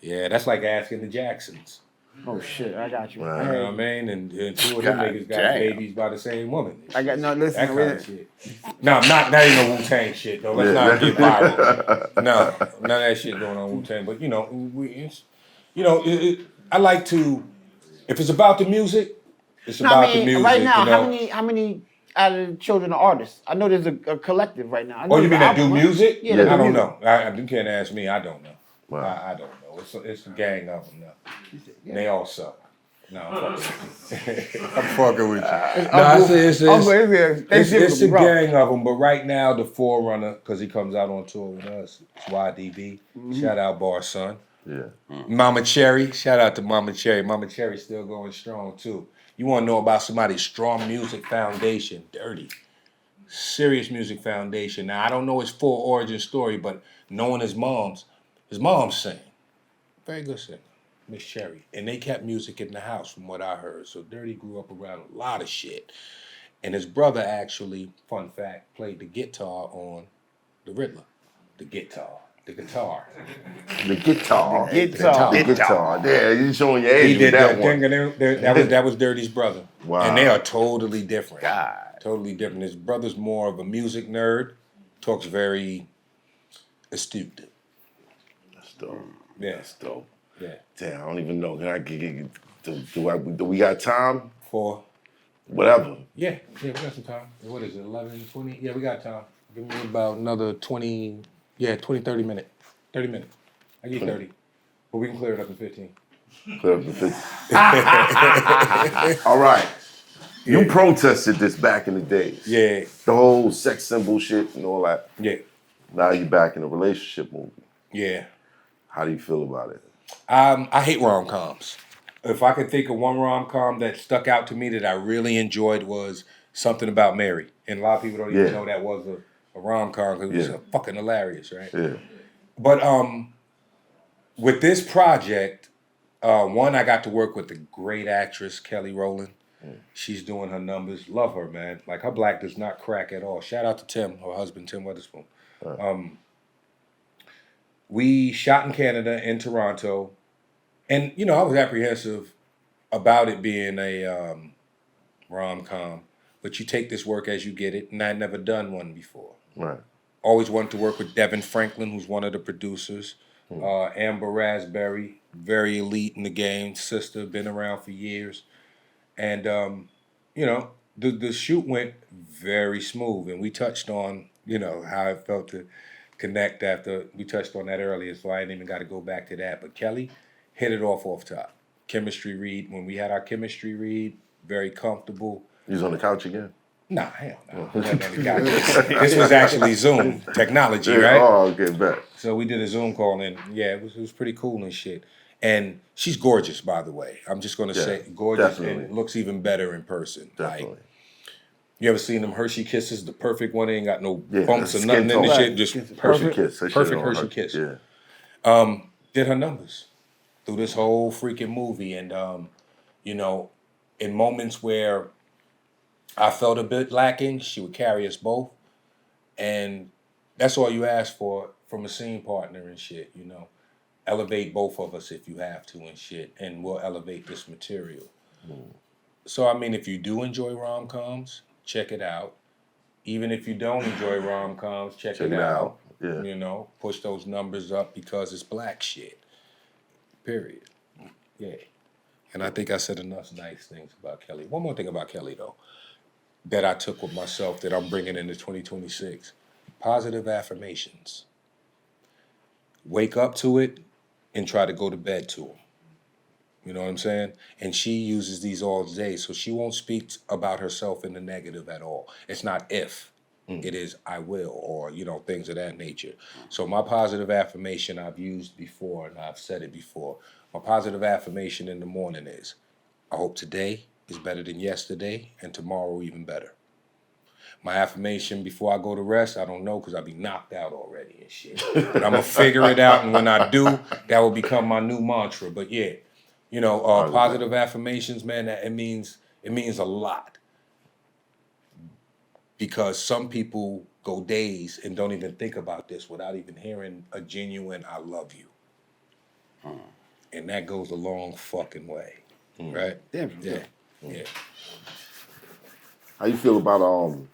That's like asking the Jacksons. Oh shit, I got you. Right. You know what I mean? And two of them God niggas got damn. babies by the same woman. I got no. Listen, That kind of shit. No, not that ain't no Wu-Tang shit though. Let's not get viral. No, none of that shit going on Wu-Tang. But you know, I like to. If it's about the music, it's No, about I the mean, music. right now, you know? how many out of the children are artists? I know there's a collective right now. I know Oh, you there's mean an that do album, right? music? Yeah, Yeah. that I do don't music. know. You can't ask me. I don't know. Wow. I don't know. It's a gang of them now. And they all suck. No, I'm fucking with you. I'm fucking with you. It's a gang of them, but right now the forerunner, because he comes out on tour with us, it's YDB. Shout out Bar Son. Yeah. Mama Cherry, shout out to Mama Cherry. Mama Cherry still going strong too. You want to know about somebody's strong music foundation? Dirty. Serious music foundation. Now I don't know his full origin story, but knowing his mom's sang. Very good singer. Miss Cherry. And they kept music in the house from what I heard. So Dirty grew up around a lot of shit. And his brother actually, fun fact, played the guitar on The Riddler. The guitar. The guitar. The guitar. The guitar. Yeah, you showing your age He did with that one. that was Dirty's brother. Wow. And they are totally different. God. Totally different. His brother's more of a music nerd, talks very astute. That's dope. Yeah. That's dope. Yeah. Damn, I don't even know. Can I get do we got time? For Whatever. yeah, we got some time. What is it, 11, 20? Yeah, we got time. Give me about another 20, 30 minutes. 30 minutes. I give you 30. But we can clear it up in 15. Clear up the 50. All right. You protested this back in the days. Yeah, The whole sex symbol shit and all that. yeah, Now you back in a relationship movie. yeah. How do you feel about it? I hate rom-coms. If I could think of one rom-com that stuck out to me that I really enjoyed was Something About Mary. And a lot of people don't even Yeah. know that was a rom-com because it was Yeah. fucking hilarious, right? Yeah. But with this project, one, I got to work with the great actress Kelly Rowland. She's doing her numbers. Love her, man. Like her black does not crack at all. Shout out to Tim, her husband, Tim Witherspoon. We shot in Canada, in Toronto, and I was apprehensive about it being a rom-com. But you take this work as you get it, and I'd never done one before. Right. Always wanted to work with Devin Franklin, who's one of the producers. Amber Raspberry, very elite in the game, sister, been around for years. And, the shoot went very smooth. And we touched on, how it felt to connect after we touched on that earlier. So I ain't even got to go back to that. But Kelly hit it off top. Chemistry read. When we had our chemistry read, very comfortable. You was on the couch again? Nah, hell no. This was actually Zoom technology, right? Oh, okay, bet. So we did a Zoom call, and it was pretty cool and shit. And she's gorgeous, by the way. I'm just gonna say gorgeous, definitely. and looks even better in person. Definitely. Like, you ever seen them Hershey kisses? The perfect one, ain't got no Yeah, bumps or skin nothing in the tone. shit. Just Perfect perfect, kiss. That shit perfect on Hershey her. kiss. Yeah. Did her numbers through this whole freaking movie, and in moments where I felt a bit lacking, she would carry us both. And that's all you ask for from a scene partner and shit, Elevate both of us if you have to and shit, and we'll elevate this material. So, I mean, if you do enjoy rom-coms, check it out. Even if you don't enjoy rom-coms, check it out. Yeah. Push those numbers up because it's black shit. Period. Yeah. And I think I said enough nice things about Kelly. One more thing about Kelly, though, that I took with myself that I'm bringing into 2026. Positive affirmations. Wake up to it and try to go to bed to them. You know what I'm saying? And she uses these all day, so she won't speak about herself in the negative at all. It's not if. It is I will, or, things of that nature. So my positive affirmation I've used before, and I've said it before. My positive affirmation in the morning is, I hope today is better than yesterday, and tomorrow even better. My affirmation before I go to rest, I don't know because I'll be knocked out already and shit. But I'm going to figure it out, and when I do, that will become my new mantra. But yeah, positive affirmations, man, it means a lot. Because some people go days and don't even think about this without even hearing a genuine I love you. And that goes a long fucking way, right? Damn. Yeah, yeah. How you feel about all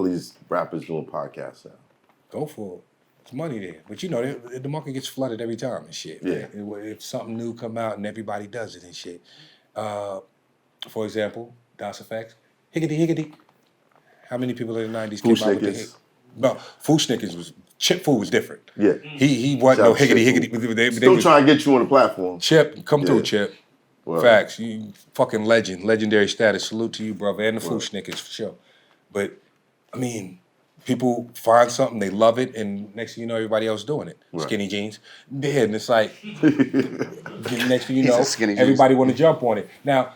these rappers doing podcasts now? Go for it. There's money there. But you know, the market gets flooded every time and shit. Yeah. Right? If something new come out and everybody does it and shit. For example, Das Effects, Higgity Higgity. How many people in the 90s came out with the hit? No, Fushnickers was, Chip Food was different. Yeah. He wasn't no Shout out Higgity Chip Higgity. They Still was, trying to get you on the platform. Chip, come through, Yeah. Chip. Well, Facts. You fucking legend. Legendary status. Salute to you, brother, and the Fushnickers for sure. But, I mean, people find something, they love it, and next thing you know, everybody else doing it. Right. Skinny jeans. Yeah, and it's like, next thing you He know, said skinny jeans. everybody want to jump on it. Now,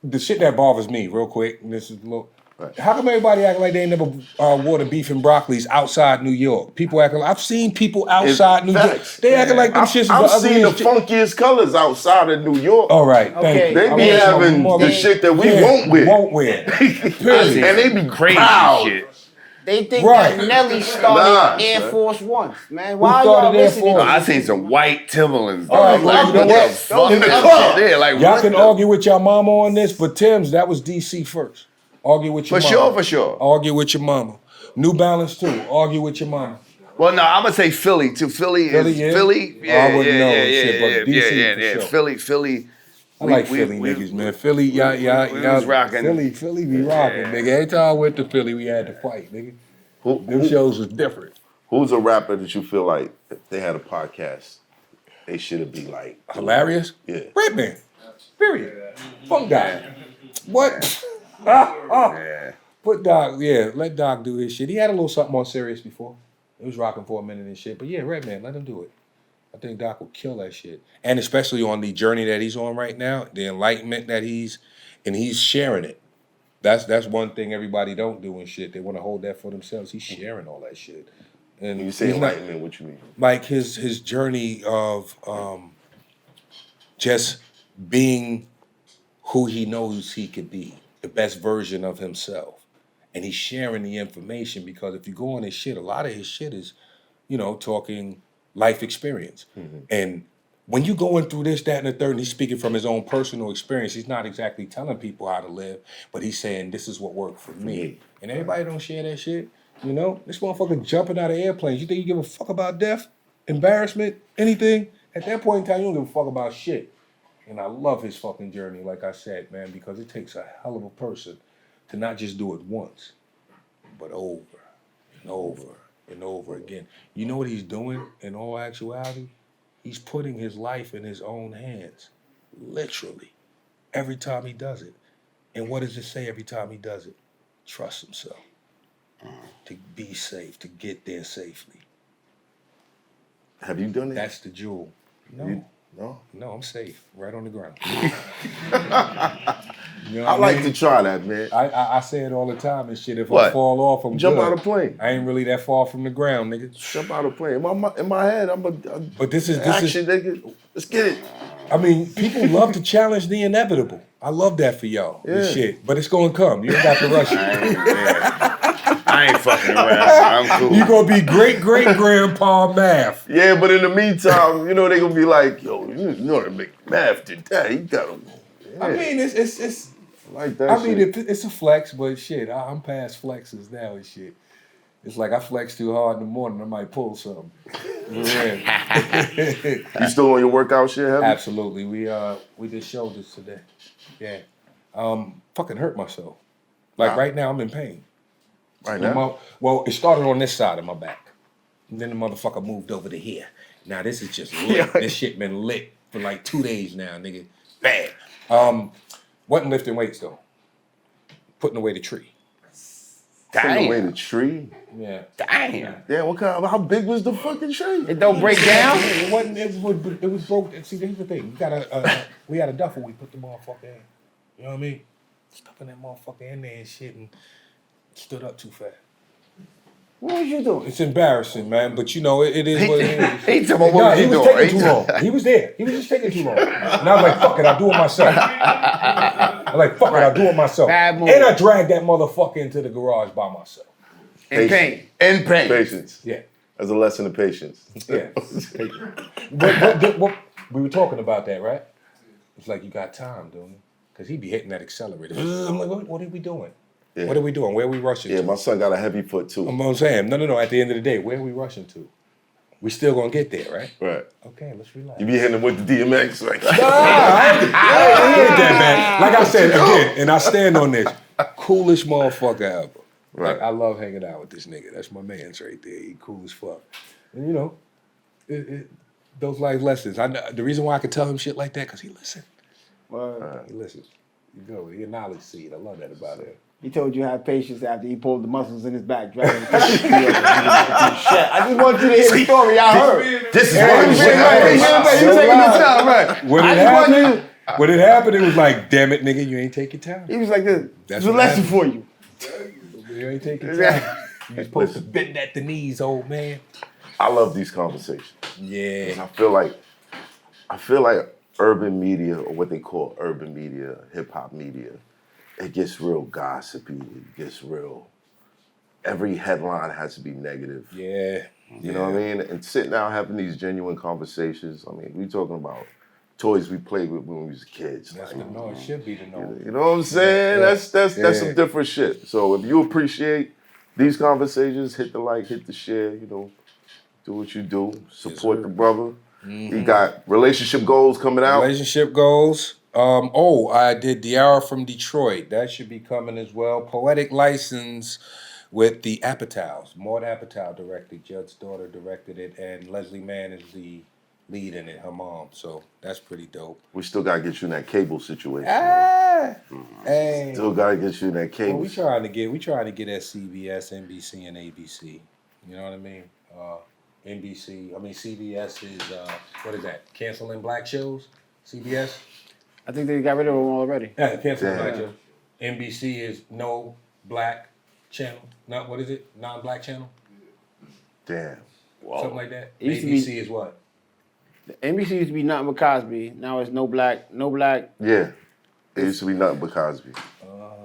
the shit that bothers me, real quick, and this is a little, how come everybody acting like they ain't never wore the beef and broccolis outside New York? People acting like, I've seen people outside New York. facts. They acting like them shits is the I've seen the ugliest shit. funkiest colors outside of New York. All right, thank Okay. you. They I be want some having more- the shit that we Yeah, won't wear. Won't wear. Period. And they be Crazy proud. shit. They think Right. that Nelly started Nah, Air son. Force Ones, man. Why started y'all Air listening Force? to I this? seen some white Timberlands. All right, like, well, you know what what? the fuck? In the club. Yeah, like, Y'all what can the- argue with your mama on this, but Tim's, that was DC first. Argue with your For mama. sure, for sure. Argue with your mama. New Balance too. Argue with your mama. Well, no, I'm gonna say Philly too. Philly Philly, is yeah? Philly. Oh, I Yeah, wouldn't yeah, know yeah, shit, yeah, but yeah, DC yeah, for yeah. sure. Philly. I like Philly niggas, man. Philly, y'all was rocking. Philly be rocking, nigga. Every time I went to Philly, we had to fight, nigga. Them Who, shows was different. who's a rapper that you feel like if they had a podcast, they should be like Hilarious? Yeah. Redman. Period. Fuck Doc. What? Yeah. Put Doc, yeah, let Doc do his shit. He had a little something more serious before. It was rocking for a minute and shit. But yeah, Redman, let him do it. I think Doc will kill that shit. And especially on the journey that he's on right now, the enlightenment that he's sharing it. That's one thing everybody don't do and shit. They want to hold that for themselves. He's sharing all that shit. And When you say he's not- enlightenment, what you mean? like his journey of just being who he knows he could be, the best version of himself. And he's sharing the information because if you go on his shit, a lot of his shit is, talking life experience. And when you going through this, that, and the third, and he's speaking from his own personal experience, he's not exactly telling people how to live, but he's saying, this is what worked for me. And everybody don't share that shit. This motherfucker jumping out of airplanes. You think you give a fuck about death, embarrassment, anything? At that point in time, you don't give a fuck about shit. And I love his fucking journey, like I said, man, because it takes a hell of a person to not just do it once, but over and over and over again. You know what he's doing in all actuality? He's putting his life in his own hands, literally, every time he does it. And what does it say every time he does it? Trust himself, to be safe, to get there safely. Have you done it? That's the jewel. No. No, I'm safe, right on the ground. I like to try that, man. I say it all the time and shit. If I What? fall off, I'm Jump good. out of plane. I ain't really that far from the ground, nigga. Jump out of plane. In my head, I'm a But this is action, nigga. Let's get it. I mean, people love to challenge the inevitable. I love that for y'all. Yeah. This shit. But it's gonna come. You ain't got to rush it. I ain't fucking around. I'm cool. You gonna be great-great-grandpa math. Yeah, but in the meantime, they gonna be like, yo, you know to make math did that. He got him. I mean, it's Like that. I mean, shit. it's a flex, but shit, I'm past flexes now and shit. It's like I flex too hard in the morning, I might pull something. Yeah. You still on your workout shit, heavy? Absolutely. We did shoulders today. Yeah. Fucking hurt myself. Like right now, I'm in pain. Right now? Well, it started on this side of my back. And then the motherfucker moved over to here. Now this is just lit. This shit been lit for like 2 days now, nigga. Bad. Wasn't lifting weights though. Putting away the tree. Putting away the tree. Yeah. Damn. Damn, how big was the fucking tree? It don't break down. It wasn't. It was broke. See, here's the thing. We had a duffel. We put the motherfucker in. You know what I mean? Stuffing that motherfucker in there and shit, and stood up too fast. What was you doing? It's embarrassing, man. But it is what it is. He told me Nah, what he he was doing. taking too long. He was there. He was just taking too long. And I was like, fuck it, I'll do it myself. I'm like, fuck it, I'll do it myself. Bad move. And I dragged that motherfucker into the garage by myself. In pain. In pain. Patience. Yeah. As a lesson of patience. Yeah. We were talking about that, right? It's like, you got time, don't you? Because he be hitting that accelerator. I'm like, what are we doing? Yeah. What are we doing? Where are we rushing Yeah, to? my son got a heavy foot too. I'm saying, no. At the end of the day, where are we rushing to? We still gonna get there, right? Right. Okay, let's relax. You be hitting him with the DMX, like. I ain't that bad. Like I said again, and I stand on this. Coolest motherfucker ever. Right. Like, I love hanging out with this nigga. That's my man's right there. He cool as fuck. And you know, those life lessons. The reason why I can tell him shit like that, because he listens. He listens. You know, he a knowledge seed. I love that about him. He told you to have patience after he pulled the muscles in his back, dragging the shit. I just want you to hear the story I heard. This is When it happened, it was like, damn it, nigga, you ain't take your time. He was like, this That's is a what lesson happened. for you. You ain't take your time. You're supposed to bend at the knees, old man. I love these conversations. Yeah. I feel like urban media, or what they call urban media, hip hop media, it gets real gossipy. It gets real. Every headline has to be negative. Yeah. You know what I mean? And sitting down having these genuine conversations. I mean, we talking about toys we played with when we was kids. That's like, the no, it should be the no. you know what I'm saying? Yeah. That's some different shit. So if you appreciate these conversations, hit the like, hit the share, you know, do what you do. Support the brother. He got relationship goals coming out. Relationship goals. I did The Hour from Detroit. That should be coming as well. Poetic License with the Apatows. Maud Apatow directed. Judd's daughter directed it, and Leslie Mann is the lead in it, her mom. So that's pretty dope. We still gotta get you in that cable situation. Hey. Still gotta get you in that cable. Well, we trying to get at CBS, NBC, and ABC. You know what I mean? CBS is what is that? Canceling black shows? CBS? I think they got rid of them already. Yeah, canceling black shows. NBC is no black channel. Not what is it? Non-black channel? Damn. Something like that. It used to ABC be- is what? NBC used to be nothing but Cosby. Now it's no black. Yeah. It used to be nothing but Cosby.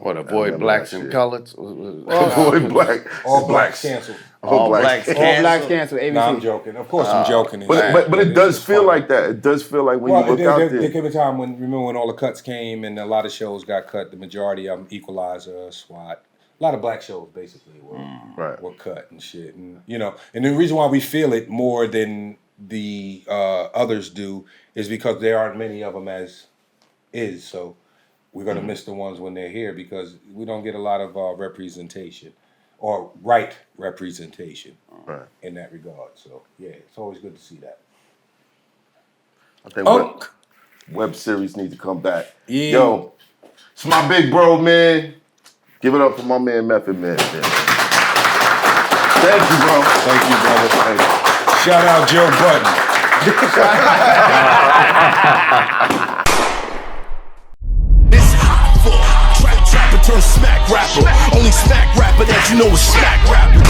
What, avoid remember blacks that and shit. colors? Boy, black. All blacks canceled. All blacks. All blacks canceled. ABC. No, I'm joking. Of course, I'm joking. But it does feel like that. It does feel like when you look out there there. came a time when all the cuts came and a lot of shows got cut. The majority of them, Equalizer, SWAT, a lot of black shows basically were cut and shit. And and the reason why we feel it more than the others do is because there aren't many of them as is. So we're gonna miss the ones when they're here because we don't get a lot of representation or right representation in that regard. So yeah, it's always good to see that. I think web series need to come back. Yeah. Yo, it's my big bro, man. Give it up for my man Method Man. Thank you, bro. Thank you, brother. Thank you. Shout out Joe Budden. It's Hoffa, trapper turn smack rapper. Only smack rapper that you know is smack rapper.